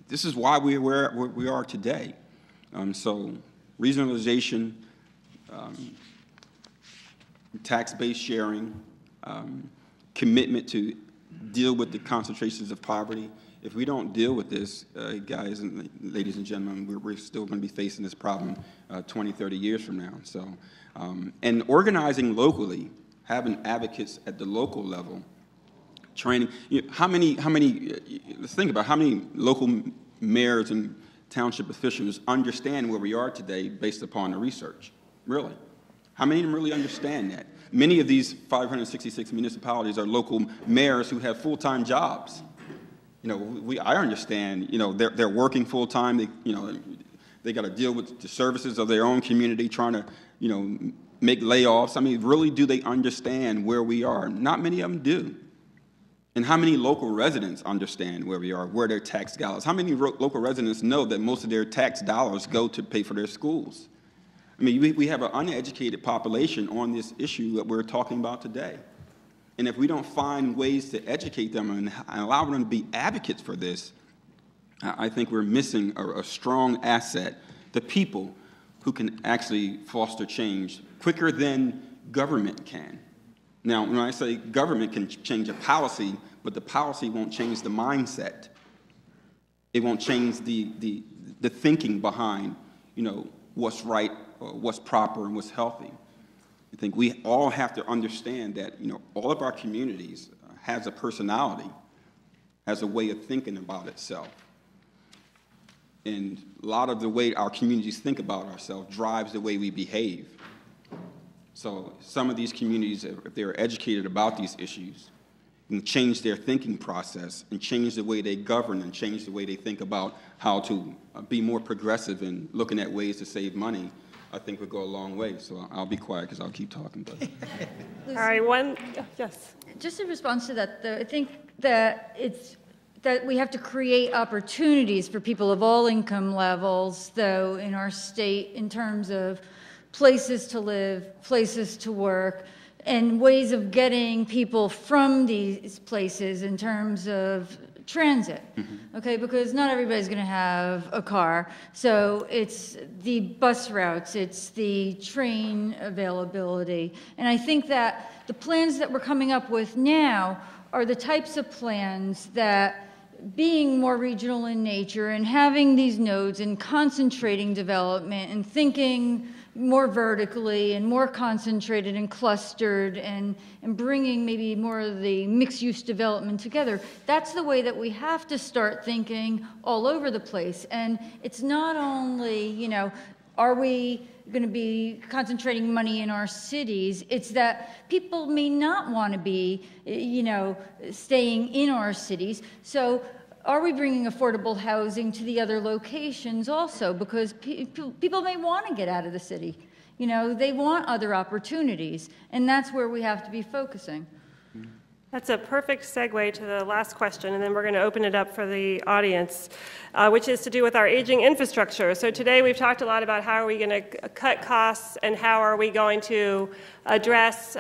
This is why we are where we are today. So regionalization, tax-based sharing, commitment to deal with the concentrations of poverty. If we don't deal with this, guys and ladies and gentlemen, we're still going to be facing this problem 20, 30 years from now. So, and organizing locally, having advocates at the local level, training. Let's think about how many local mayors and township officials understand where we are today based upon the research. Really? How many of them really understand that? Many of these 566 municipalities are local mayors who have full-time jobs. I understand, they're working full-time. They got to deal with the services of their own community, trying to, make layoffs. I mean, really, do they understand where we are? Not many of them do. And how many local residents understand where we are, where their tax dollars? How many local residents know that most of their tax dollars go to pay for their schools? I mean, we have an uneducated population on this issue that we're talking about today. And if we don't find ways to educate them and allow them to be advocates for this, I think we're missing a strong asset, the people who can actually foster change quicker than government can. Now, when I say government can change a policy, but the policy won't change the mindset. It won't change the thinking behind, what's right, what's proper, and what's healthy. I think we all have to understand that, all of our communities has a personality, has a way of thinking about itself. And a lot of the way our communities think about ourselves drives the way we behave. So some of these communities, if they're educated about these issues, can change their thinking process and change the way they govern and change the way they think about how to be more progressive in looking at ways to save money, I think would go a long way. So I'll be quiet because I'll keep talking. But. All right, yes. Just in response to that, though, I think that that we have to create opportunities for people of all income levels, though, in our state in terms of places to live, places to work, and ways of getting people from these places in terms of transit, okay? Because not everybody's going to have a car. So it's the bus routes, it's the train availability. And I think that the plans that we're coming up with now are the types of plans that, being more regional in nature and having these nodes and concentrating development and thinking more vertically and more concentrated and clustered and bringing maybe more of the mixed-use development together, that's the way that we have to start thinking all over the place. And it's not only, are we going to be concentrating money in our cities? It's that people may not want to be, staying in our cities. So are we bringing affordable housing to the other locations also? Because people may want to get out of the city. They want other opportunities. And that's where we have to be focusing. That's a perfect segue to the last question, and then we're going to open it up for the audience, which is to do with our aging infrastructure. So today we've talked a lot about how are we going to cut costs and how are we going to address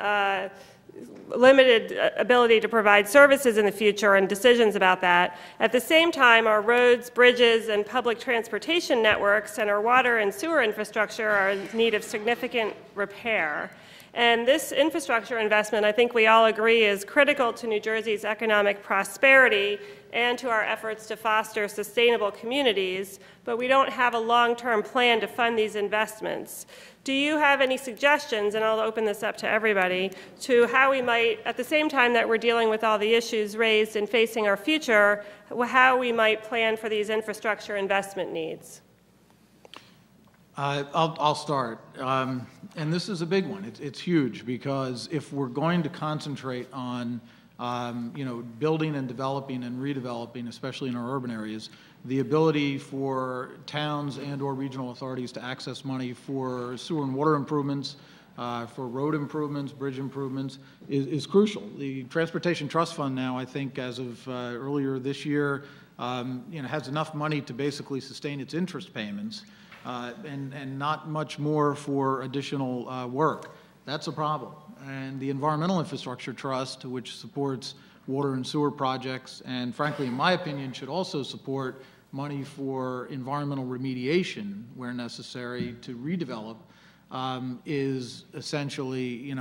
limited ability to provide services in the future and decisions about that. At the same time, our roads, bridges, and public transportation networks and our water and sewer infrastructure are in need of significant repair. And this infrastructure investment, I think we all agree, is critical to New Jersey's economic prosperity and to our efforts to foster sustainable communities, but we don't have a long-term plan to fund these investments. Do you have any suggestions, and I'll open this up to everybody, to how we might, at the same time that we're dealing with all the issues raised and facing our future, how we might plan for these infrastructure investment needs? I'll start. And this is a big one. It's huge, because if we're going to concentrate on building and developing and redeveloping, especially in our urban areas, the ability for towns and or regional authorities to access money for sewer and water improvements, for road improvements, bridge improvements, is crucial. The Transportation Trust Fund now, I think, as of earlier this year, has enough money to basically sustain its interest payments, and not much more for additional work. That's a problem. And the Environmental Infrastructure Trust, which supports water and sewer projects, and frankly, in my opinion, should also support money for environmental remediation where necessary to redevelop, is essentially,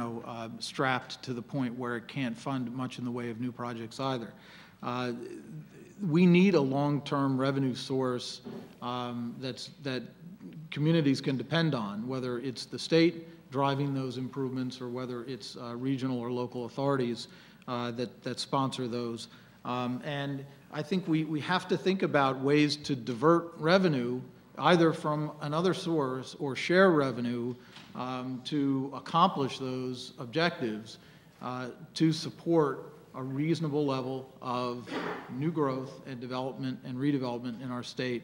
strapped to the point where it can't fund much in the way of new projects either. We need a long-term revenue source that communities can depend on, whether it's the state driving those improvements or whether it's regional or local authorities that sponsor those. And I think we have to think about ways to divert revenue either from another source or share revenue to accomplish those objectives to support a reasonable level of new growth and development and redevelopment in our state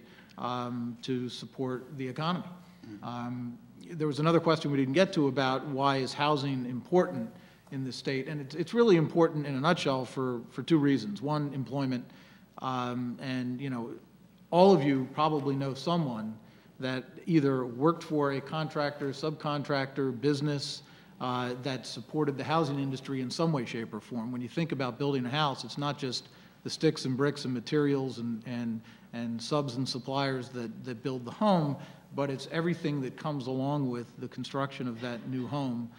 to support the economy. There was another question we didn't get to about why is housing important in the state, and it's really important in a nutshell for two reasons. One, employment, and all of you probably know someone that either worked for a contractor, subcontractor, business that supported the housing industry in some way, shape, or form. When you think about building a house, it's not just the sticks and bricks and materials and subs and suppliers that build the home, but it's everything that comes along with the construction of that new home.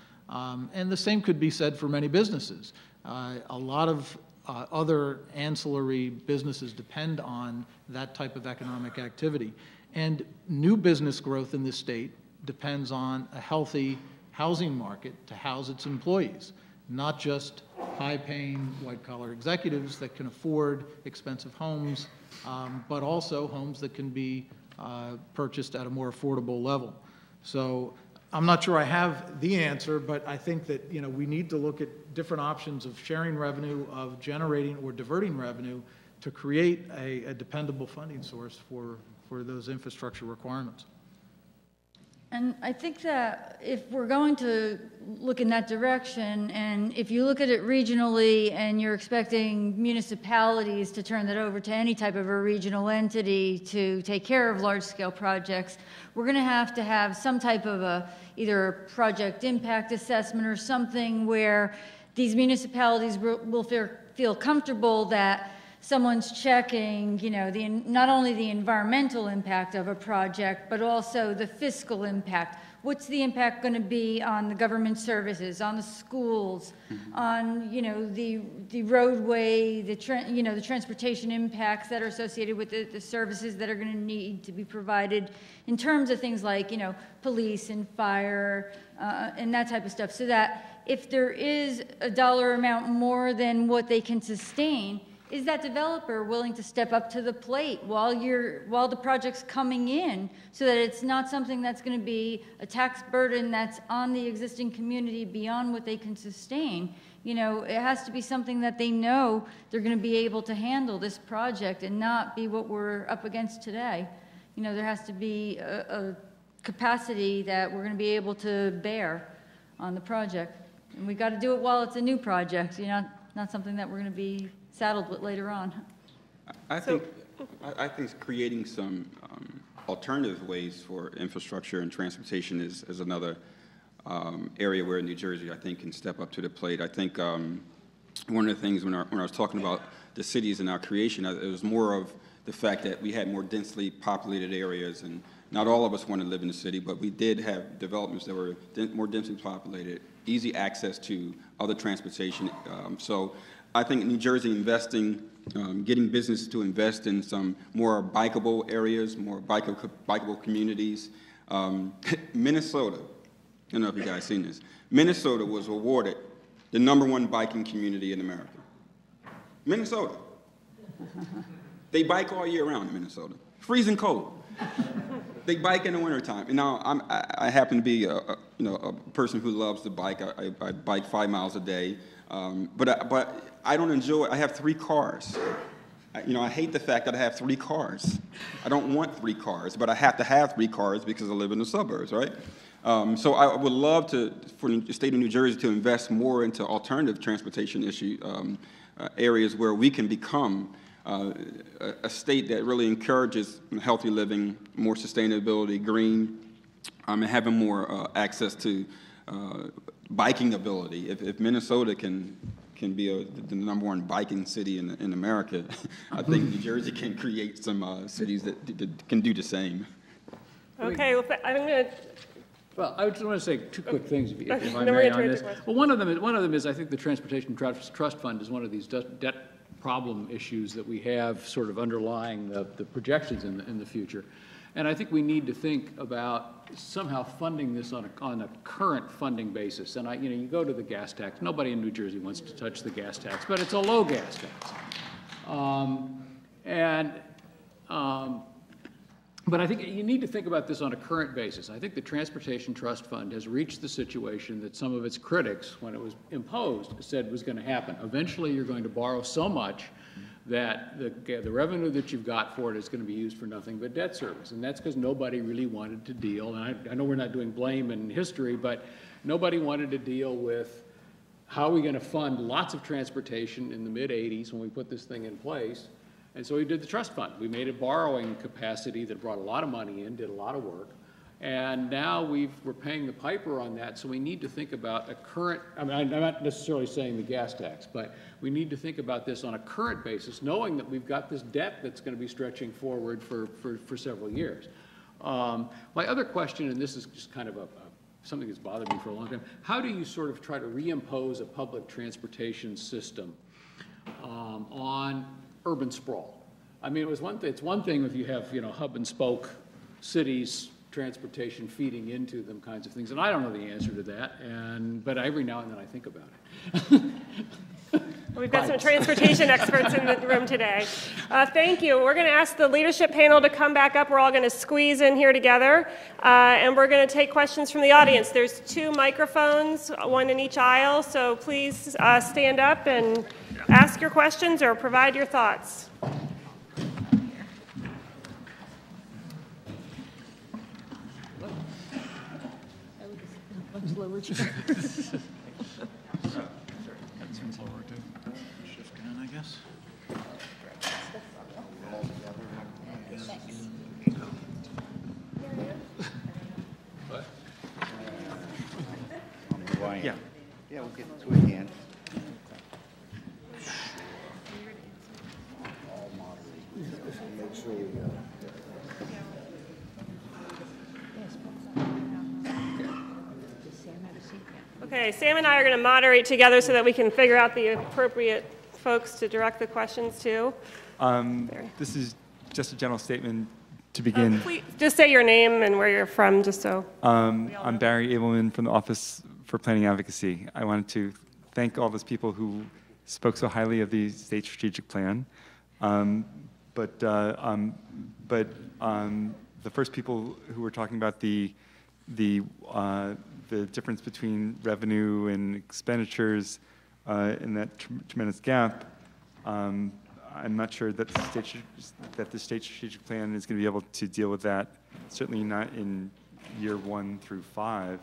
And the same could be said for many businesses. A lot of other ancillary businesses depend on that type of economic activity. And new business growth in this state depends on a healthy housing market to house its employees, not just high-paying white-collar executives that can afford expensive homes, but also homes that can be purchased at a more affordable level. So I'm not sure I have the answer, but I think that we need to look at different options of sharing revenue, of generating or diverting revenue to create a dependable funding source for those infrastructure requirements. And I think that if we're going to look in that direction, and if you look at it regionally and you're expecting municipalities to turn that over to any type of a regional entity to take care of large-scale projects, we're going to have some type of either a project impact assessment or something where these municipalities will feel comfortable that someone's checking, not only the environmental impact of a project, but also the fiscal impact. What's the impact going to be on the government services, on the schools, on, the roadway, the transportation impacts that are associated with the services that are going to need to be provided in terms of things like, police and fire and that type of stuff, so that if there is a dollar amount more than what they can sustain, is that developer willing to step up to the plate while the project's coming in, so that it's not something that's going to be a tax burden that's on the existing community beyond what they can sustain? It has to be something that they know they're going to be able to handle this project and not be what we're up against today. There has to be a capacity that we're going to be able to bear on the project. And we got to do it while it's a new project, not something that we're going to be saddled with later on. I think creating some alternative ways for infrastructure and transportation is another area where New Jersey, I think, can step up to the plate. I think one of the things when I was talking about the cities and our creation, it was more of the fact that we had more densely populated areas and Not all of us want to live in the city, but we did have developments that were more densely populated, easy access to other transportation. So I think New Jersey investing, getting businesses to invest in some more bikeable areas, more bikeable communities. Minnesota, I don't know if you guys seen this. Minnesota was awarded the #1 biking community in America. Minnesota. They bike all year round in Minnesota. Freezing cold. They bike in the wintertime. And now I happen to be a person who loves to bike. I bike 5 miles a day. But I don't enjoy it. I have 3 cars. I hate the fact that I have 3 cars. I don't want 3 cars, but I have to have 3 cars because I live in the suburbs, right? So I would love for the state of New Jersey to invest more into alternative transportation areas where we can become a state that really encourages healthy living, more sustainability, green, and having more access to biking ability. If Minnesota can be the #1 biking city in America, I think New Jersey can create some cities that can do the same. Okay, well, I'm going to... Well, I just want to say 2 quick things, if I may, on this. Well, one of them is I think the Transportation Trust Fund is one of these debt problem issues that we have sort of underlying the projections in the future. And I think we need to think about somehow funding this on a current funding basis. And you go to the gas tax. Nobody in New Jersey wants to touch the gas tax, but it's a low gas tax. But I think you need to think about this on a current basis. I think the Transportation Trust Fund has reached the situation that some of its critics, when it was imposed, said was going to happen. Eventually, you're going to borrow so much that the revenue that you've got for it is going to be used for nothing but debt service. And that's because nobody really wanted to deal, and I know we're not doing blame in history, but nobody wanted to deal with how are we going to fund lots of transportation in the mid-'80s when we put this thing in place. And so we did the trust fund. We made a borrowing capacity that brought a lot of money in, did a lot of work. And now we're paying the piper on that, so we need to think about a current, I'm not necessarily saying the gas tax, but we need to think about this on a current basis, knowing that we've got this debt that's going to be stretching forward for several years. My other question, and this is just kind of something that's bothered me for a long time, how do you sort of try to reimpose a public transportation system on urban sprawl? I mean, it's one thing if you have, hub and spoke cities, transportation feeding into them kinds of things, and I don't know the answer to that, but every now and then I think about it. We've got some transportation experts in the room today. Thank you. We're going to ask the leadership panel to come back up. We're all going to squeeze in here together, and we're going to take questions from the audience. There's 2 microphones, one in each aisle, so please stand up and ask your questions or provide your thoughts. Lower shift down, I guess. What? Yeah. Yeah, we'll get to it again. Make sure we go. Okay, Sam and I are going to moderate together so that we can figure out the appropriate folks to direct the questions to. This is just a general statement to begin. Please just say your name and where you're from, just so. I'm Barry Abelman from the Office for Planning Advocacy. I wanted to thank all those people who spoke so highly of the state strategic plan. But the first people who were talking about the difference between revenue and expenditures in that tremendous gap, I'm not sure that the state strategic plan is going to be able to deal with that, certainly not in year 1 through 5.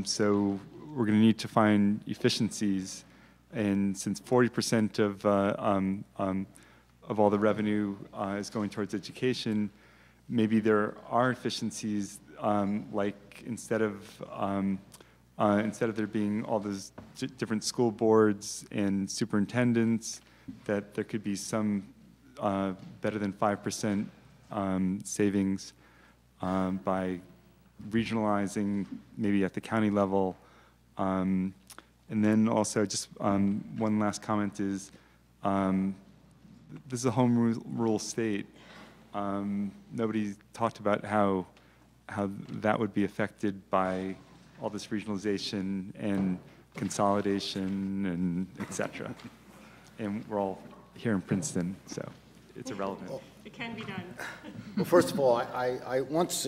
So we're going to need to find efficiencies, and since 40% of all the revenue is going towards education, maybe there are efficiencies like instead of there being all those different school boards and superintendents, that there could be some better than 5% savings by regionalizing maybe at the county level. And then also just one last comment is, this is a home rule state. Nobody talked about how that would be affected by all this regionalization and consolidation and et cetera. And we're all here in Princeton, so it's irrelevant. It can be done. Well, first of all, I once,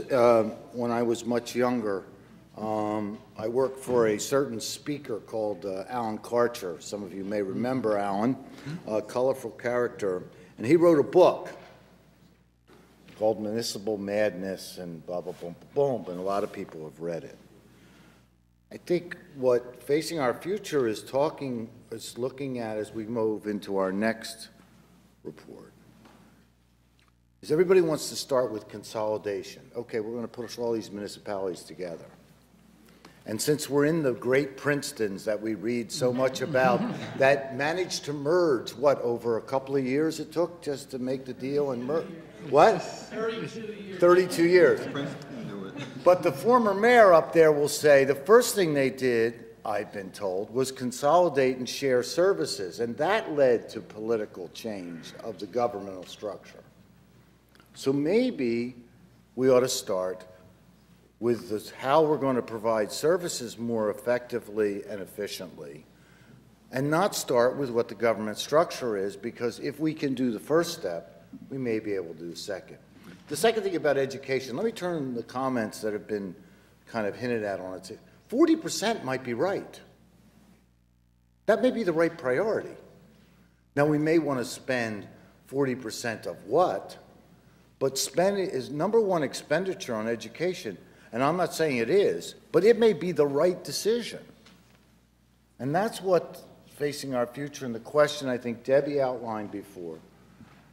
when I was much younger, I worked for a certain speaker called Alan Karcher. Some of you may remember Alan, a colorful character. And he wrote a book called Municipal Madness and blah, blah, boom, boom, and a lot of people have read it. I think what Facing Our Future is looking at as we move into our next report is everybody wants to start with consolidation. Okay, we're going to push all these municipalities together. And since we're in the great Princetons that we read so much about that managed to merge, what, over a couple of years it took just to make the deal and merge? What? 32 years. 32 years. But the former mayor up there will say the first thing they did, I've been told, was consolidate and share services. And that led to political change of the governmental structure. So maybe we ought to start with this, how we're going to provide services more effectively and efficiently, and not start with what the government structure is, because if we can do the first step, we may be able to do the second. The second thing about education, let me turn the comments that have been kind of hinted at on it. 40% might be right. That may be the right priority. Now, we may want to spend 40% of what, but spending is number one expenditure on education. And I'm not saying it is, but it may be the right decision. And that's what Facing Our Future and the question I think Debbie outlined before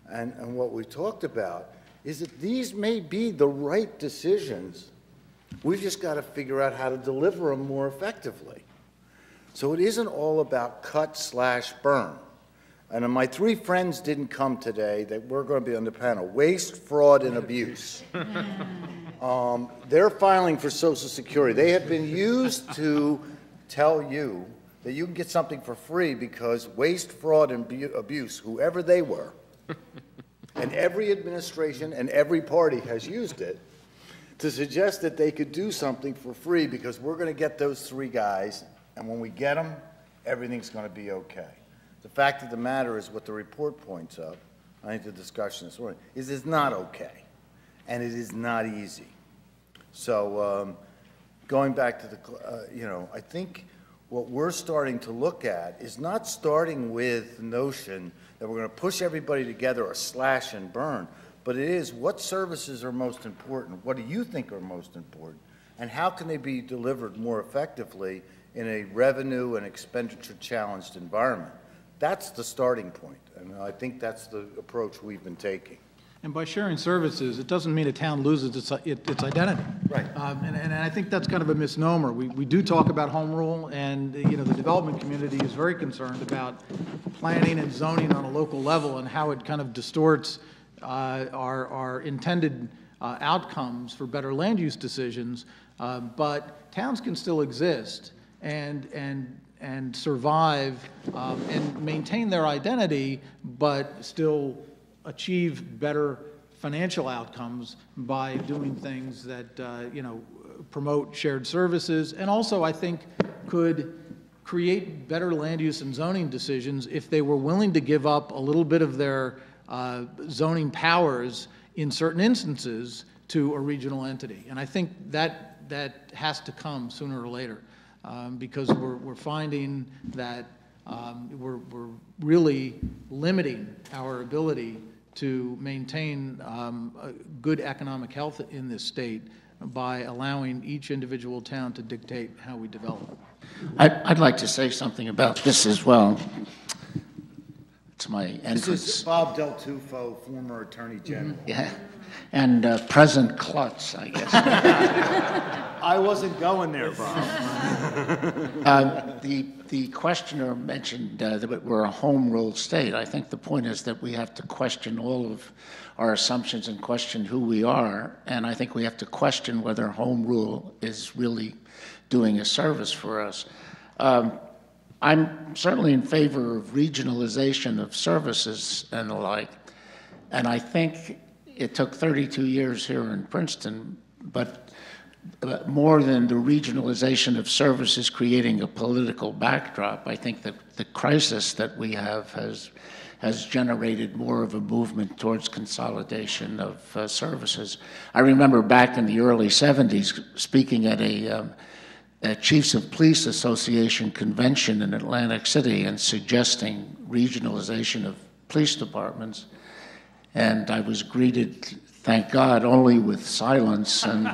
and what we talked about is that these may be the right decisions. We've just got to figure out how to deliver them more effectively. So it isn't all about cut/burn. And my three friends didn't come today. That we're going to be on the panel: waste, fraud, and abuse. They're filing for Social Security. They have been used to tell you that you can get something for free because waste, fraud, and abuse, whoever they were, and every administration and every party has used it to suggest that they could do something for free because we're going to get those three guys, and when we get them, everything's going to be okay. The fact of the matter is what the report points out, I think the discussion this morning, is it's not okay, and it is not easy. So going back to the, I think what we're starting to look at is not starting with the notion that we're going to push everybody together or slash and burn, but it is what services are most important, what do you think are most important, and how can they be delivered more effectively in a revenue and expenditure challenged environment. That's the starting point, and I think that's the approach we've been taking. And by sharing services, it doesn't mean a town loses its identity. Right. And I think that's kind of a misnomer. We do talk about home rule, and the development community is very concerned about planning and zoning on a local level and how it kind of distorts our intended outcomes for better land use decisions. But towns can still exist and survive and maintain their identity, but still achieve better financial outcomes by doing things that promote shared services, and also I think could create better land use and zoning decisions if they were willing to give up a little bit of their zoning powers in certain instances to a regional entity. And I think that has to come sooner or later, because we're finding that we're really limiting our ability to maintain good economic health in this state by allowing each individual town to dictate how we develop. I'd like to say something about this as well. It's my entrance. This is Bob Del Tufo, former Attorney General. Yeah, and present klutz, I guess. I wasn't going there, Bob. The questioner mentioned that we're a home rule state. I think the point is that we have to question all of our assumptions and question who we are, and I think we have to question whether home rule is really doing a service for us. I'm certainly in favor of regionalization of services and the like, and I think it took 32 years here in Princeton, but more than the regionalization of services creating a political backdrop, I think that the crisis that we have has generated more of a movement towards consolidation of services. I remember back in the early 70s speaking at a Chiefs of Police Association convention in Atlantic City and suggesting regionalization of police departments. And I was greeted, thank God, only with silence and,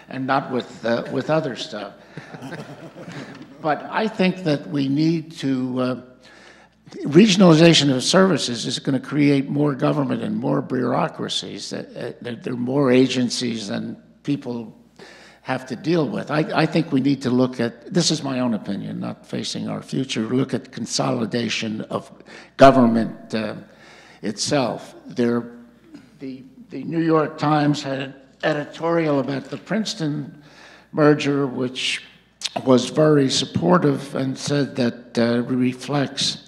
and not with other stuff. But I think that we need to, regionalization of services is going to create more government and more bureaucracies. There are more agencies than people have to deal with. I think we need to look at, this is my own opinion, not facing our future, look at consolidation of government itself. The New York Times had an editorial about the Princeton merger, which was very supportive and said that it reflects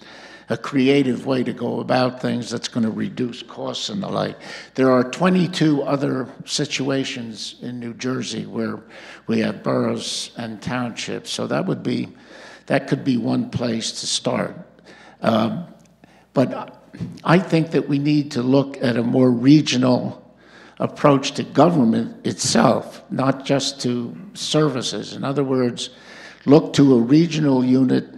a creative way to go about things that's going to reduce costs and the like. There are 22 other situations in New Jersey where we have boroughs and townships, so that could be one place to start. But I think that we need to look at a more regional approach to government itself, not just to services. In other words, look to a regional unit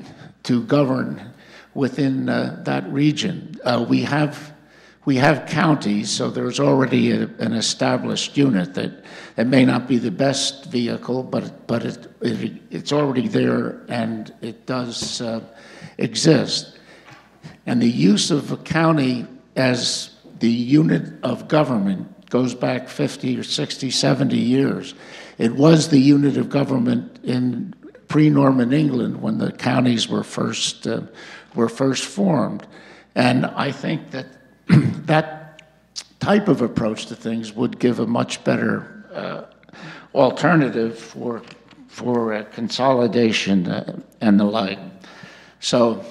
to govern within that region. We have counties, so there's already an established unit that may not be the best vehicle, but it's already there and it does exist. And the use of a county as the unit of government goes back 50 or 60, 70 years. It was the unit of government in pre-Norman England when the counties were first formed. And I think that that type of approach to things would give a much better alternative for consolidation and the like. So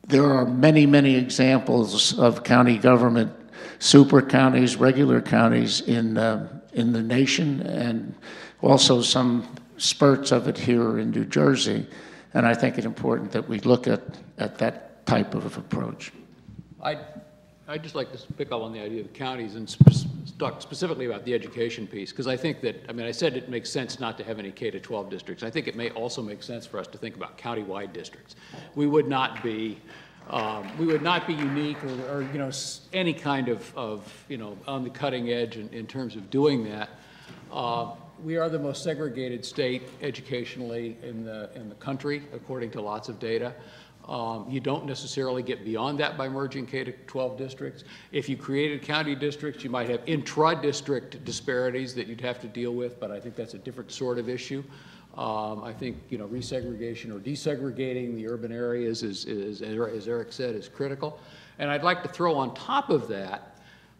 there are many, many examples of county government, super counties, regular counties in the nation, and also some spurts of it here in New Jersey. And I think it's important that we look at that type of approach. I'd just like to pick up on the idea of counties and talk specifically about the education piece, because I think that, I said it makes sense not to have any K-12 districts. I think it may also make sense for us to think about county-wide districts. We would not be unique or any kind of on the cutting edge in terms of doing that. We are the most segregated state educationally in the country, according to lots of data. You don't necessarily get beyond that by merging K-12 districts. If you created county districts, you might have intra-district disparities that you'd have to deal with, but I think that's a different sort of issue. I think resegregation or desegregating the urban areas, as Eric said, is critical. And I'd like to throw on top of that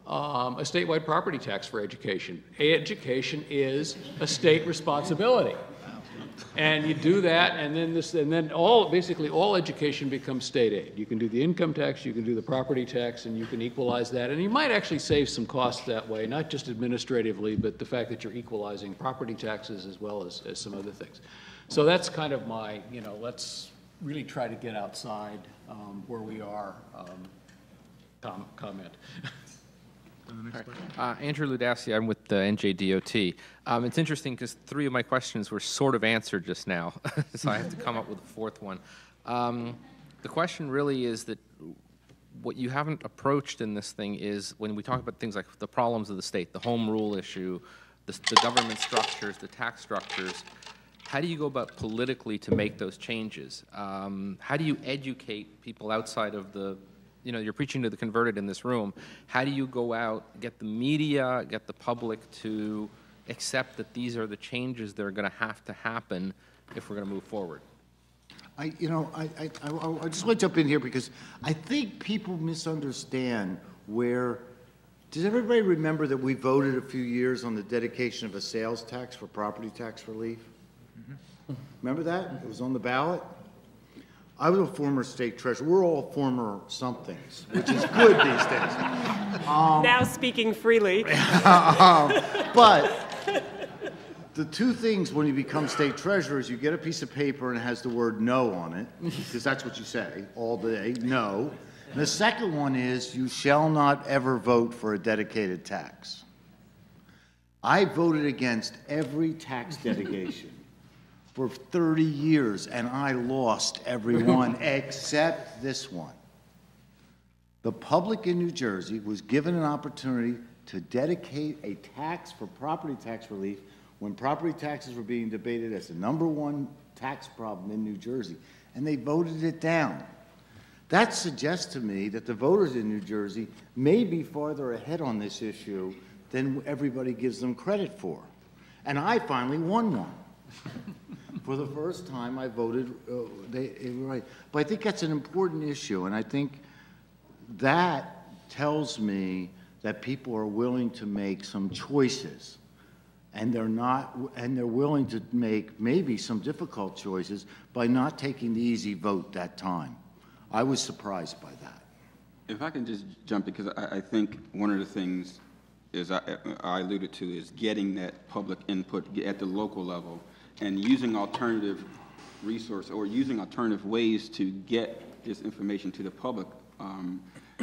a statewide property tax for education. Education is a state responsibility. And you do that, and then basically all education becomes state aid. You can do the income tax, you can do the property tax, and you can equalize that. And you might actually save some costs that way, not just administratively, but the fact that you're equalizing property taxes as well as some other things. So that's kind of my, let's really try to get outside where we are comment. Andrew Ludowski, I'm with the NJDOT. It's interesting because 3 of my questions were sort of answered just now, so I have to come up with a 4th one. The question really is that what you haven't approached in this thing is when we talk about things like the problems of the state, the home rule issue, the government structures, the tax structures, how do you go about politically to make those changes? How do you educate people outside of the, you're preaching to the converted in this room. How do you go out, get the media, get the public to accept that these are the changes that are going to happen if we're going to move forward? I just want to jump in here because I think people misunderstand where. Does everybody remember that we voted a few years on the dedication of a sales tax for property tax relief? Mm-hmm. Remember that? It was on the ballot. I was a former state treasurer. We're all former somethings, which is good these days. Now speaking freely. But the two things when you become state treasurer is you get a piece of paper and it has the word no on it, because that's what you say all day, no. And the second one is you shall not ever vote for a dedicated tax. I voted against every tax dedication for 30 years, and I lost every one except this one. The public in New Jersey was given an opportunity to dedicate a tax for property tax relief when property taxes were being debated as the #1 tax problem in New Jersey, and they voted it down. That suggests to me that the voters in New Jersey may be farther ahead on this issue than everybody gives them credit for. And I finally won one. For the first time, I voted, they were right. But I think that's an important issue, and I think that tells me that people are willing to make some choices. And they're willing to make maybe some difficult choices by not taking the easy vote that time. I was surprised by that. If I can just jump, because I think one of the things is I alluded to is getting that public input at the local level and using alternative resource or using alternative ways to get this information to the public,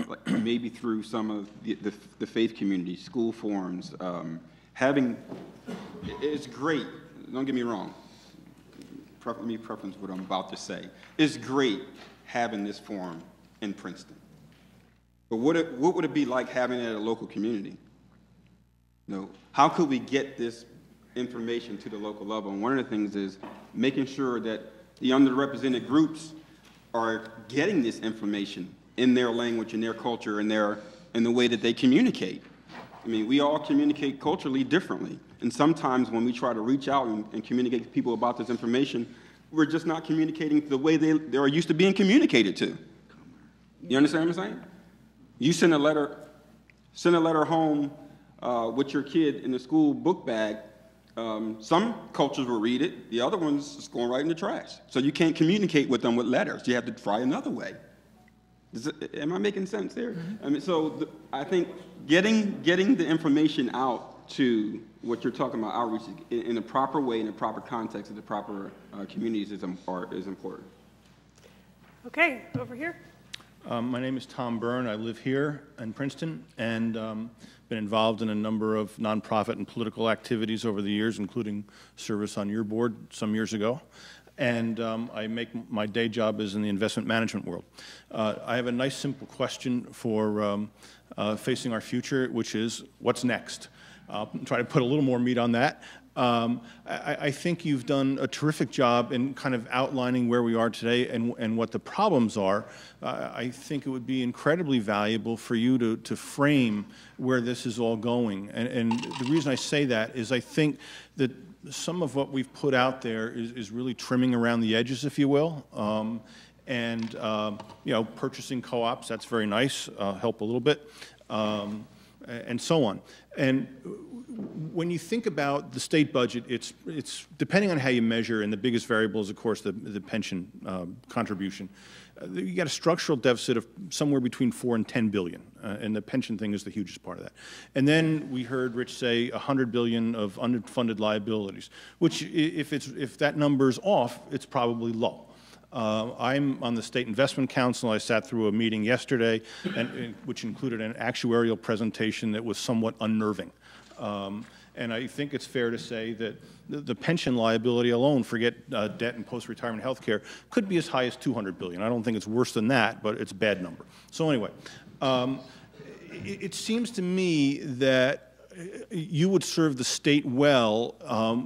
like maybe through some of the faith community, school forums, it's great, don't get me wrong, let me preference what I'm about to say. It's great having this forum in Princeton. But what would it be like having it at a local community? How could we get this information to the local level? And one of the things is making sure that the underrepresented groups are getting this information in their language, in their culture, in the way that they communicate. I mean, we all communicate culturally differently. And sometimes when we try to reach out and communicate to people about this information, we're just not communicating the way they are used to being communicated to. You understand what I'm saying? You send a letter home with your kid in the school book bag. Some cultures will read it. The other ones is going right in the trash. So you can't communicate with them with letters. You have to try another way. Am I making sense there? Mm-hmm. I mean, I think getting the information out to what you're talking about, outreach, in a proper way, in a proper context, in the proper communities is important. Okay, over here. My name is Tom Byrne. I live here in Princeton and been involved in a number of nonprofit and political activities over the years, including service on your board some years ago. And I make my day job is in the investment management world. I have a nice, simple question for facing our future, which is, what's next? I'll try to put a little more meat on that. I think you've done a terrific job in kind of outlining where we are today and what the problems are. I think it would be incredibly valuable for you to frame where this is all going. And the reason I say that is I think that some of what we've put out there is really trimming around the edges, if you will. Purchasing co-ops, that's very nice, help a little bit, and so on. And when you think about the state budget, it's depending on how you measure, and the biggest variable is, of course, the pension contribution. You got a structural deficit of somewhere between $4 and $10 billion, and the pension thing is the hugest part of that. And then we heard Rich say $100 billion of unfunded liabilities, which if that number's off, it's probably low. I'm on the State Investment Council. I sat through a meeting yesterday, which included an actuarial presentation that was somewhat unnerving. And I think it's fair to say that the pension liability alone, forget debt and post-retirement health care, could be as high as $200 billion. I don't think it's worse than that, but it's a bad number. So anyway, it seems to me that you would serve the state well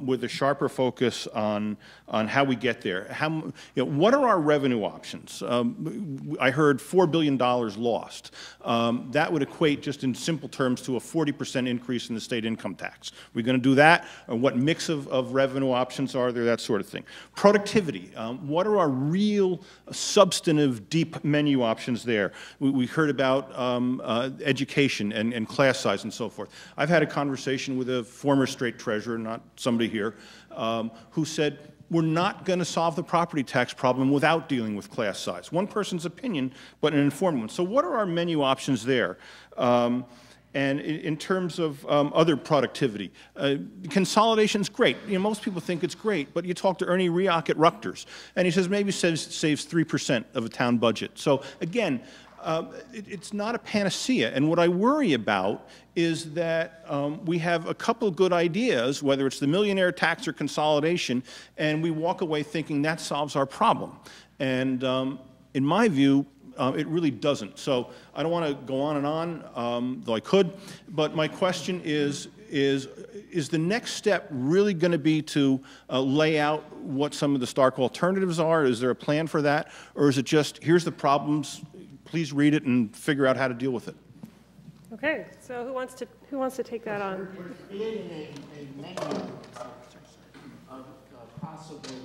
with a sharper focus on how we get there. What are our revenue options? I heard $4 billion lost. That would equate, just in simple terms, to a 40% increase in the state income tax. We're going to do that? Or what mix of revenue options are there? That sort of thing. Productivity. What are our real substantive deep menu options there? We heard about education and class size and so forth. I've had a conversation with a former state treasurer, not somebody here, who said, we're not going to solve the property tax problem without dealing with class size. One person's opinion, but an informed one. So what are our menu options there? And in terms of other productivity, consolidation's great. Most people think it's great, but you talk to Ernie Rioch at Rutgers, and he says maybe saves 3% of a town budget. So again, it's not a panacea. And what I worry about is that we have a couple of good ideas, whether it's the millionaire tax or consolidation, and we walk away thinking that solves our problem. And in my view, it really doesn't. So I don't want to go on and on, though I could, but my question is the next step really going to be to lay out what some of the stark alternatives are? Is there a plan for that? Or is it just, here's the problems, please read it and figure out how to deal with it? Okay, so who wants to take that on? We're creating a menu of possible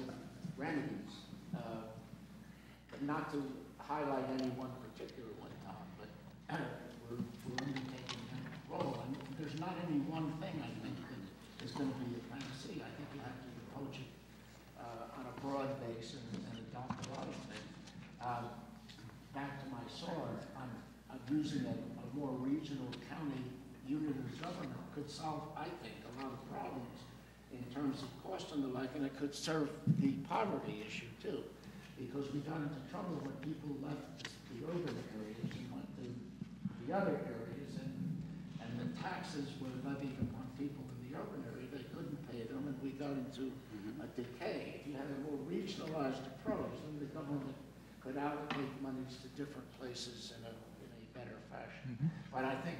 remedies, but not to highlight any one particular one, Tom, but we're undertaking a role. And there's not any one thing, I think, that is going to be a panacea. I think you have to approach it on a broad base and adopt a lot of things. Back to my sword, I'm using a more regional county unit of government could solve, I think, a lot of problems in terms of cost and the like, and it could serve the poverty issue too, because we got into trouble when people left the urban areas and went to the other areas, and the taxes were levied upon people in the urban area. They couldn't pay them, and we got into a decay. If you had a more regionalized approach, then the government could allocate monies to different places in a better fashion. But I think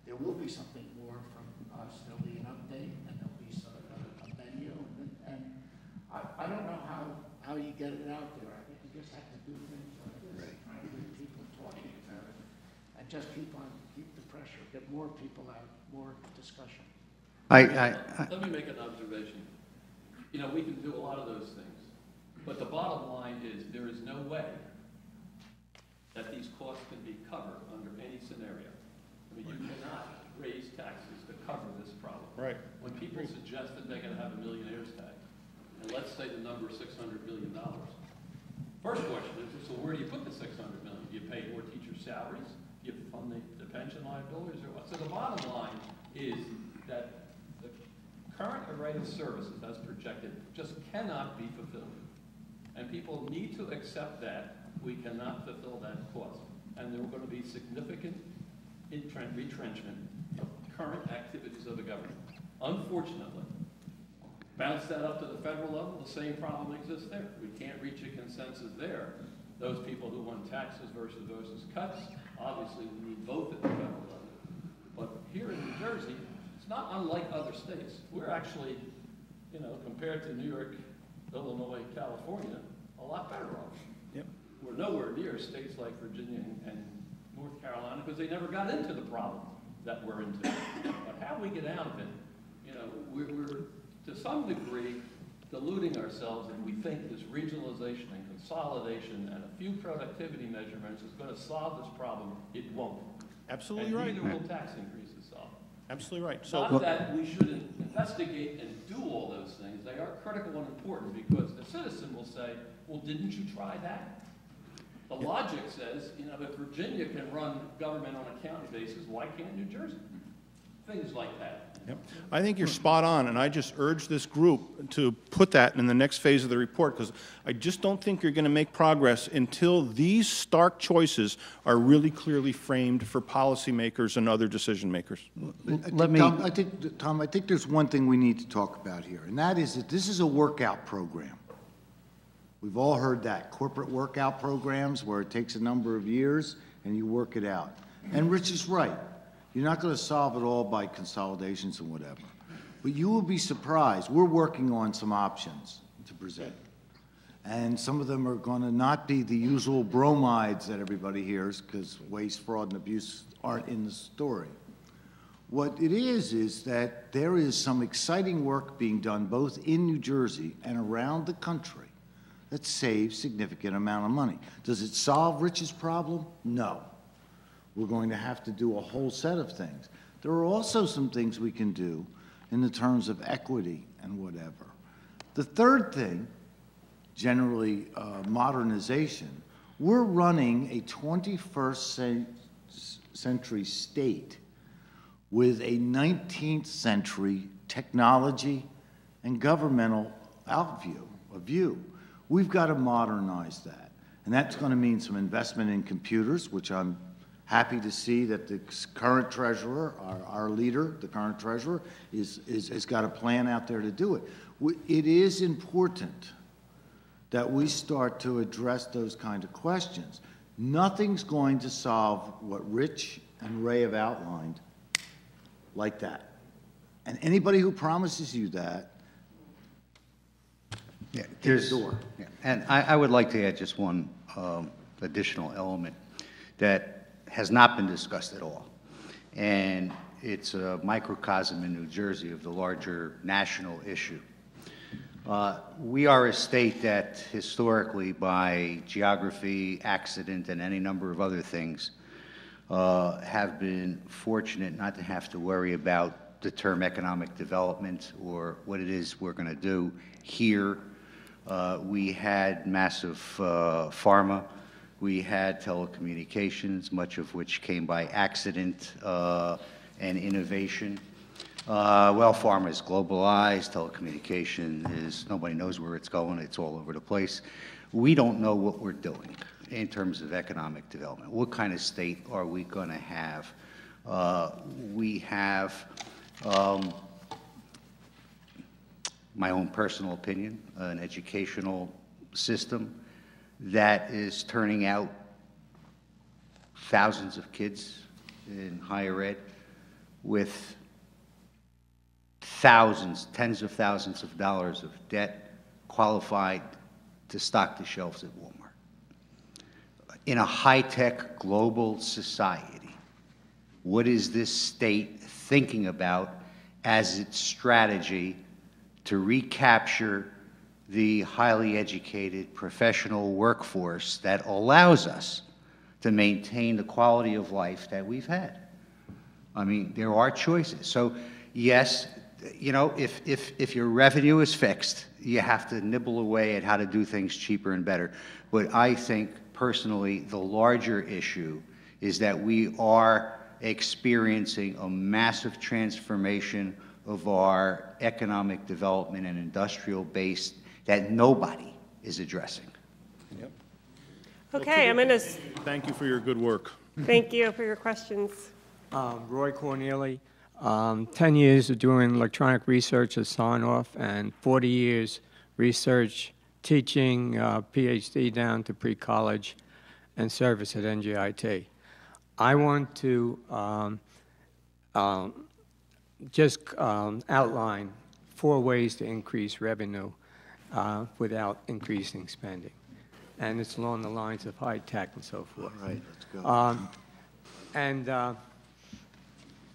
there will be something more from us. There'll be an update, and there'll be a menu, and I don't know how you get it out there. I think you just have to do things like this, try to get people talking about it, and just keep the pressure, get more people out, more discussion. Let me make an observation. We can do a lot of those things, but the bottom line is there is no way that these costs can be covered under any scenario. You cannot raise taxes to cover this problem. Right. When people suggest that they're going to have a millionaire's tax, and let's say the number is $600 billion. First question is, so where do you put the $600 million? Do you pay more teachers' salaries? Do you fund the pension liabilities, or what? So the bottom line is that the current array of services, as projected, just cannot be fulfilled. And people need to accept that we cannot fulfill that cost. And there are going to be significant retrenchment of current activities of the government. Unfortunately, bounce that up to the federal level, the same problem exists there. We can't reach a consensus there. Those people who want taxes versus cuts, obviously we need both at the federal level. But here in New Jersey, it's not unlike other states. We're actually, compared to New York, Illinois, California, a lot better off. Yep. We're nowhere near states like Virginia and North Carolina because they never got into the problem that we're into. But how we get out of it, we're to some degree deluding ourselves if we think this regionalization and consolidation and a few productivity measurements is going to solve this problem. It won't. Absolutely right. Neither will tax increases solve it. Absolutely right. So not that we shouldn't investigate and do all those things. They are critical and important because the citizen will say, well, didn't you try that? The logic says, if Virginia can run government on a county basis, why can't New Jersey? Things like that. Yep. I think you're spot on, and I just urge this group to put that in the next phase of the report, because I just don't think you're going to make progress until these stark choices are really clearly framed for policymakers and other decision makers. Tom, I think there's one thing we need to talk about here, and that is that this is a workout program. We've all heard that, corporate workout programs where it takes a number of years and you work it out. And Rich is right. You're not going to solve it all by consolidations and whatever. But you will be surprised. We're working on some options to present. And some of them are going to not be the usual bromides that everybody hears, because waste, fraud, and abuse aren't in the story. What it is that there is some exciting work being done both in New Jersey and around the country that saves significant amount of money. Does it solve Rich's problem? No. We're going to have to do a whole set of things. There are also some things we can do in the terms of equity and whatever. The third thing, generally modernization, we're running a 21st century state with a 19th century technology and governmental view. We've got to modernize that. And that's going to mean some investment in computers, which I'm happy to see that the current treasurer, our leader, the current treasurer, has got a plan out there to do it. It is important that we start to address those kind of questions. Nothing's going to solve what Rich and Ray have outlined like that. And anybody who promises you that, yeah, there's, yeah. And I would like to add just one additional element that has not been discussed at all. And it's a microcosm in New Jersey of the larger national issue. We are a state that historically, by geography, accident, and any number of other things, have been fortunate not to have to worry about the term economic development or what it is we're going to do here. We had massive pharma. We had telecommunications, much of which came by accident and innovation. Well, pharma is globalized. Telecommunication is, nobody knows where it's going. It's all over the place. We don't know what we're doing in terms of economic development. What kind of state are we going to have? We have, my own personal opinion, an educational system that is turning out thousands of kids in higher ed with thousands, tens of thousands of dollars of debt, qualified to stock the shelves at Walmart. In a high-tech global society, what is this state thinking about as its strategy to recapture the highly educated professional workforce that allows us to maintain the quality of life that we've had? I mean, there are choices. So, yes, you know, if your revenue is fixed, you have to nibble away at how to do things cheaper and better. But I think, personally, the larger issue is that we are experiencing a massive transformation of our economic development and industrial base that nobody is addressing. Yep. Okay, I'm going to... Thank you for your good work. Thank you for your questions. Roy Corneli, 10 years of doing electronic research at Sarnoff and 40 years research, teaching, PhD down to pre-college, and service at NJIT. I want to just outline 4 ways to increase revenue without increasing spending. And it's along the lines of high tech and so forth. All right, let's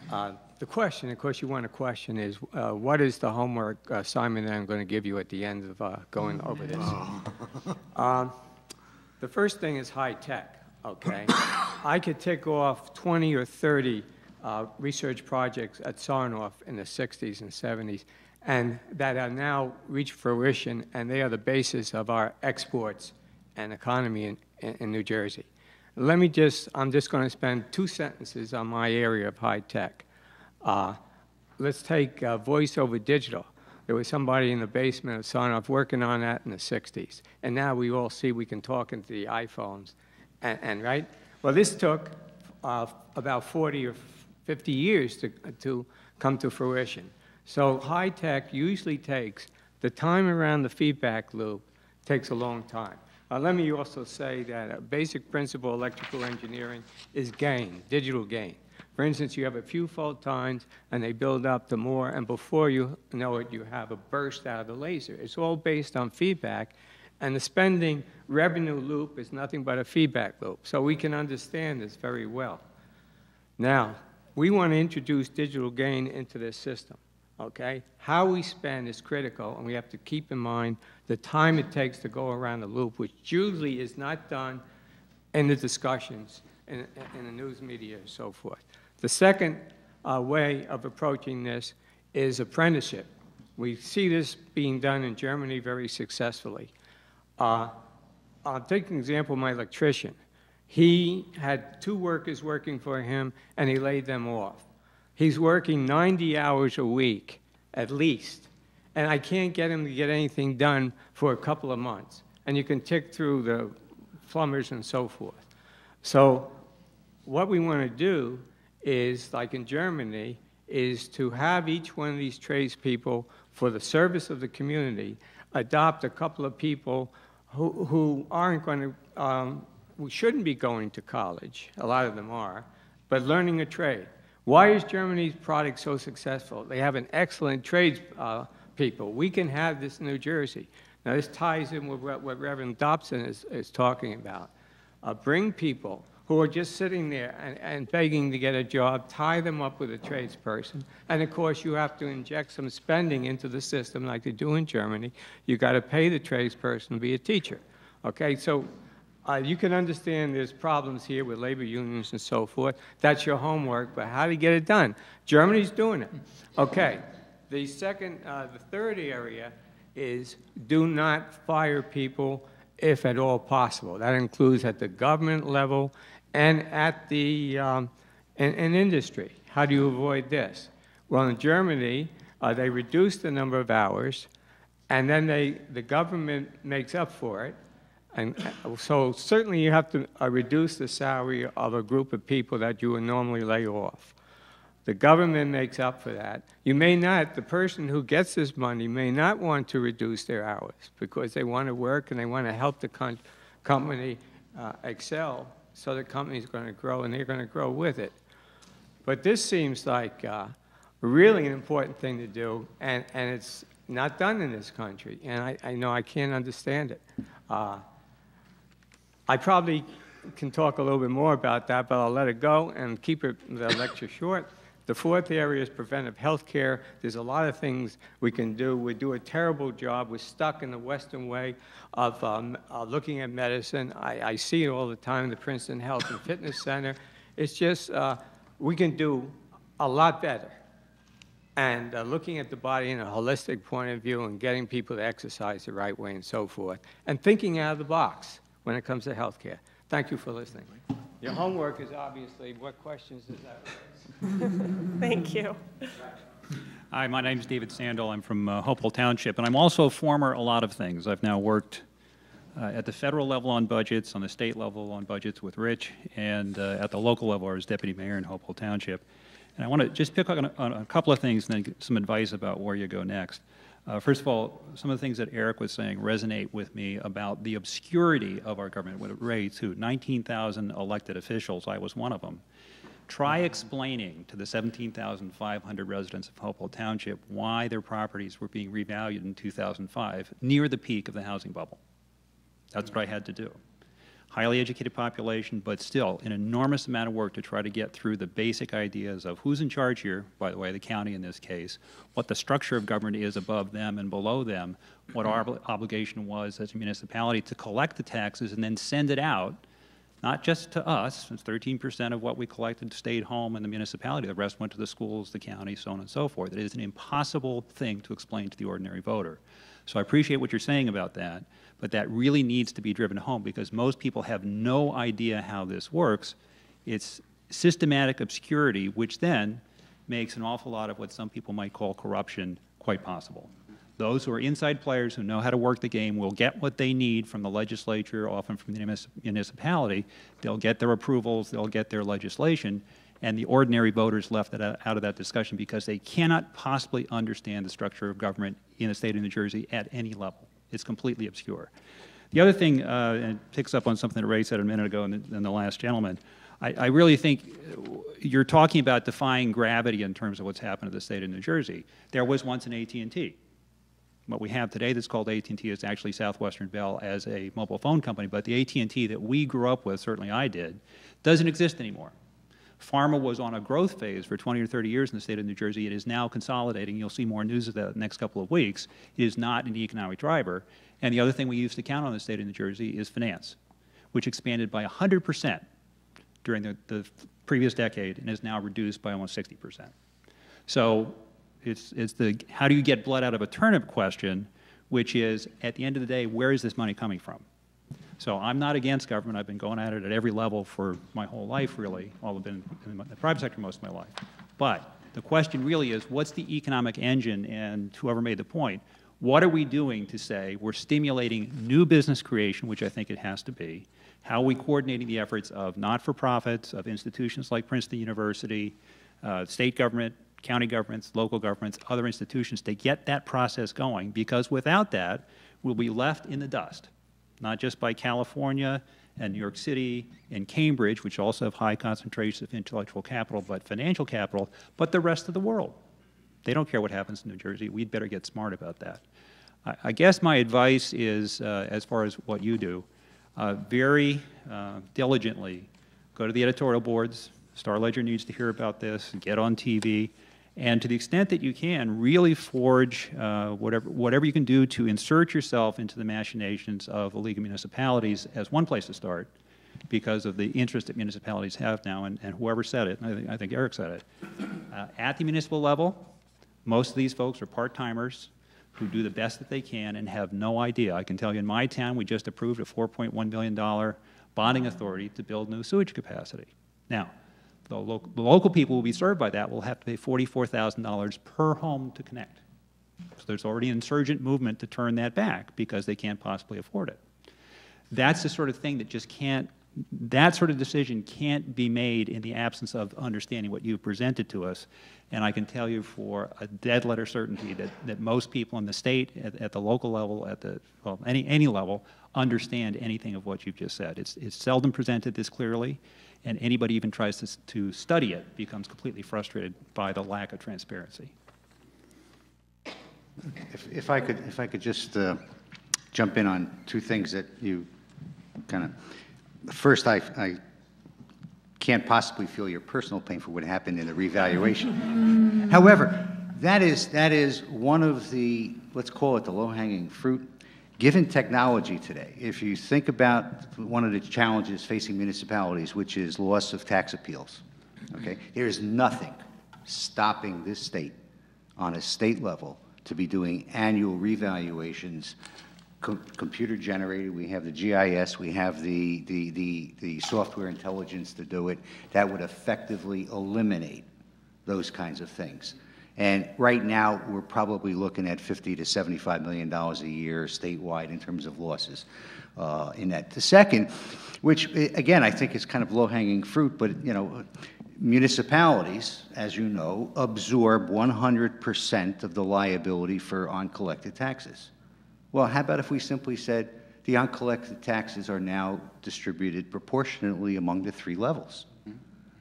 go. The question, of course, you want a question is, what is the homework assignment that I'm going to give you at the end of going over this? The first thing is high tech, okay? I could tick off 20 or 30 research projects at Sarnoff in the 60s and 70s, and that have now reached fruition, and they are the basis of our exports and economy in New Jersey. I'm just going to spend 2 sentences on my area of high tech. Let's take voice over digital. There was somebody in the basement of Sarnoff working on that in the 60s. And now we all see we can talk into the iPhones. And right? Well, this took about 40 or 50 years to come to fruition. So high tech usually takes, the time around the feedback loop takes a long time. Let me also say that a basic principle of electrical engineering is gain, digital gain. For instance, you have a few full-times, and they build up to more, and before you know it, you have a burst out of the laser. It's all based on feedback, and the spending revenue loop is nothing but a feedback loop. So we can understand this very well. Now, we want to introduce digital gain into this system, okay? How we spend is critical, and we have to keep in mind the time it takes to go around the loop, which usually is not done in the discussions in the news media and so forth. The second way of approaching this is apprenticeship. We see this being done in Germany very successfully. I'll take an example of my electrician. He had 2 workers working for him, and he laid them off. He's working 90 hours a week, at least, and I can't get him to get anything done for a couple of months. And you can tick through the plumbers and so forth. So what we want to do is, like in Germany, is to have each one of these tradespeople, for the service of the community, adopt a couple of people who aren't going to, who shouldn't be going to college, a lot of them are, but learning a trade. Why is Germany's product so successful? They have an excellent trades people. We can have this in New Jersey. Now this ties in with what Reverend Dobson is talking about. Bring people who are just sitting there and begging to get a job, tie them up with a tradesperson, and of course you have to inject some spending into the system like they do in Germany. You got to pay the tradesperson to be a teacher. Okay, so you can understand there's problems here with labor unions and so forth. That's your homework, but how do you get it done? Germany's doing it. Okay, the third area is do not fire people if at all possible. That includes at the government level and at the in industry. How do you avoid this? Well, in Germany, they reduce the number of hours, and then the government makes up for it. And so certainly you have to reduce the salary of a group of people that you would normally lay off. The government makes up for that. You may not, the person who gets this money may not want to reduce their hours because they want to work and they want to help the company excel, so the company's going to grow and they're going to grow with it. But this seems like really an important thing to do, and it's not done in this country, and I know I can't understand it. I probably can talk a little bit more about that, but I'll let it go and keep the lecture short. The fourth area is preventive health care. There's a lot of things we can do. We do a terrible job. We're stuck in the Western way of looking at medicine. I see it all the time in the Princeton Health and Fitness Center. It's just we can do a lot better. And looking at the body in a holistic point of view and getting people to exercise the right way and so forth. And thinking out of the box when it comes to health care. Thank you for listening. Your homework is obviously, what questions does that raise? Thank you. Hi, my name is David Sandel. I'm from Hopewell Township, and I'm also a former a lot of things. I've now worked at the federal level on budgets, on the state level on budgets with Rich, and at the local level I was deputy mayor in Hopewell Township. And I want to just pick up on a couple of things and then get some advice about where you go next. First of all, some of the things that Eric was saying resonate with me about the obscurity of our government when it relates to 19,000 elected officials. I was one of them. Try explaining to the 17,500 residents of Hopewell Township why their properties were being revalued in 2005, near the peak of the housing bubble. That's what I had to do. Highly educated population, but still an enormous amount of work to try to get through the basic ideas of who's in charge here, by the way, the county in this case, what the structure of government is above them and below them, what our obligation was as a municipality to collect the taxes and then send it out, not just to us, since 13% of what we collected stayed home in the municipality, the rest went to the schools, the county, so on and so forth. It is an impossible thing to explain to the ordinary voter. So I appreciate what you're saying about that, but that really needs to be driven home because most people have no idea how this works. It's systematic obscurity, which then makes an awful lot of what some people might call corruption quite possible. Those who are inside players who know how to work the game will get what they need from the legislature, often from the municipality. They'll get their approvals, they'll get their legislation, and the ordinary voters left out of that discussion because they cannot possibly understand the structure of government in the state of New Jersey at any level. It's completely obscure. The other thing, and it picks up on something that Ray said a minute ago and the last gentleman, I really think you're talking about defying gravity in terms of what's happened to the state of New Jersey. There was once an AT&T. What we have today that's called AT&T is actually Southwestern Bell as a mobile phone company, but the AT&T that we grew up with, certainly I did, doesn't exist anymore. Pharma was on a growth phase for 20 or 30 years in the state of New Jersey. It is now consolidating. You'll see more news of that in the next couple of weeks. It is not an economic driver. And the other thing we used to count on in the state of New Jersey is finance, which expanded by 100% during the previous decade and is now reduced by almost 60%. So it's the how do you get blood out of a turnip question, which is, at the end of the day, where is this money coming from? So I'm not against government. I've been going at it at every level for my whole life, really. I've been in the private sector most of my life. But the question really is, what's the economic engine? And whoever made the point, what are we doing to say we're stimulating new business creation, which I think it has to be? How are we coordinating the efforts of not-for-profits, of institutions like Princeton University, state government, county governments, local governments, other institutions to get that process going? Because without that, we'll be left in the dust, not just by California and New York City and Cambridge, which also have high concentrations of intellectual capital, but financial capital, but the rest of the world. They don't care what happens in New Jersey. We'd better get smart about that. I guess my advice is, as far as what you do, very diligently go to the editorial boards. Star Ledger needs to hear about this, get on TV, and to the extent that you can, really forge whatever you can do to insert yourself into the machinations of the League of Municipalities as one place to start, because of the interest that municipalities have now, and whoever said it, and I think Eric said it. At the municipal level, most of these folks are part-timers who do the best that they can and have no idea. I can tell you in my town, we just approved a $4.1 million bonding authority to build new sewage capacity. Now, the local people who will be served by that will have to pay $44,000 per home to connect. So there's already an insurgent movement to turn that back because they can't possibly afford it. That's the sort of thing that just can't, that sort of decision can't be made in the absence of understanding what you've presented to us. And I can tell you for a dead letter certainty that most people in the state, at the local level, at the, well, any level, understand anything of what you've just said. It's seldom presented this clearly, and anybody even tries to study it becomes completely frustrated by the lack of transparency. If I could just jump in on two things that you kind of, first, I can't possibly feel your personal pain for what happened in the revaluation. However, that is one of the, let's call it the low-hanging fruit. Given technology today, if you think about one of the challenges facing municipalities, which is loss of tax appeals, okay, there is nothing stopping this state on a state level to be doing annual revaluations, computer generated. We have the GIS, we have the software intelligence to do it. That would effectively eliminate those kinds of things. And right now, we're probably looking at $50 to $75 million a year statewide in terms of losses in that. The second, which again I think is kind of low-hanging fruit, but you know, municipalities, as you know, absorb 100% of the liability for uncollected taxes. Well, how about if we simply said the uncollected taxes are now distributed proportionately among the three levels?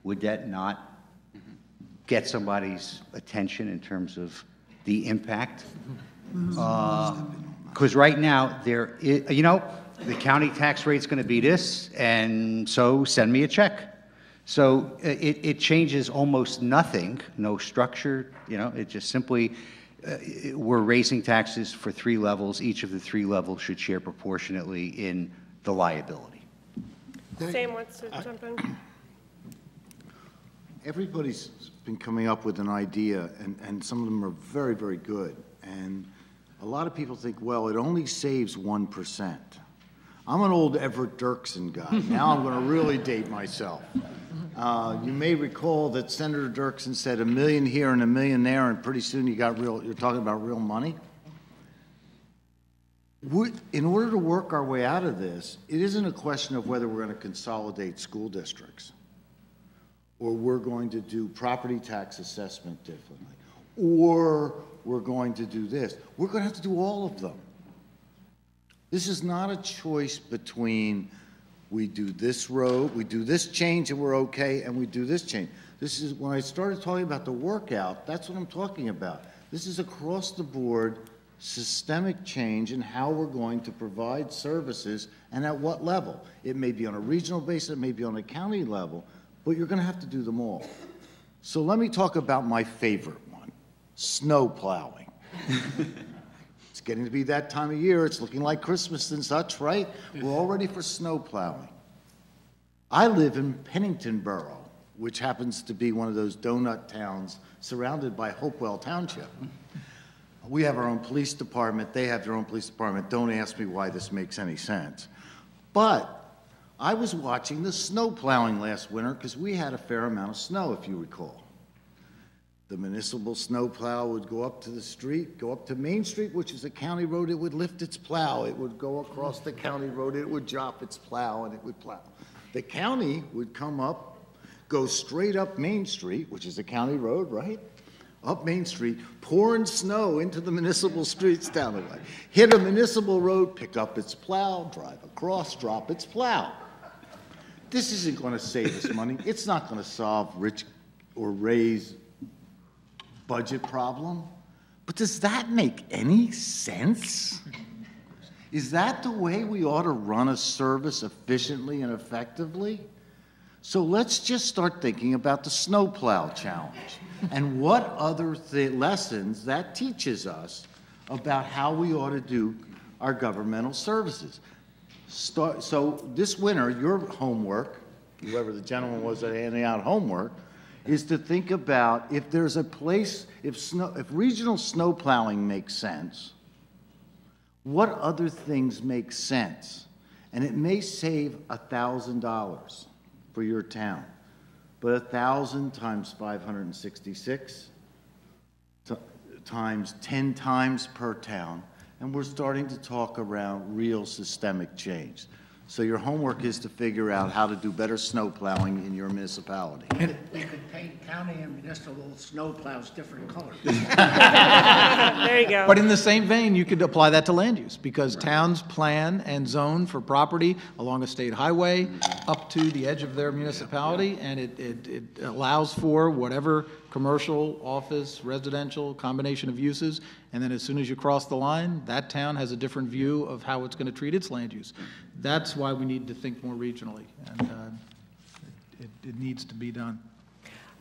Would that not get somebody's attention in terms of the impact? Because right now, there is, you know, the county tax rate's going to be this, and so send me a check. So it changes almost nothing, no structure, you know, it just simply, we're raising taxes for three levels. Each of the three levels should share proportionately in the liability. Sam wants to jump in. Everybody's been coming up with an idea, and some of them are very, very good. And a lot of people think, well, it only saves 1%. I'm an old Everett Dirksen guy. Now I'm going to really date myself. You may recall that Senator Dirksen said $1 million here and $1 million there, and pretty soon you got real, you're talking about real money. In order to work our way out of this, it isn't a question of whether we're going to consolidate school districts, or we're going to do property tax assessment differently, or we're going to do this. We're going to have to do all of them. This is not a choice between we do this road, we do this change and we're okay, and we do this change. This is, when I started talking about the workout, that's what I'm talking about. This is across the board systemic change in how we're going to provide services and at what level. It may be on a regional basis, it may be on a county level, but you're going to have to do them all. So let me talk about my favorite one, snow plowing. It's getting to be that time of year. It's looking like Christmas and such, right? We're all ready for snow plowing. I live in Pennington Borough, which happens to be one of those donut towns surrounded by Hopewell Township. We have our own police department. They have their own police department. Don't ask me why this makes any sense. But I was watching the snow plowing last winter because we had a fair amount of snow, if you recall. The municipal snow plow would go up to the street, go up to Main Street, which is a county road. It would lift its plow. It would go across the county road. It would drop its plow, and it would plow. The county would come up, go straight up Main Street, which is a county road, right? Up Main Street, pouring snow into the municipal streets down the way. Hit a municipal road, pick up its plow, drive across, drop its plow. This isn't going to save us money. It's not going to solve rich or Ray's budget problem. But does that make any sense? Is that the way we ought to run a service efficiently and effectively? So let's just start thinking about the snowplow challenge and what other lessons that teaches us about how we ought to do our governmental services. So this winter, your homework, whoever the gentleman was that handing out homework, is to think about if there's a place, if regional snow plowing makes sense, what other things make sense? And it may save $1,000 for your town, but 1,000 times 566 times 10 times per town, and we're starting to talk around real systemic change. So your homework is to figure out how to do better snow plowing in your municipality. We could paint county and municipal snow plows different colors. There you go. But in the same vein, you could apply that to land use, because towns plan and zone for property along a state highway up to the edge of their municipality, and it allows for whatever commercial, office, residential, combination of uses, and then as soon as you cross the line, that town has a different view of how it's going to treat its land use. That's why we need to think more regionally, and it needs to be done.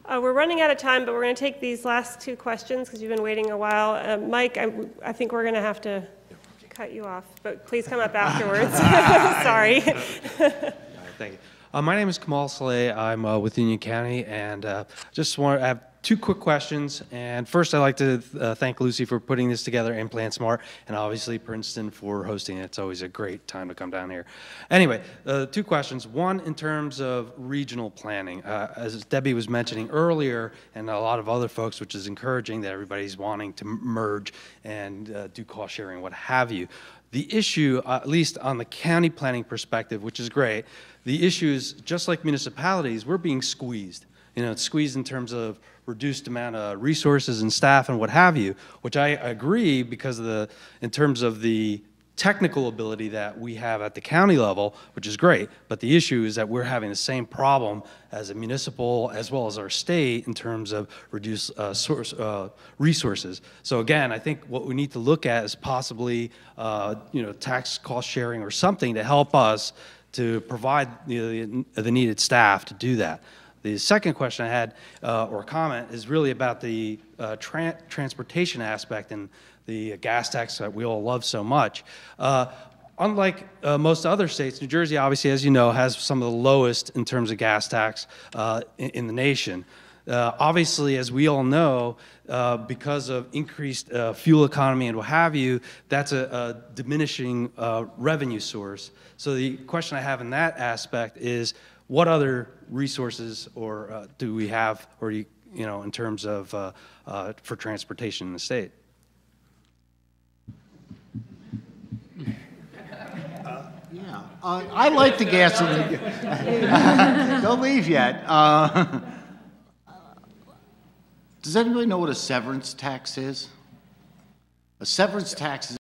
We're running out of time, but we're going to take these last two questions because you've been waiting a while. Mike, I think we're going to have to cut you off, but please come up afterwards. Sorry. Thank you. My name is Kamal Saleh. I'm with Union County, and I have two quick questions. And first, I'd like to thank Lucy for putting this together and Plan Smart, and obviously Princeton for hosting it. It's always a great time to come down here. Anyway, two questions. One, in terms of regional planning. As Debbie was mentioning earlier, and a lot of other folks, which is encouraging that everybody's wanting to merge and do cost sharing, what have you. The issue, at least on the county planning perspective, which is great, the issue is, just like municipalities, we're being squeezed. You know, it's squeezed in terms of reduced amount of resources and staff and what have you, which I agree because of in terms of the technical ability that we have at the county level, which is great, but the issue is that we're having the same problem as a municipal as well as our state in terms of reduced resources. So again, I think what we need to look at is possibly tax cost sharing or something to help us to provide the needed staff to do that. The second question I had, or comment, is really about the transportation aspect and the gas tax that we all love so much. Unlike most other states, New Jersey, obviously, as you know, has some of the lowest in terms of gas tax in the nation. Obviously, as we all know, because of increased fuel economy and what have you, that's a diminishing revenue source. So the question I have in that aspect is, what other resources or do we have, or in terms of for transportation in the state? I like the gasoline. Don't leave yet. Does anybody know what a severance tax is? A severance tax is